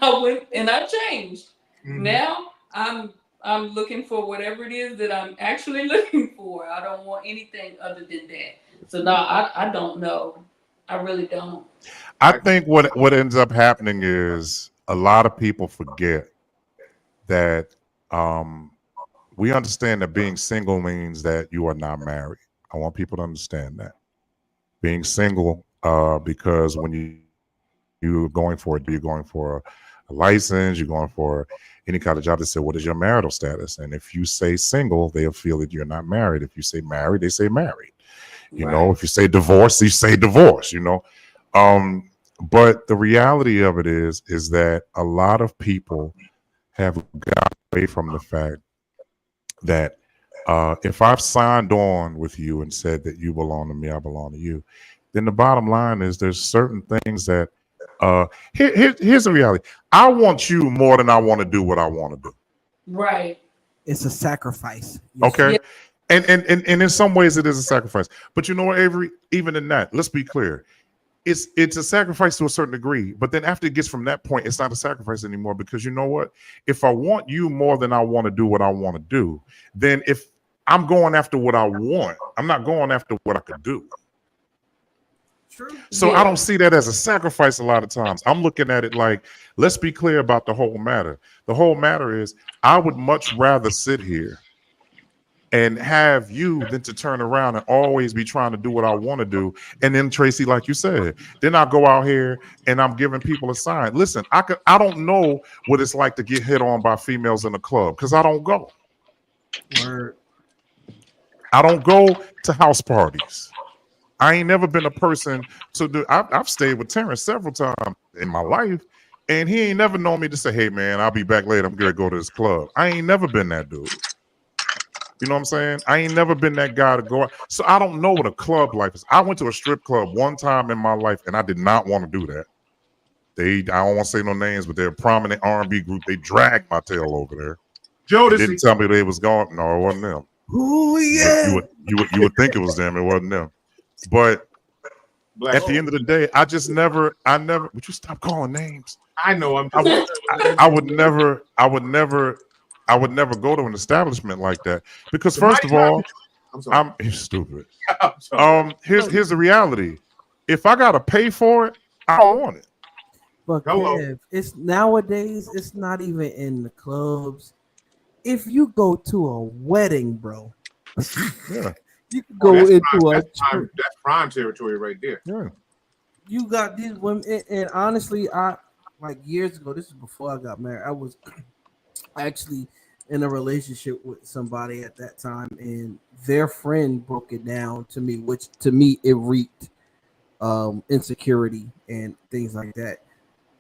I went and I changed. Mhm. Now I'm looking for whatever it is that I'm actually looking for. I don't want anything other than that. So no, I don't know. I really don't. I think what ends up happening is a lot of people forget that we understand that being single means that you are not married. I want people to understand that. Being single, because when you're going for it, you're going for a license, you're going for any kind of job. They say, what is your marital status? And if you say single, they'll feel that you're not married. If you say married, they say married. You know, if you say divorce, you say divorce, you know. But the reality of it is that a lot of people have got away from the fact that if I've signed on with you and said that you belong to me, I belong to you, then the bottom line is there's certain things that here's the reality. I want you more than I want to do what I want to do. Right. It's a sacrifice. Okay. Yeah. And in some ways it is a sacrifice. But you know what, Avery, even in that, let's be clear. It's a sacrifice to a certain degree, but then after it gets from that point, it's not a sacrifice anymore, because you know what? If I want you more than I want to do what I want to do, then if I'm going after what I want, I'm not going after what I could do. True. So I don't see that as a sacrifice a lot of times. I'm looking at it like, let's be clear about the whole matter. The whole matter is I would much rather sit here and have you than to turn around and always be trying to do what I want to do. And then Tracy, like you said, then I go out here and I'm giving people a sign. Listen, I don't know what it's like to get hit on by females in a club because I don't go. Word. I don't go to house parties. I ain't never been a person to do. I've stayed with Terrence several times in my life, and he ain't never known me to say, "Hey man, I'll be back later. I'm gonna go to this club." I ain't never been that dude. You know what I'm saying? I ain't never been that guy to go out. So I don't know what a club life is. I went to a strip club one time in my life, and I did not want to do that. I don't want to say no names, but they're a prominent R&B group. They dragged my tail over there. Jodeci. They didn't tell me they was going. No, it wasn't them. Ooh, yeah. You would think it was them. It wasn't them. But Black at the end of the day, I never. Would you stop calling names? I know. I would never go to an establishment like that because first of all, I'm stupid. I'm sorry. Here's the reality. If I gotta pay for it, I don't want it. But Kev, it's nowadays. It's not even in the clubs. If you go to a wedding, bro, Yeah. you can go into that's prime territory right there. Yeah. You got these women, and honestly, I like years ago. This is before I got married. I was actually in a relationship with somebody at that time, and their friend broke it down to me, which to me it reeked insecurity and things like that.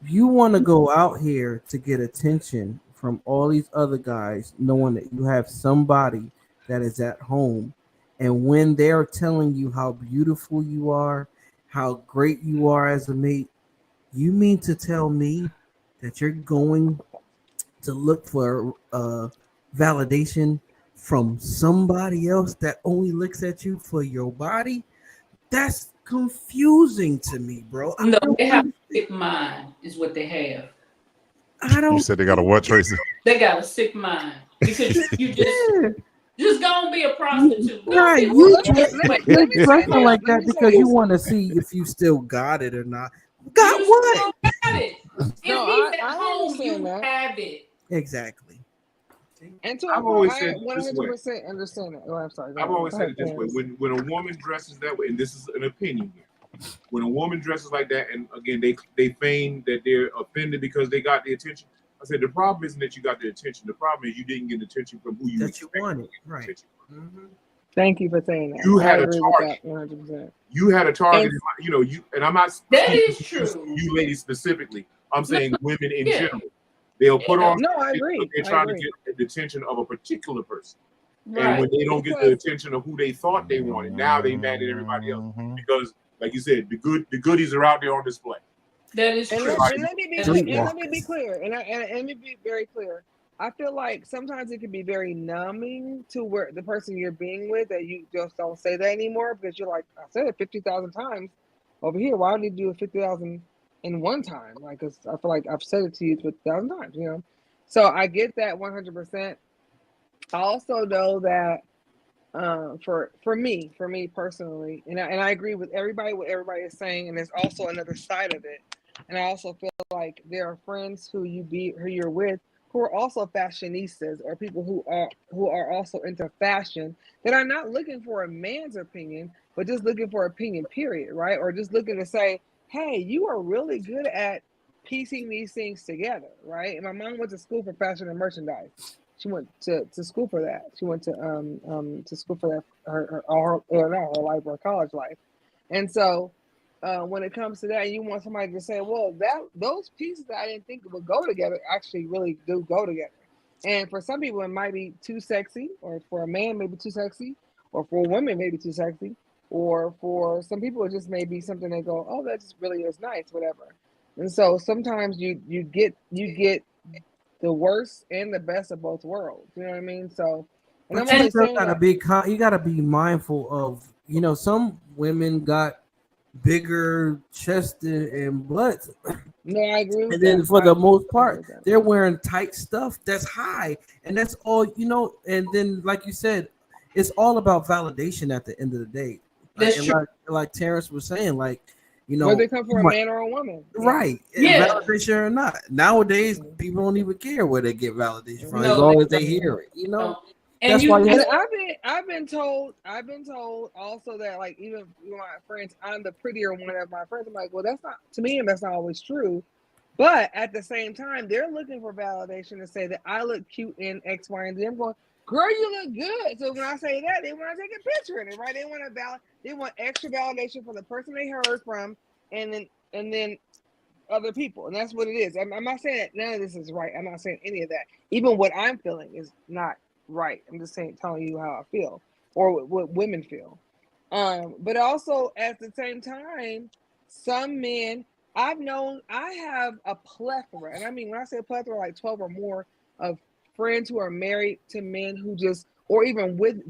You want to go out here to get attention from all these other guys, knowing that you have somebody that is at home, and when they're telling you how beautiful you are, how great you are as a mate, you mean to tell me that you're going to look for validation from somebody else that only looks at you for your body? That's confusing to me, bro. No, they have a sick mind, is what they have. You said they got a what, Tracy? They got a sick mind because you just gonna be a prostitute. Right, you dressing like that because you want to see if you still got it or not. Got what? have it. If No, he's at I home, understand you that. have it. Exactly. And to I've a point, always I said it this way. 100% understand that. Oh, I'm sorry. I've always said it this way. Terrence. When a woman dresses that way, and this is an opinion here, when a woman dresses like that, and again they feign that they're offended because they got the attention. I said the problem isn't that you got the attention. The problem is you didn't get attention from who you That you expected wanted, to get right? attention. Mm-hmm. Thank you for saying that. You I had a agree with target. that 100%. You had a target. And- You know, and I'm not That speaking is to true. you ladies specifically. I'm saying women in Yeah. general. They'll put Yeah. on. No, I agree. They're I trying to agree. get the attention of a particular person. And Right. when they don't get the attention of who they thought they wanted, now they mad at everybody else Mhm. because, like you said, the goodies are out there on display. That is And true. let me be And clear. Sleepwalkers. And let me be clear. And let me be very clear. I feel like sometimes it can be very numbing to where the person you're being with that you just don't say that anymore because you're like, I said it 50,000 times over here. Why would you do it 50,000 in one time? Like, 'cause I feel like I've said it to you 50,000 times, you know? So I get that 100%. I also know that for me personally, and I agree with everybody what everybody is saying, and there's also another side of it. And I also feel like there are friends who you're with who are also fashionistas or people who are also into fashion that are not looking for a man's opinion, but just looking for opinion, period, right? Or just looking to say, hey, you are really good at piecing these things together, right? And my mom went to school for fashion and merchandise. She went to school for that. She went to school for that her life, her college life. And so when it comes to that, you want somebody to say, well, those pieces that I didn't think would go together actually really do go together. And for some people, it might be too sexy, or for a man, maybe too sexy, or for a woman, maybe too sexy, or for some people, it just may be something they go, oh, that just really is nice, whatever. And so sometimes you get the worst and the best of both worlds. You know what I mean? So, and But I'm you only still saying gotta that. be you gotta be mindful of, you know, some women got bigger chest and butts, No, I agree with and then that. for the most I agree part with that. they're wearing tight stuff that's high, and that's all, you know. And then, like you said, it's all about validation at the end of the day. That's And true. like Terrence was saying, like, you know, Whether it come you from a might- man or a woman. right, Yeah. validation or not. Nowadays, Mhm. people don't even care where they get validation from, No, as No, long they as they don't. hear it. You know, No. And that's why you And have. I've been told also that, like, even with my friends, I'm the prettier one of my friends. I'm like, well, that's not, to me, that's not always true. But at the same time, they're looking for validation to say that I look cute in X, Y, and Z. I'm going, girl, you look good. So when I say that, they want to take a picture in it, right? They want extra validation from the person they heard from, and then other people, and that's what it is. I'm not saying that none of this is right. I'm not saying any of that. Even what I'm feeling is not right. I'm just telling you how I feel, or what women feel. But also at the same time, some men I have a plethora, and I mean when I say a plethora, like 12 or more of friends who are married to men who just, or even with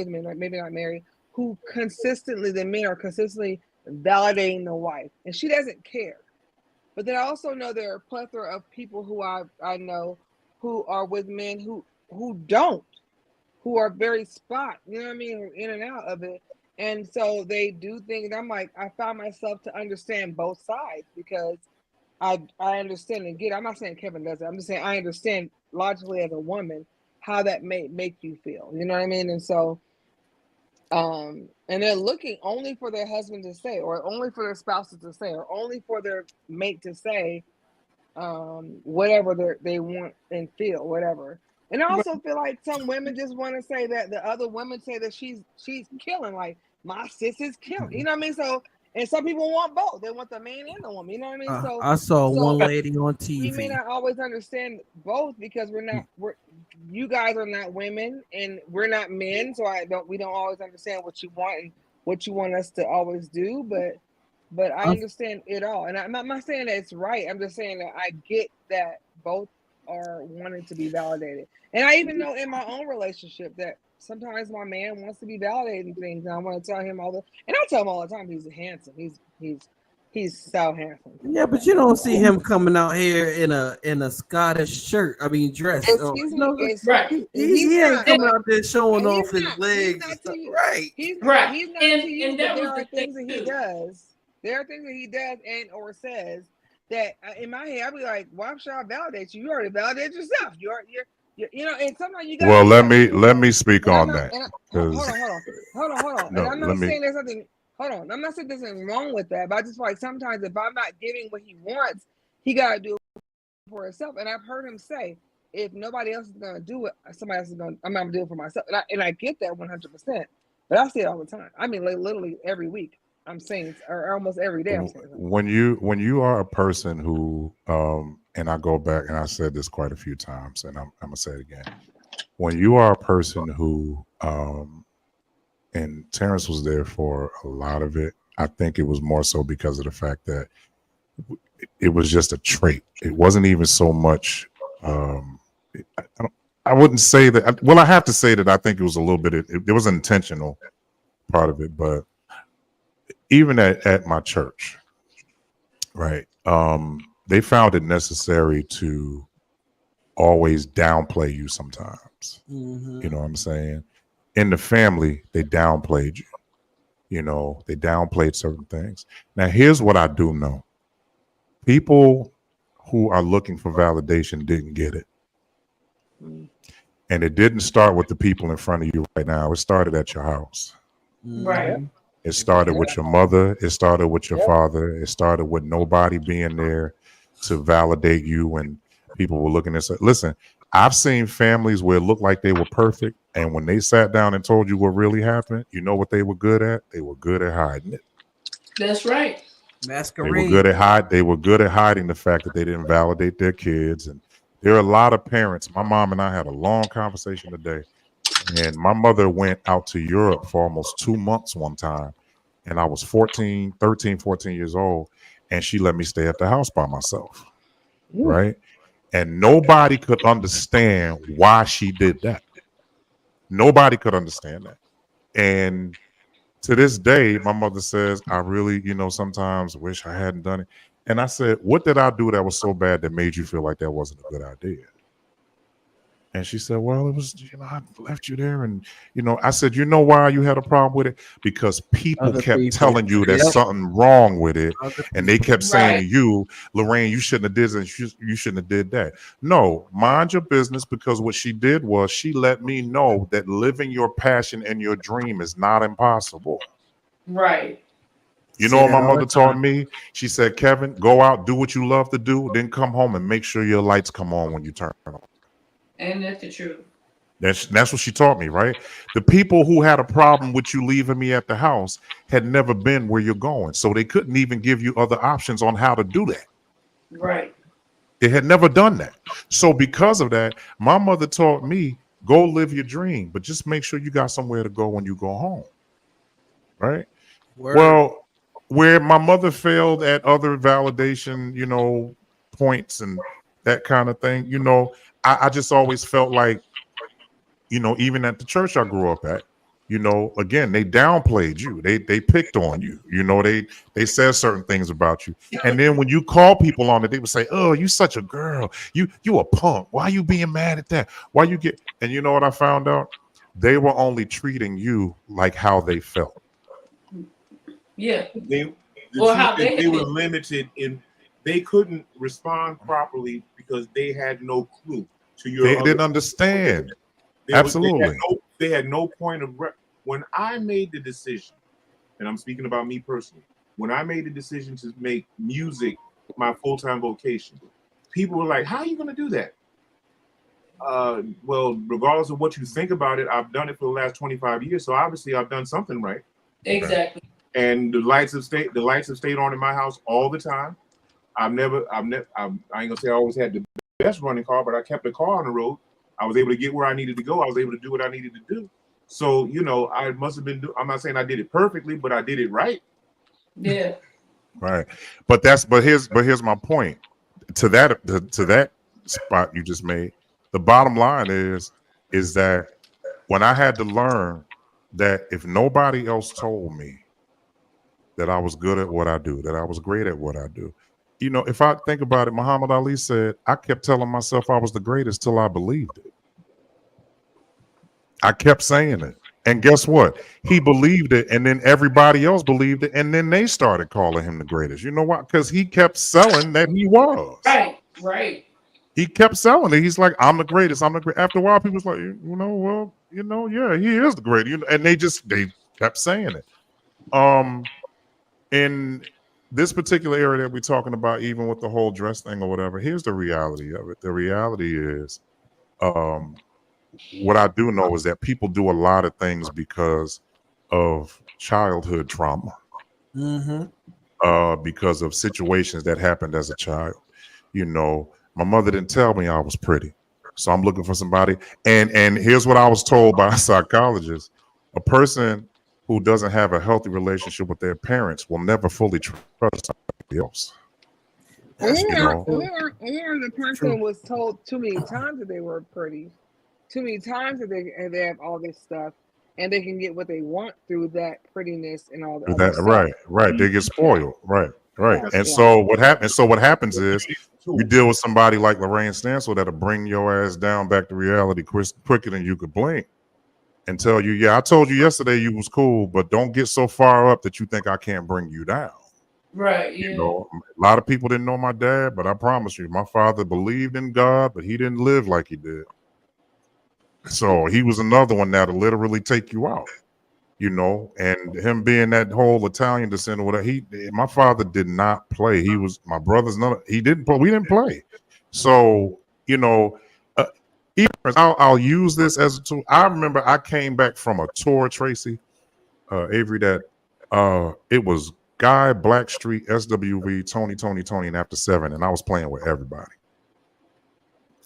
men, like maybe not married, who consistently, the men are consistently validating the wife, and she doesn't care. But then I also know there are a plethora of people who I know who are with men who don't, who are very spot, you know what I mean, in and out of it. And so they do things. I'm like, I found myself to understand both sides because I understand and get. I'm not saying Kevin does it. I'm just saying I understand logically as a woman how that may make you feel. You know what I mean? And so and they're looking only for their husband to say, or only for their spouses to say, or only for their mate to say, whatever they want and feel, whatever. And I also feel like some women just want to say that the other women say that she's killing, like my sis is killing. You know what I mean? So, and some people want both. They want the man and the woman. You know what I mean? I saw one so lady on we may TV. not always understand both because you guys are not women and we're not men, so we don't always understand what you want and what you want us to always do, but I understand it all. And I'm not saying that it's right. I'm just saying that I get that both are wanting to be validated. And I even know in my own relationship that sometimes my man wants to be validating things, and I want to tell him and I tell him all the time he's handsome. He's so handsome. Yeah, but you don't see him coming out here in a Scottish shirt. I mean, dress. Excuse me. Right. He ain't not, coming but out there showing he's off his not. legs and stuff. Right. Right. He's not to you, And but that there was are the thing things that he too. does. There are things that he does and or says that in my head, I'd be like, why should I validate you? You already validated yourself. You know, and sometimes you gotta Well, do that for let yourself. me speak And I'm on not, that and because hold on. And no, I'm let not me. saying there's nothing, hold on. I'm not saying there's anything wrong with that, but I just feel like sometimes if I'm not giving what he wants, he gotta do it for himself. And I've heard him say, if nobody else is gonna do it, somebody else is gonna, I'm gonna do it for myself. And I get that 100%. But I see it all the time. I mean, like literally every week I'm saying, or almost every day I'm saying something. When you are a person who and I go back and I said this quite a few times and I'm gonna say it again. When you are a person who and Terrence was there for a lot of it, I think it was more so because of the fact that it was just a trait. It wasn't even so much I wouldn't say that. Well, I have to say that I think it was a little bit. It was an intentional part of it, but even at my church, right? They found it necessary to always downplay you sometimes. Mm-hmm. You know what I'm saying? In the family, they downplayed you. You know, they downplayed certain things. Now, here's what I do know: people who are looking for validation didn't get it. And it didn't start with the people in front of you right now. It started at your house. Right. It started with your mother. It started with your father. It started with nobody being there to validate you. And people were looking and say, listen, I've seen families where it looked like they were perfect. And when they sat down and told you what really happened, you know what they were good at? They were good at hiding it. That's right. They were good at They were good at hiding the fact that they didn't validate their kids. And there are a lot of parents. My mom and I had a long conversation today. And my mother went out to Europe for almost 2 months one time. And I was 14 years old. And she let me stay at the house by myself. Right. And nobody could understand why she did that. Nobody could understand that. And to this day, my mother says, I really, sometimes wish I hadn't done it. And I said, what did I do that was so bad that made you feel like that wasn't a good idea? And she said, well, it was, I left you there. And, I said, you know why you had a problem with it? Because people Other kept people. telling you there's Yep. something wrong with it. Other And they people. kept saying to Right. you, Lorraine, you shouldn't have did this and you shouldn't have did that. No, mind your business, because what she did was she let me know that living your passion and your dream is not impossible. Right. You Say know what that my all the mother taught time. me? She said, Kevin, go out, do what you love to do, then come home and make sure your lights come on when you turn on. And that's the truth. That's what she taught me, right? The people who had a problem with you leaving me at the house had never been where you're going. So they couldn't even give you other options on how to do that. Right. They had never done that. So because of that, my mother taught me, go live your dream, but just make sure you got somewhere to go when you go home. Right? Word. Well, where my mother failed at other validation, points and that kind of thing, I just always felt like, even at the church I grew up at, again, they downplayed you. They picked on you. They said certain things about you. And then when you call people on it, they would say, oh, you such a girl. You a punk. Why you being mad at that? Why you get, and you know what I found out? They were only treating you like how they felt. Yeah. The Or truth how is they they were feel. limited in, they couldn't respond properly because they had no clue to your They other. didn't understand. They Absolutely. had no point of when I made the decision, and I'm speaking about me personally. When I made the decision to make music my full-time vocation, people were like, "How are you going to do that?" Well, regardless of what you think about it, I've done it for the last 25 years, so obviously I've done something right. Exactly. And the lights have stayed on in my house all the time. I ain't gonna say I always had the best running car, but I kept the car on the road. I was able to get where I needed to go. I was able to do what I needed to do. So, I must have been, I'm not saying I did it perfectly, but I did it right. Yeah. Right. But here's my point. To that spot you just made, the bottom line is that when I had to learn that if nobody else told me that I was good at what I do, that I was great at what I do, if I think about it, Muhammad Ali said, I kept telling myself I was the greatest till I believed it. I kept saying it. And guess what? He believed it, and then everybody else believed it, and then they started calling him the greatest. You know why? Because he kept selling that he was. Right, right. He kept selling it. He's like, I'm the greatest. I'm the great. After a while, people was like, yeah, he is the greatest. And they kept saying it. In this particular area that we're talking about, even with the whole dress thing or whatever, here's the reality of it. The reality is, what I do know is that people do a lot of things because of childhood trauma, because of situations that happened as a child. My mother didn't tell me I was pretty, so I'm looking for somebody. And here's what I was told by a psychologist: a person who doesn't have a healthy relationship with their parents will never fully trust somebody else. Or, know. or the person was told too many times that they were pretty, too many times that they have all this stuff, and they can get what they want through that prettiness and all the other stuff. Right. They get spoiled. Right. Yeah, And yeah. so what happens? So what happens is you deal with somebody like Lorraine Stansel that'll bring your ass down back to reality quicker than you could blink, and tell you, yeah, I told you yesterday you was cool, but don't get so far up that you think I can't bring you down. Right, yeah. A lot of people didn't know my dad, but I promise you, my father believed in God, but he didn't live like he did. So he was another one that'll literally take you out. And him being that whole Italian descent or whatever, my father did not play. He was my brother's he didn't play. We didn't play. So, I'll use this as a tool. I remember I came back from a tour, Tracy, Avery, that it was Guy, Blackstreet, SWV, Tony, and After 7, and I was playing with everybody.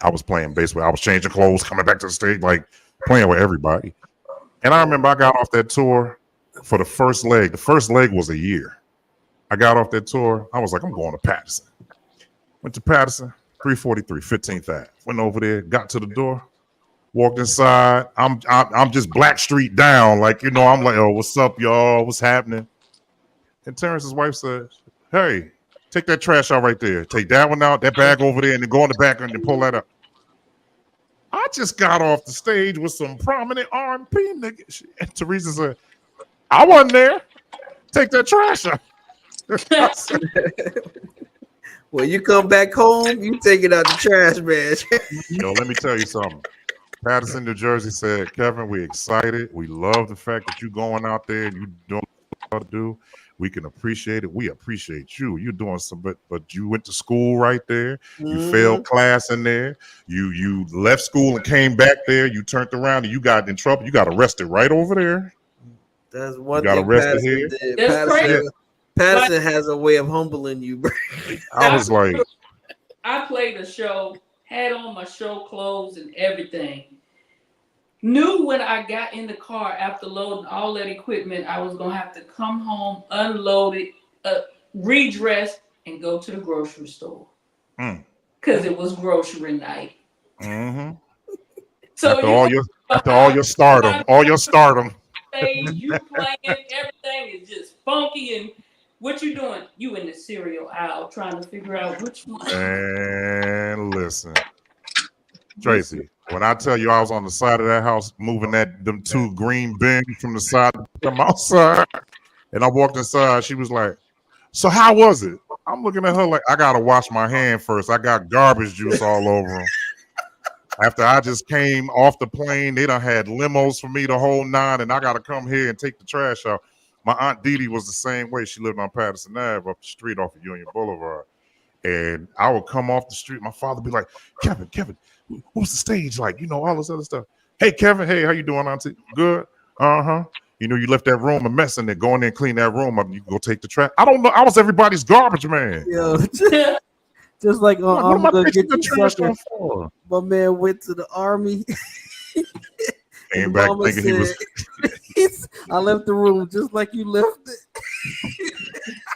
I was playing baseball. I was changing clothes, coming back to the stage, like playing with everybody. And I remember I got off that tour for the first leg. The first leg was a year. I got off that tour. I was like, I'm going to Patterson. Went to Patterson, 343, 15th Ave. Went over there, got to the door, walked inside. I'm just Blackstreet down, like, I'm like, oh, what's up, y'all? What's happening? And Terrence's wife said, hey, take that trash out right there. Take that one out, that bag over there, and then go in the back and then pull that up. I just got off the stage with some prominent R&B niggas. And Teresa said, I wasn't there. Take that trash out. When you come back home, you take it out the trash, man. Yo, let me tell you something. Patterson, New Jersey said, Kevin, we excited. We love the fact that you going out there and you doing what you do. We can appreciate it. We appreciate you. You're doing some, but you went to school right there. You failed class in there. You left school and came back there. You turned around and you got in trouble. You got arrested right over there. That's one thing Patterson did. Patterson has a way of humbling you, bro. I was like, I played a show, had on my show clothes and everything. Knew when I got in the car after loading all that equipment, I was gonna have to come home, unload it, redress, and go to the grocery store because it was grocery night. Mm-hmm. So after all your stardom, you playing, everything is just funky, and what you doing? You in the cereal aisle trying to figure out which one. And listen, Tracy, when I tell you I was on the side of that house moving them two green bins from the side to the outside, and I walked inside, she was like, so how was it? I'm looking at her like, I gotta wash my hand first. I got garbage juice all over them. After I just came off the plane, they done had limos for me the whole 9, and I gotta come here and take the trash out. My Aunt Dee Dee was the same way. She lived on Patterson Ave up the street off of Union Boulevard. And I would come off the street. My father would be like, Kevin, who's the stage like? All this other stuff. Hey, Kevin, hey, how you doing, Auntie? Good? Uh-huh. You left that room a mess in there. Go in there and clean that room up. You can go take the trash. I don't know. I was everybody's garbage man. Yo, just like I'm gonna get the trash for. My man went to the army. Came back thinking he was. I left the room just like you left it.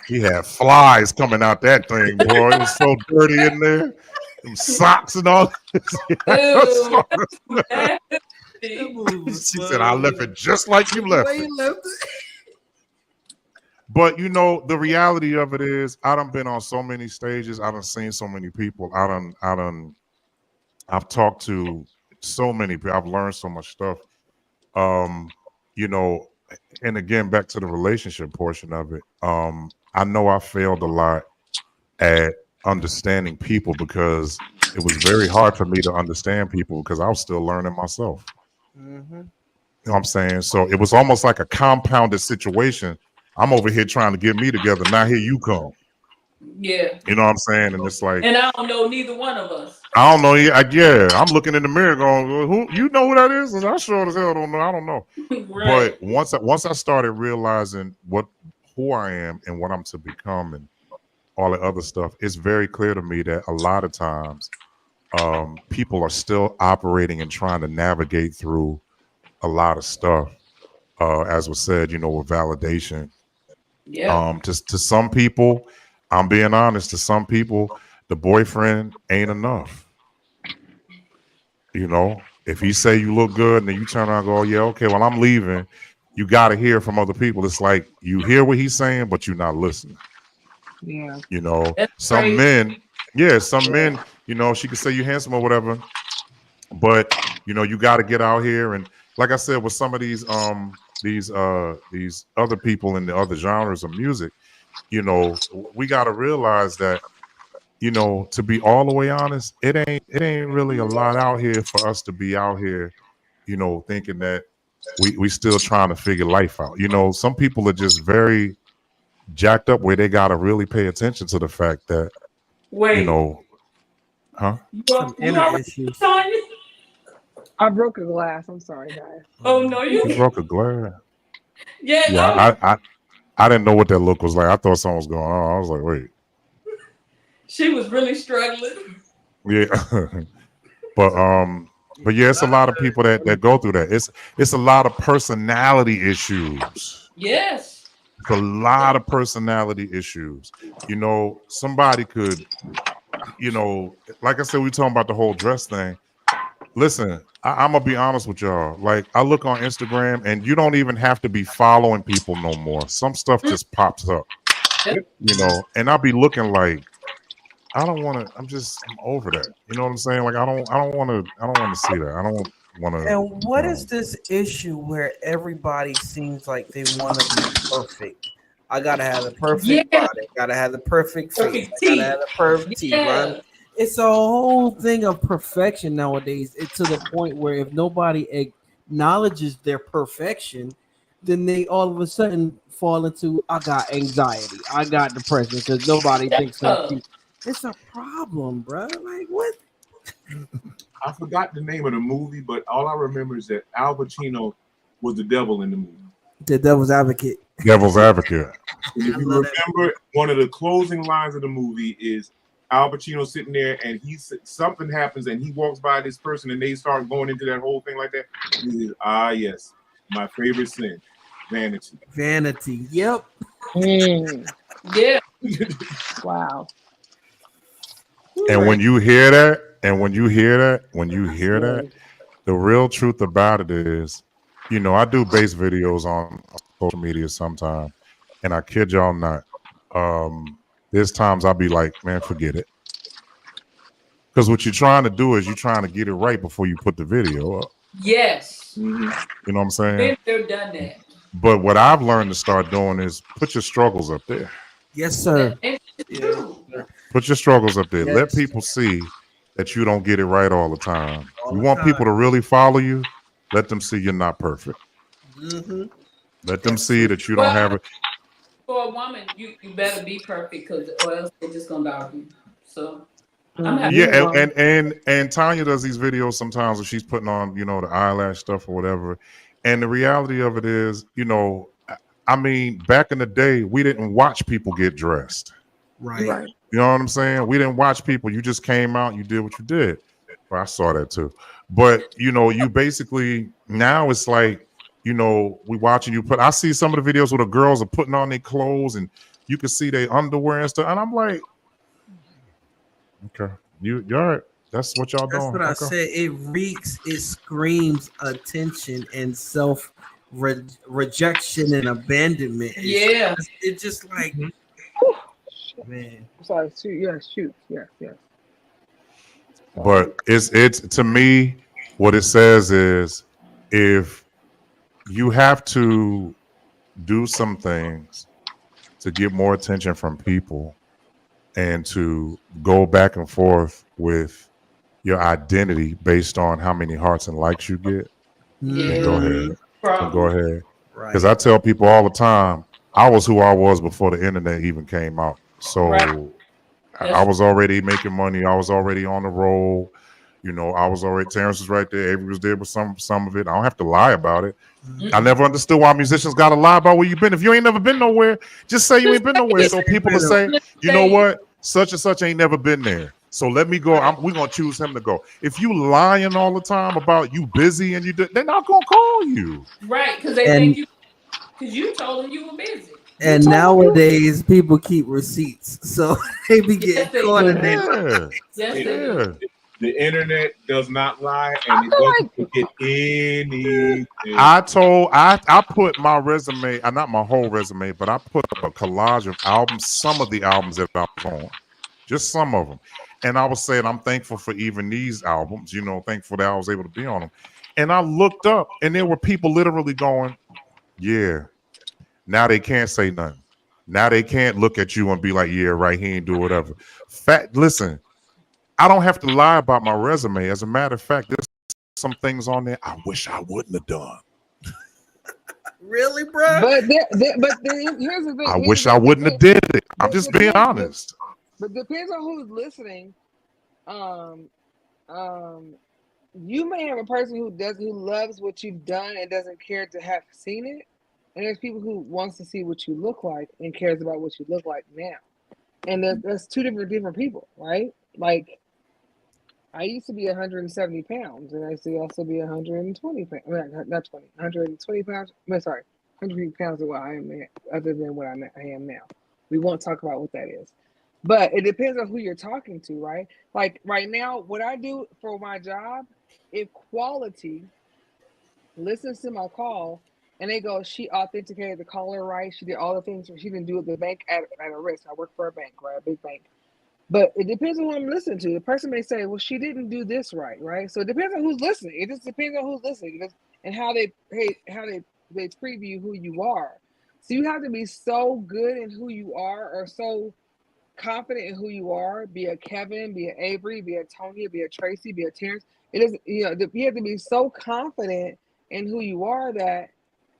He had flies coming out that thing, boy. It was so dirty in there. Them socks and all. She said, I left it just like you left it. But the reality of it is, I done been on so many stages. I done seen so many people. I've talked to so many people. I've learned so much stuff. you know, and again, back to the relationship portion of it. I know I failed a lot at understanding people because it was very hard for me to understand people because I was still learning myself. Mm-hmm. You know what I'm saying? So it was almost like a compounded situation. I'm over here trying to get me together. Now here you come. Yeah. You know what I'm saying? And it's like, And I don't know neither one of us. I don't know. Yeah, I'm looking in the mirror going, well, "Who? You know who that is?" And I sure as hell don't know. I don't know. Right. But once I started realizing who I am and what I'm to become and all the other stuff, it's very clear to me that a lot of times people are still operating and trying to navigate through a lot of stuff. As was said, with validation. Yeah. To some people, I'm being honest. To some people, the boyfriend ain't enough. If he say you look good and then you turn around and go, yeah, okay, well, I'm leaving. You got to hear from other people. It's like you hear what he's saying, but you're not listening. Yeah. That's Some crazy. men, some men, she could say you're handsome or whatever, but you got to get out here. And like I said, with some of these other people in the other genres of music, we got to realize that, to be all the way honest, it ain't really a lot out here for us to be out here, thinking that we still trying to figure life out. Some people are just very jacked up where they got to really pay attention to the fact that, Wait, huh? Some you inner already issues. Tanya? I broke a glass. I'm sorry, guys. Oh no, You you broke a glass. yeah, Yeah, I didn't know what that look was like. I thought something was going on. I was like, wait. she was really struggling. Yeah. but yeah, it's a lot of people that go through that. It's a lot of personality issues. Yes. It's a lot of personality issues. Somebody could, like I said, we talking about the whole dress thing. Listen, I'm gonna be honest with y'all. Like, I look on Instagram, and you don't even have to be following people no more. Some stuff just pops up, and I'll be looking like, I don't want to. I'm over that. You know what I'm saying? Like, I don't want to see that. I don't want to. And what is this issue where everybody seems like they want to be perfect? I gotta have the perfect Yeah. body, gotta have the perfect face, Perfect I gotta teeth. have the perfect teeth, Yeah. right? It's a whole thing of perfection nowadays. It's to the point where if nobody acknowledges their perfection, then they all of a sudden fall into I got anxiety, I got depression because nobody thinks I'm Yeah. cute. It's a problem, bro. Like what? I forgot the name of the movie, but all I remember is that Al Pacino was the devil in the movie. The devil's advocate. Devil's advocate. And if I you love that. remember, one of the closing lines of the movie is Al Pacino sitting there, and something happens, and he walks by this person, and they start going into that whole thing like that. He says, yes, my favorite sin, vanity. Vanity. Yep. Yeah. Wow. And when you hear that, the real truth about it is, I do base videos on social media sometime, and I kid y'all not. There's times I'll be like, man, forget it. Because what you're trying to do is you're trying to get it right before you put the video up. Yes. You know what I'm saying? Been there, done that. But what I've learned to start doing is put your struggles up there. Yes, sir. And it's Yes, true. sir. Put your struggles up there. Yes. Let people see that you don't get it right all the time. All You the want time. people to really follow you, let them see you're not perfect. Mm-hmm. Let them That's see true. that you don't have it. For a woman, you better be perfect or else they're just gonna dog you. So I'm happy. Yeah, and Tanya does these videos sometimes where she's putting on, the eyelash stuff or whatever. And the reality of it is, I mean, back in the day, we didn't watch people get dressed. Right. You know what I'm saying? We didn't watch people. You just came out, you did what you did. Well, I saw that too. But you basically now it's like, we watching you I see some of the videos where the girls are putting on their clothes and you can see their underwear and stuff. And I'm like, okay, you're all right. That's what y'all That's doing. what I Okay. said. It screams attention and self rejection and abandonment. It's just like, man. I'm sorry. Shoot. Yes. But it's to me, what it says is if you have to do some things to get more attention from people and to go back and forth with your identity based on how many hearts and likes you get, then go Yeah. ahead. Then go Problem. ahead. Because Right. I tell people all the time, I was who I was before the internet even came out. Right. So I That's was already making money. I was already on the roll. You know, I was already, Terrence was right there. Avery was there with some of it. I don't have to lie about it. I never understood why musicians got to lie about where you've been. If you ain't never been nowhere, just say you just ain't been say nowhere. it. So people will say, Just you know say it. what, such and such ain't never been there. So let me go. Right. We're gonna choose him to go. If you lying all the time about you busy and they're not gonna call you. Right. Because they think And you. Because you told them you were busy. You and told them you. nowadays people keep receipts, so they be getting Yes, they caught in do. their Yeah, Yes, It, they do. yeah. the internet does not lie, I and it feel doesn't like forget anything. I put my resume, not my whole resume, but I put up a collage of albums, some of the albums that I was on, just some of them. And I was saying I'm thankful for even these albums, you know, thankful that I was able to be on them. And I looked up and there were people literally going, yeah, now they can't say nothing. Now they can't look at you and be like, yeah, right, he ain't do whatever. Fact, listen, I don't have to lie about my resume. As a matter of fact, there's some things on there I wish I wouldn't have done. really, bruh. but here's the thing. I Here's wish the I thing. wouldn't have did it. I'm But just being honest. but depends on who's listening. Um, um, you may have a person who loves what you've done and doesn't care to have seen it, and there's people who wants to see what you look like and cares about what you look like now. And that's two different people, right? Like I used to be 170 pounds, and I used to also be 120 pounds. Not 20, 120 pounds. No, sorry, 100 pounds of what I am now, other than what I am now. We won't talk about what that is. But it depends on who you're talking to, right? Like right now, what I do for my job, if quality listens to my call and they go, she authenticated the caller right, she did all the things she didn't do at the bank at a risk. I work for a bank, right? A big bank. But it depends on who I'm listening to. The person may say, "Well, she didn't do this right," right? So it depends on who's listening. It just depends on who's listening and how they preview who you are. So you have to be so good in who you are, or so confident in who you are. Be a Kevin, be a Avery, be a Tony, be a Tracy, be a Terrence. It is you have to be so confident in who you are that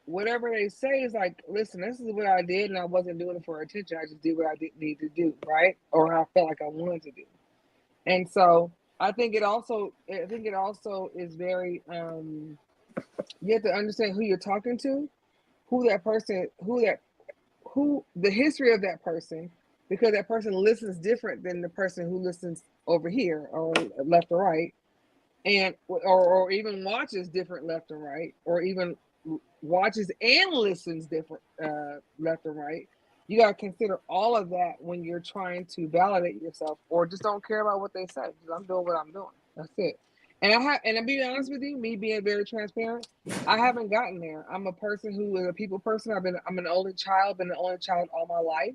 whatever they say is like, listen, this is what I did, and I wasn't doing it for attention. I just did what I didn't need to do, right? Or I felt like I wanted to do. And so I think it also is very you have to understand who you're talking to, who that person, who the history of that person, because that person listens different than the person who listens over here or left or right, and or even watches different left and right, or even watches and listens different left and right. You got to consider all of that when you're trying to validate yourself, or just don't care about what they say. Because I'm doing what I'm doing. That's it. And I'll be honest with you, me being very transparent, I haven't gotten there. I'm a person who is a people person. I'm an only child, been an only child all my life,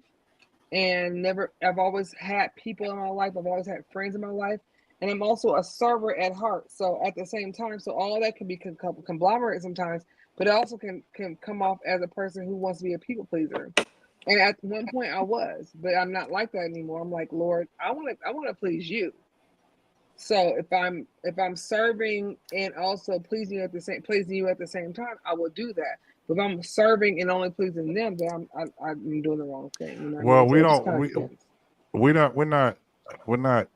and never. I've always had people in my life. I've always had friends in my life, and I'm also a server at heart. So at the same time, so all that can be conglomerate sometimes, but it also can come off as a person who wants to be a people pleaser. And at one point I was, but I'm not like that anymore. I'm like, Lord, I want to please you. So if I'm serving and also pleasing you at the same time, I will do that. But if I'm serving and only pleasing them, then I'm doing the wrong thing. You know what I Well, mean? So we it just don't. kind of depends. We not. We're not.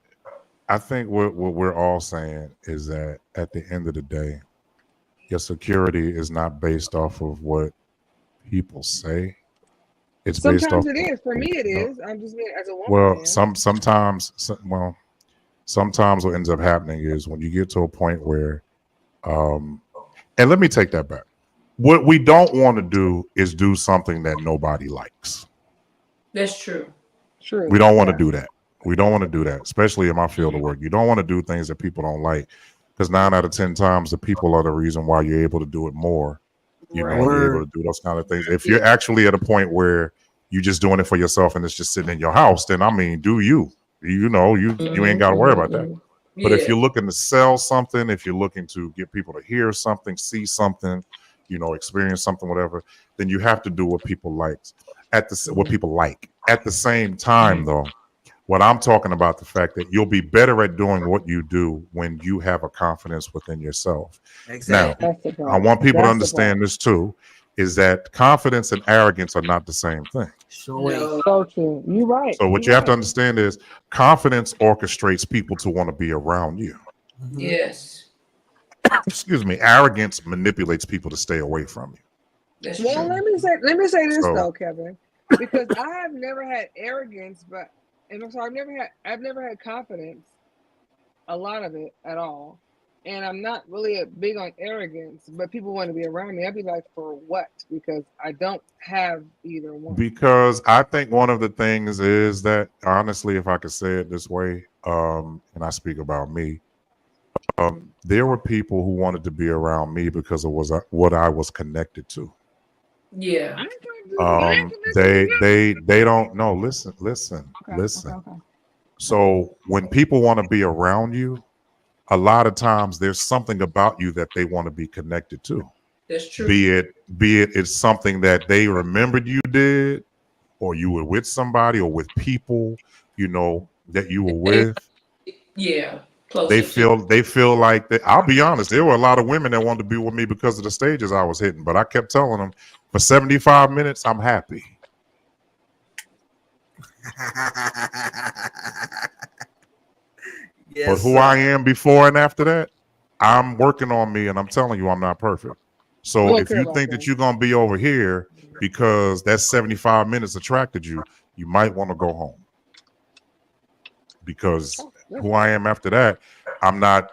I think what we're all saying is that at the end of the day, your security is not based off of what people say. It's based off Sometimes it of, is. For me, it you know, is. I'm just being as a woman, well, I am. sometimes what ends up happening is when you get to a point where, um, and let me take that back. What we don't want to do is do something that nobody likes. That's true. We True. don't want to Yeah. do that. We don't want to do that, especially in my field of Mhm. work. You don't want to do things that people don't like because 9 out of 10 times the people are the reason why you're able to do it more. You know, Right. and you're able Word. to do those kind of things. If Yeah. you're actually at a point where you're just doing it for yourself and it's just sitting in your house, then I mean, do you? You know, you ain't got to worry about that. But if Yeah. you're looking to sell something, if you're looking to get people to hear something, see something, experience something, whatever, then you have to do what people like. What people like. At the same time, though, what I'm talking about, the fact that you'll be better at doing what you do when you have a confidence within yourself. Exactly. That's the Now, I part. want people to That's the part. understand this too, is that confidence and arrogance are not the same thing. So ain't. No. So true. You're right. So what you You're have to right. understand is confidence orchestrates people to want to be around you. Mhm. Yes, Excuse me. Arrogance manipulates people to stay away from you. that's Well, true. let me say this So though, Kevin, because I have never had arrogance, and I'm sorry, I've never had confidence, a lot of it at all, and I'm not really big on arrogance. But people want to be around me. I'd be like, for what? Because I don't have either one. because I think one of the things is that, honestly, if I could say it this way, and I speak about me, there were people who wanted to be around me because of what I was connected to. Yeah. I ain't connected to you. They don't know. Listen. Okay. So when people want to be around you, a lot of times there's something about you that they want to be connected to. That's true. Be it it's something that they remembered you did, or you were with somebody, or with people, that you were with. Yeah. Close They to. feel like that. I'll be honest, there were a lot of women that wanted to be with me because of the stages I was hitting, but I kept telling them, for 75 minutes, I'm happy. Yes, But who sir. I am before and after that, I'm working on me, and I'm telling you, I'm not perfect. I So don't if care you about think that. that you're gonna be over here because that 75 minutes attracted you, you might want to go home. Because Oh, yeah. who I am after that, I'm not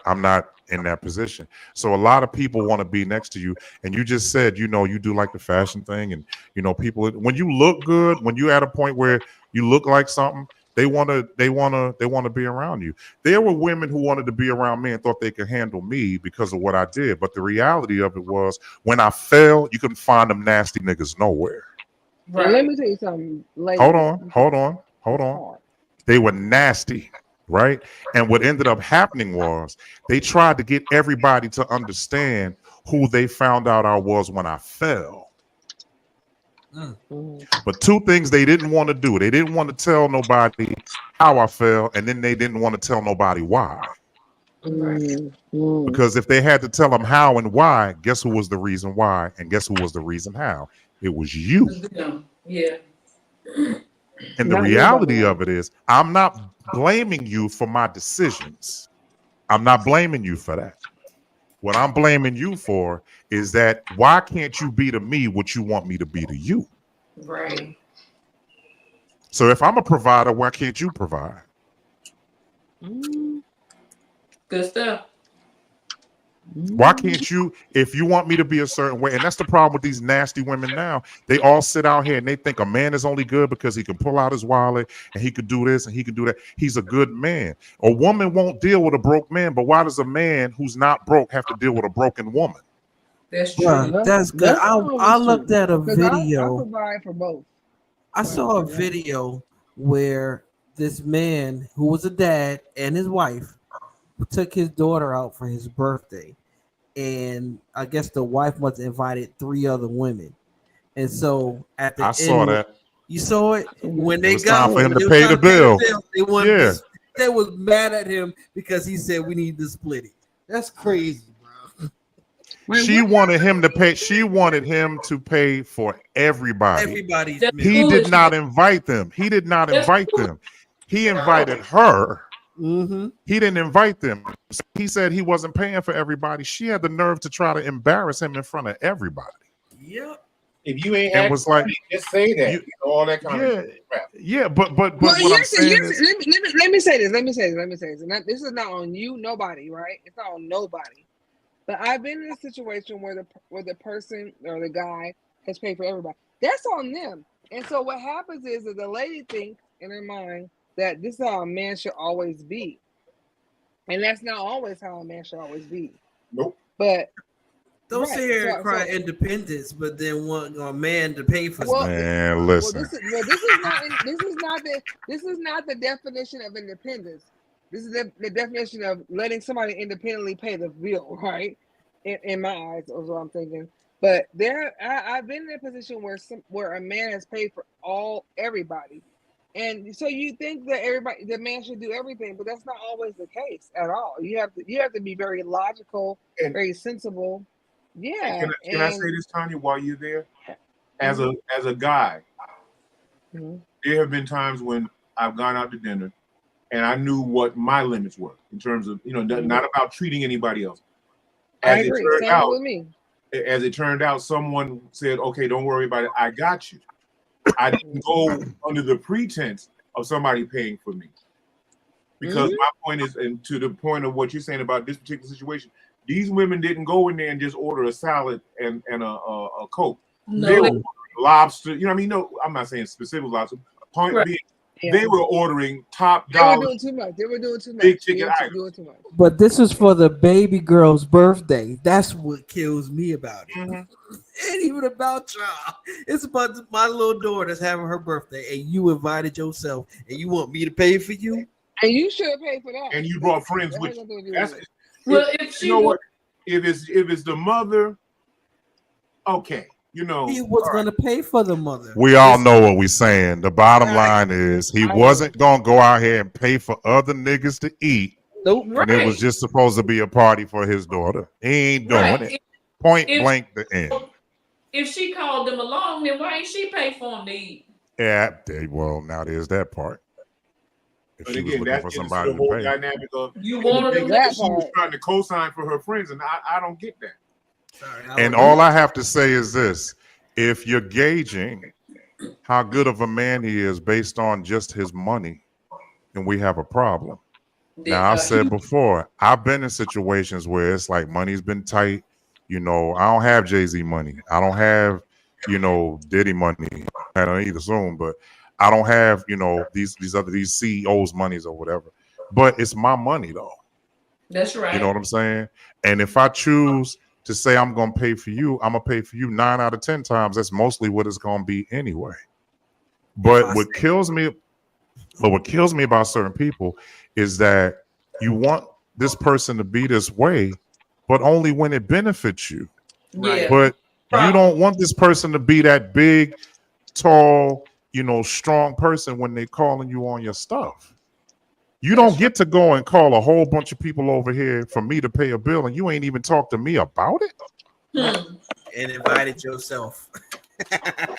in that position. So a lot of people want to be next to you. And you just said, you do like the fashion thing, and people, when you look good, when you're at a point where you look like something, they want to be around you. There were women who wanted to be around me and thought they could handle me because of what I did. But the reality of it was, when I fell, you couldn't find them nasty niggas nowhere. And let Right. me tell you something, Hold ladies. on. They were nasty, right? And what ended up happening was they tried to get everybody to understand who they found out I was when I fell. Mhm. But two things they didn't want to do. They didn't want to tell nobody how I fell, and then they didn't want to tell nobody why. Right. Because if they had to tell them how and why, guess who was the reason why? And guess who was the reason how? It was you. Them. Yeah. And the Not me, by the reality way. of it is, I'm not blaming you for my decisions. I'm not blaming you for that. What I'm blaming you for is that, why can't you be to me what you want me to be to you? Right. So if I'm a provider, why can't you provide? Mm, Good stuff. Why mm. can't you, if you want me to be a certain way? And that's the problem with these nasty women now. They all sit out here and they think a man is only good because he can pull out his wallet and he could do this and he can do that. He's a good man. A woman won't deal with a broke man, but why does a man who's not broke have to deal with a broken woman? That's true. Bruh, Well, that's good. that's I always looked true. at a Because I video. provide for both. I So I saw a say that. video where this man who was a dad and his wife took his daughter out for his birthday, and I guess the wife must have invited 3 other women. And so at the I saw end, that. you saw it when It they was time got for him when to they were pay trying the to pay the bill. bill. They wanted Yeah. they was mad at him because he said we need to split it. That's crazy, bro. Wait, She what wanted happened? him to pay. She wanted him to pay for everybody. Everybody's That's meal. He did foolishness. not invite them. He did not That's invite foolish. them. He invited her. Mm-hmm. He didn't invite them. He said he wasn't paying for everybody. She had the nerve to try to embarrass him in front of everybody, Yep. If you ain't and acting was like, right, just say that. "You, All that kind yeah, of crap. yeah." But Well, what I'm saying is, let me say this. Let me say this. And this is not on you, nobody, right? It's not on nobody. But I've been in a situation where the person or the guy has paid for everybody. That's on them. And so what happens is that the lady thinks in her mind that this is how a man should always be. And that's not always how a man should always be. Nope. But Don't right. sit here and cry So independence, but then want a man to pay for well, stuff. man, well, listen. this is not the definition of independence. This is the definition of letting somebody independently pay the bill, right? In my eyes, is what I'm thinking. But I've been in a position where a man has paid for everybody, and so you think that the man should do everything, but that's not always the case at all. You have to be very logical, And very sensible. Yeah, can I say this, Tanya, while you're there? As a guy, there have been times when I've gone out to dinner and I knew what my limits were in terms of, not about treating anybody else. I agree. Same with me. As it turned out, someone said, okay, don't worry about it. I got you. I didn't go under the pretense of somebody paying for me. Because my point is, and to the point of what you're saying about this particular situation, these women didn't go in there and just order a salad and a Coke. No, they were ordering lobster. You know what I mean? No, I'm not saying specific lobster. Point being, they were ordering top dollar. They were doing too much. Big chicken items. Doing too much. But this is for the baby girl's birthday. That's what kills me about it. It ain't even about y'all. It's about my little daughter's having her birthday, and you invited yourself, and you want me to pay for you? And you should have paid for that. And you brought friends with you. If it's the mother, okay. He was going to pay for the mother. We all know what we're saying. The bottom line is he wasn't going to go out here and pay for other niggas to eat. Nope. And it was just supposed to be a party for his daughter. He ain't doing it. Point blank the end. If she called them along, then why ain't she pay for them to eat? Yeah, well, now there's that part. If but she again, was looking for somebody the whole to pay. dynamic of you wanted that she was trying to co-sign for her friends, and I don't get that. And all I have to say is this: if you're gauging how good of a man he is based on just his money, then we have a problem. Now, I've said before, I've been in situations where it's like money's been tight. I don't have Jay-Z money. I don't have, Diddy money. I don't either soon, but I don't have, these CEOs' monies or whatever. But it's my money though. That's right. You know what I'm saying? And if I choose to say I'm going to pay for you, I'm going to pay for you 9 out of 10 times. That's mostly what it's going to be anyway. But what kills me about certain people is that you want this person to be this way, but only when it benefits you. Yeah. But you don't want this person to be that big, tall, strong person when they're calling you on your stuff. You don't get to go and call a whole bunch of people over here for me to pay a bill, and you ain't even talk to me about it. And invited yourself.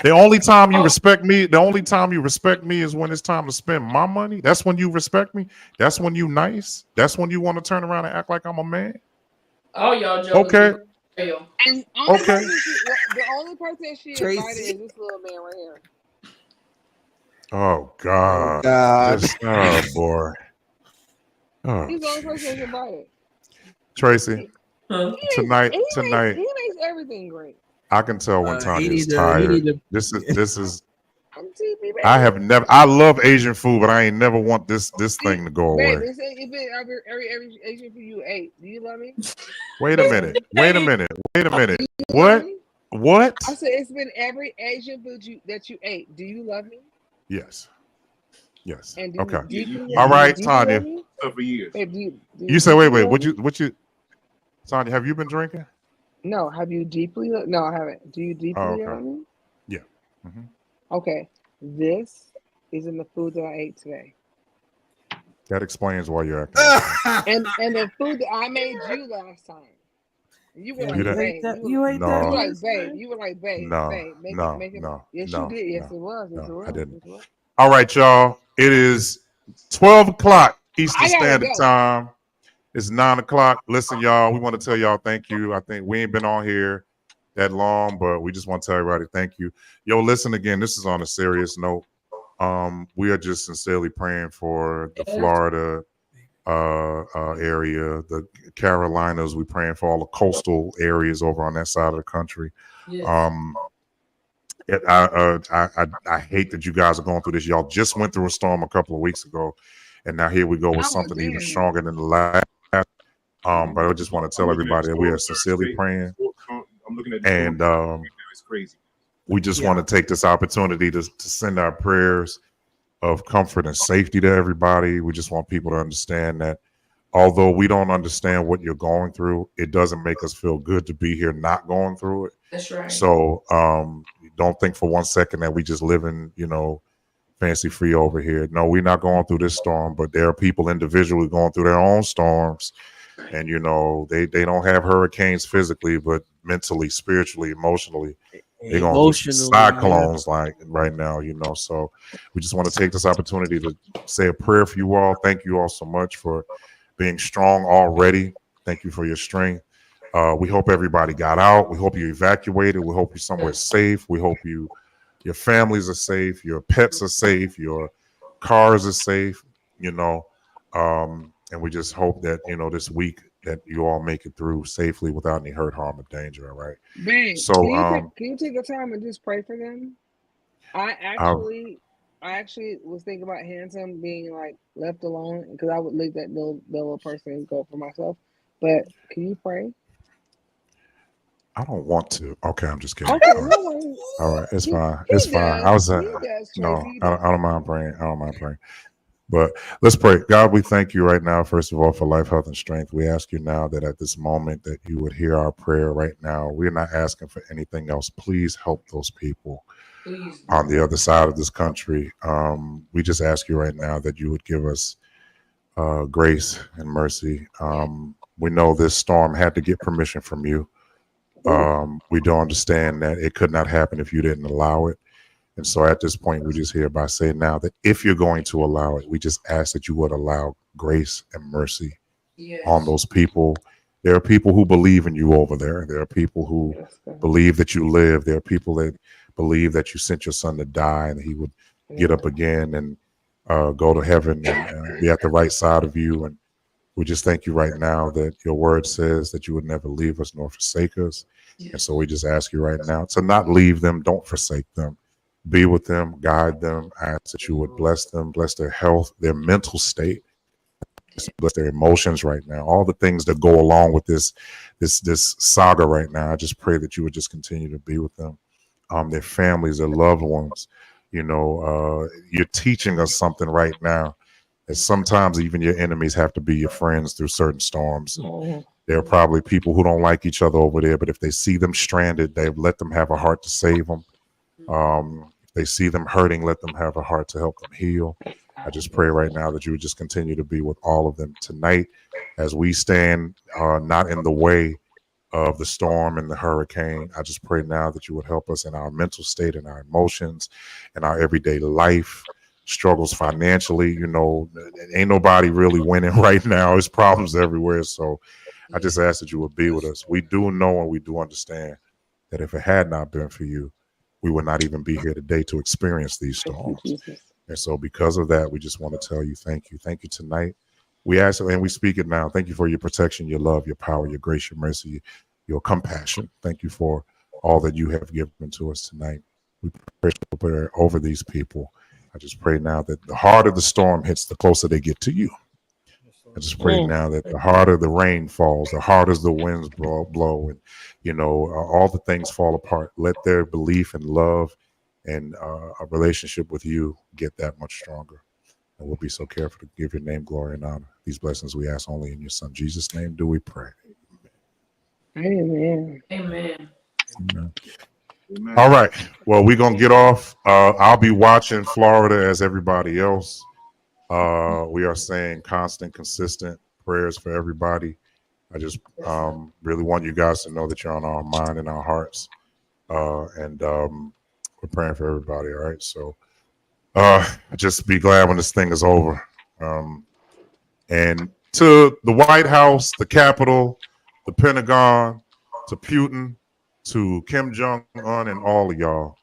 The only time you respect me is when it's time to spend my money. That's when you respect me. That's when you nice. That's when you want to turn around and act like I'm a man. Oh, y'all joking. Okay. And okay. The only person she invited is this little man right here. Oh God. Oh boy. Oh, he's the only person that's invited. Tracy. Tonight. He makes everything great. I can tell when Tanya's tired. This is. I love Asian food, but I ain't never want this thing to go away. Babe, every Asian food you ate, do you love me? Wait a minute. What? I said it's been every Asian food that you ate. Do you love me? Yes. And okay. All right, Tanya. For years. Babe, you said wait. What you? Tanya, have you been drinking? No. Have you deeply? No, I haven't. Do you deeply love me? Yeah. Mm-hmm. Okay. This is in the food that I ate today. That explains why you're acting. and the food that I made you last time. You were like, babe. You ate that? You were like, babe. No. Make it. Yes, you did. Yes, it was. Yes, it was. I didn't. All right, y'all. It is 12 o'clock Eastern Standard Time. It's 9 o'clock. Listen, y'all, we want to tell y'all thank you. I think we ain't been on here that long, but we just want to tell everybody thank you. Yo, listen again, this is on a serious note. We are just sincerely praying for the Florida area, the Carolinas. We're praying for all the coastal areas over on that side of the country. Yes. I hate that you guys are going through this. Y'all just went through a storm a couple of weeks ago, and now here we go with something even stronger than the last. But I just want to tell everybody that we are sincerely praying, and it's crazy. We just want to take this opportunity to send our prayers of comfort and safety to everybody. We just want people to understand that although we don't understand what you're going through, it doesn't make us feel good to be here not going through it. That's right. So don't think for 1 second that we just living, fancy free over here. No, we're not going through this storm, but there are people individually going through their own storms. And they don't have hurricanes physically, but mentally, spiritually, emotionally, they're going through cyclones like right now. So we just want to take this opportunity to say a prayer for you all. Thank you all so much for being strong already. Thank you for your strength. We hope everybody got out. We hope you evacuated. We hope you're somewhere safe. We hope your families are safe. Your pets are safe. Your cars are safe. And we just hope that this week that you all make it through safely without any hurt, harm, or danger. All right. Ben, So can you take the time and just pray for them? I actually was thinking about Handsome being like left alone because I would leave that little person go for myself. But can you pray? I don't want to. Okay, I'm just kidding. Okay, All right, no worries. all right. It's fine. He It's fine. does. I was He does, no. Tracy. I don't mind praying. I don't mind praying. But let's pray. God, we thank you right now, first of all, for life, health, and strength. We ask you now that at this moment that you would hear our prayer right now. We're not asking for anything else. Please help those people on the other side of this country. We just ask you right now that you would give us grace and mercy. We know this storm had to get permission from you. We don't understand that it could not happen if you didn't allow it. And so at this point, we just hereby say now that if you're going to allow it, we just ask that you would allow grace and mercy on those people. There are people who believe in you over there. There are people who believe that you live. There are people that believe that you sent your son to die and he would get up again and go to heaven and be at the right side of you. And we just thank you right now that your word says that you would never leave us nor forsake us. And so we just ask you right now to not leave them. Don't forsake them. Be with them, guide them. I ask that you would bless them, bless their health, their mental state, bless their emotions right now. All the things that go along with this saga right now. I just pray that you would just continue to be with them, their families, their loved ones. You're teaching us something right now. And sometimes even your enemies have to be your friends through certain storms. There are probably people who don't like each other over there, but if they see them stranded, they let them have a heart to save them. If they see them hurting, let them have a heart to help them heal. I just pray right now that you would just continue to be with all of them tonight as we stand not in the way of the storm and the hurricane. I just pray now that you would help us in our mental state and our emotions and our everyday life struggles financially. Ain't nobody really winning right now. There's problems everywhere. So I just ask that you would be with us. We do know and we do understand that if it had not been for you, we would not even be here today to experience these storms. And so because of that, we just want to tell you thank you. Thank you tonight. We ask and we speak it now. Thank you for your protection, your love, your power, your grace, your mercy, your compassion. Thank you for all that you have given to us tonight. We pray over these people. I just pray now that the harder the storm hits, the closer they get to you. I just pray now that the harder the rain falls, the harder the winds blow, and all the things fall apart. Let their belief and love and a relationship with you get that much stronger. And we'll be so careful to give your name glory and honor. These blessings we ask only in your son Jesus' name do we pray. Amen. Amen. Amen. All right. Well, we're gonna get off. I'll be watching Florida as everybody else. We are saying constant, consistent prayers for everybody. I just really want you guys to know that you're on our mind and our hearts. And we're praying for everybody. All right. So just be glad when this thing is over. And to the White House, the Capitol, the Pentagon, to Putin, to Kim Jong-un, and all of y'all,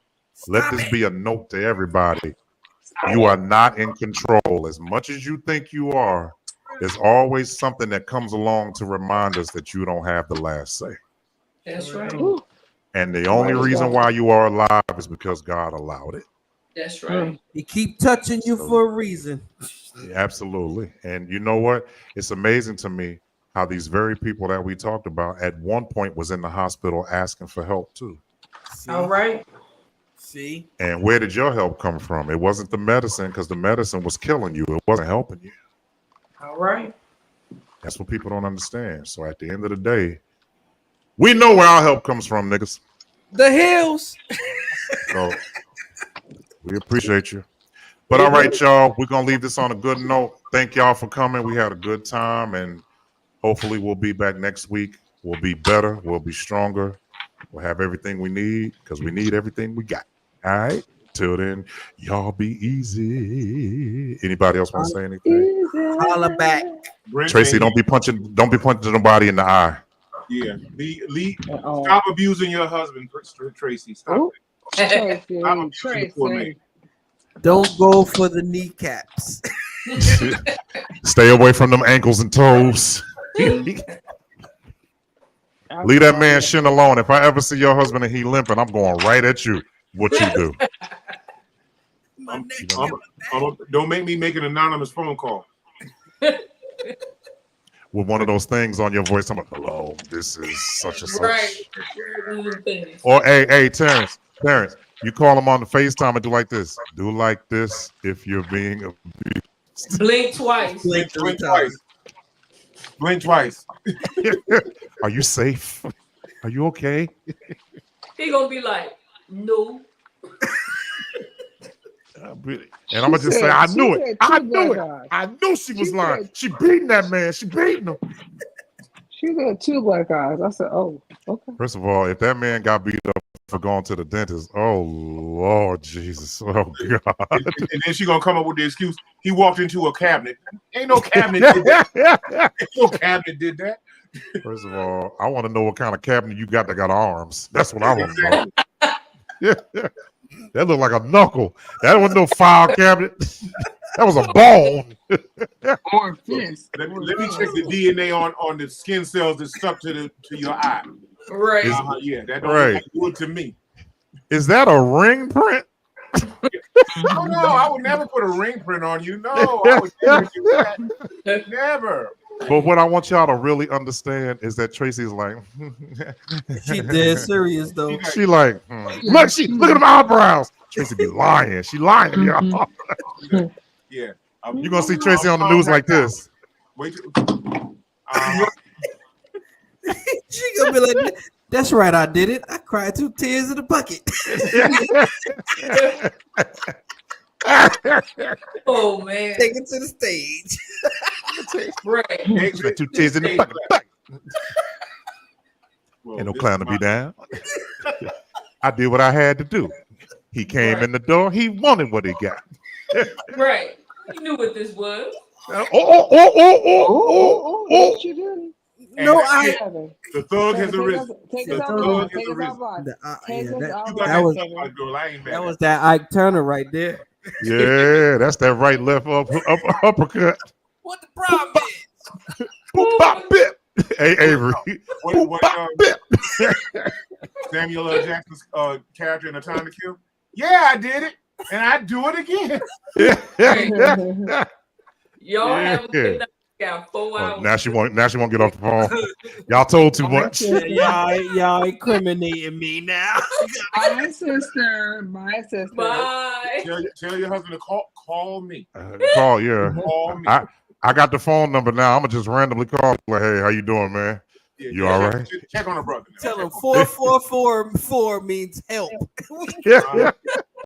let this be a note to everybody. You are not in control. As much as you think you are, there's always something that comes along to remind us that you don't have the last say. That's right. And the only reason why you are alive is because God allowed it. That's right. He keep touching you for a reason. Yeah, absolutely. And you know what? It's amazing to me how these very people that we talked about at one point was in the hospital asking for help too. All right. See? And where did your help come from? It wasn't the medicine, because the medicine was killing you. It wasn't helping you. All right. That's what people don't understand. So at the end of the day, we know where our help comes from, niggas. The hills. So we appreciate you. But all right, y'all, we're gonna leave this on a good note. Thank y'all for coming. We had a good time, and hopefully we'll be back next week. We'll be better. We'll be stronger. We'll have everything we need because we need everything we got. All right. Till then, y'all be easy. Anybody else want to say anything? Holla back. Brent Tracy, saying, don't be punching nobody in the eye. yeah, stop abusing your husband, Tracy. Stop Oh, it. Tracy, Stop abusing the poor man. Tracy. Don't go for the kneecaps. Stay away from them ankles and toes. Leave that man shin alone. If I ever see your husband and he limping, I'm going right at you. What you do? Don't make me make an anonymous phone call. With one of those things on your voice, I'm like, hello, this is such and such. Right. Or hey, Terrence, you call him on the FaceTime and do like this. Do like this if you're being abused. Blink twice. Blink twice. Blink twice. Are you safe? Are you okay? He gonna be like, no. And I'm gonna just say, I knew it. I knew it. I knew she was lying. She beating that man. She beating him. She said 2 black eyes. I said, oh, okay. First of all, if that man got beat up for going to the dentist, oh Lord Jesus, oh God. And then she gonna come up with the excuse. He walked into a cabinet. Ain't no cabinet did that. Ain't no cabinet did that. First of all, I want to know what kind of cabinet you got that got arms. That's what I want to know. Yeah. That looked like a knuckle. That wasn't no file cabinet. That was a bone. Or fist. Let me check the DNA on the skin cells that stuck to your eye. Right. Yeah, that don't look good to me. Is that a ring print? Oh no, I would never put a ring print on you. No, I would never do that. Never. But what I want y'all to really understand is that Tracy's like, She dead serious though. She like, look at them eyebrows. Tracy be lying. She lying, y'all. Yeah. You're gonna see Tracy on the news like this. Wait. She gonna be like, that's right, I did it. I cried 2 tears in a bucket. Oh man. Take it to the stage. Right. 2 tears in the bucket. Ain't no clown to be down. I did what I had to do. He came in the door. He wanted what he got. Right. You knew what this was. What you doing? No, the thug has arisen. Take The us thug out. has arisen. That was that Ike Turner right there. Yeah, that's that right left uppercut. What the problem is? Boop, bop, bip. Hey, Avery. Samuel L. Jackson's character in A Time to Kill? Yeah, I did it. And I do it again. Y'all have a good night. Got 4 hours. Now she won't get off the phone. Y'all told too much. Y'all incriminating me now. My sister. Bye. Tell your husband to call me. Call, yeah. Call me. I got the phone number now. I'm gonna just randomly call. Like, hey, how you doing, man? Yeah, you all right? Check on her brother. Tell him 4444 means help. Yeah.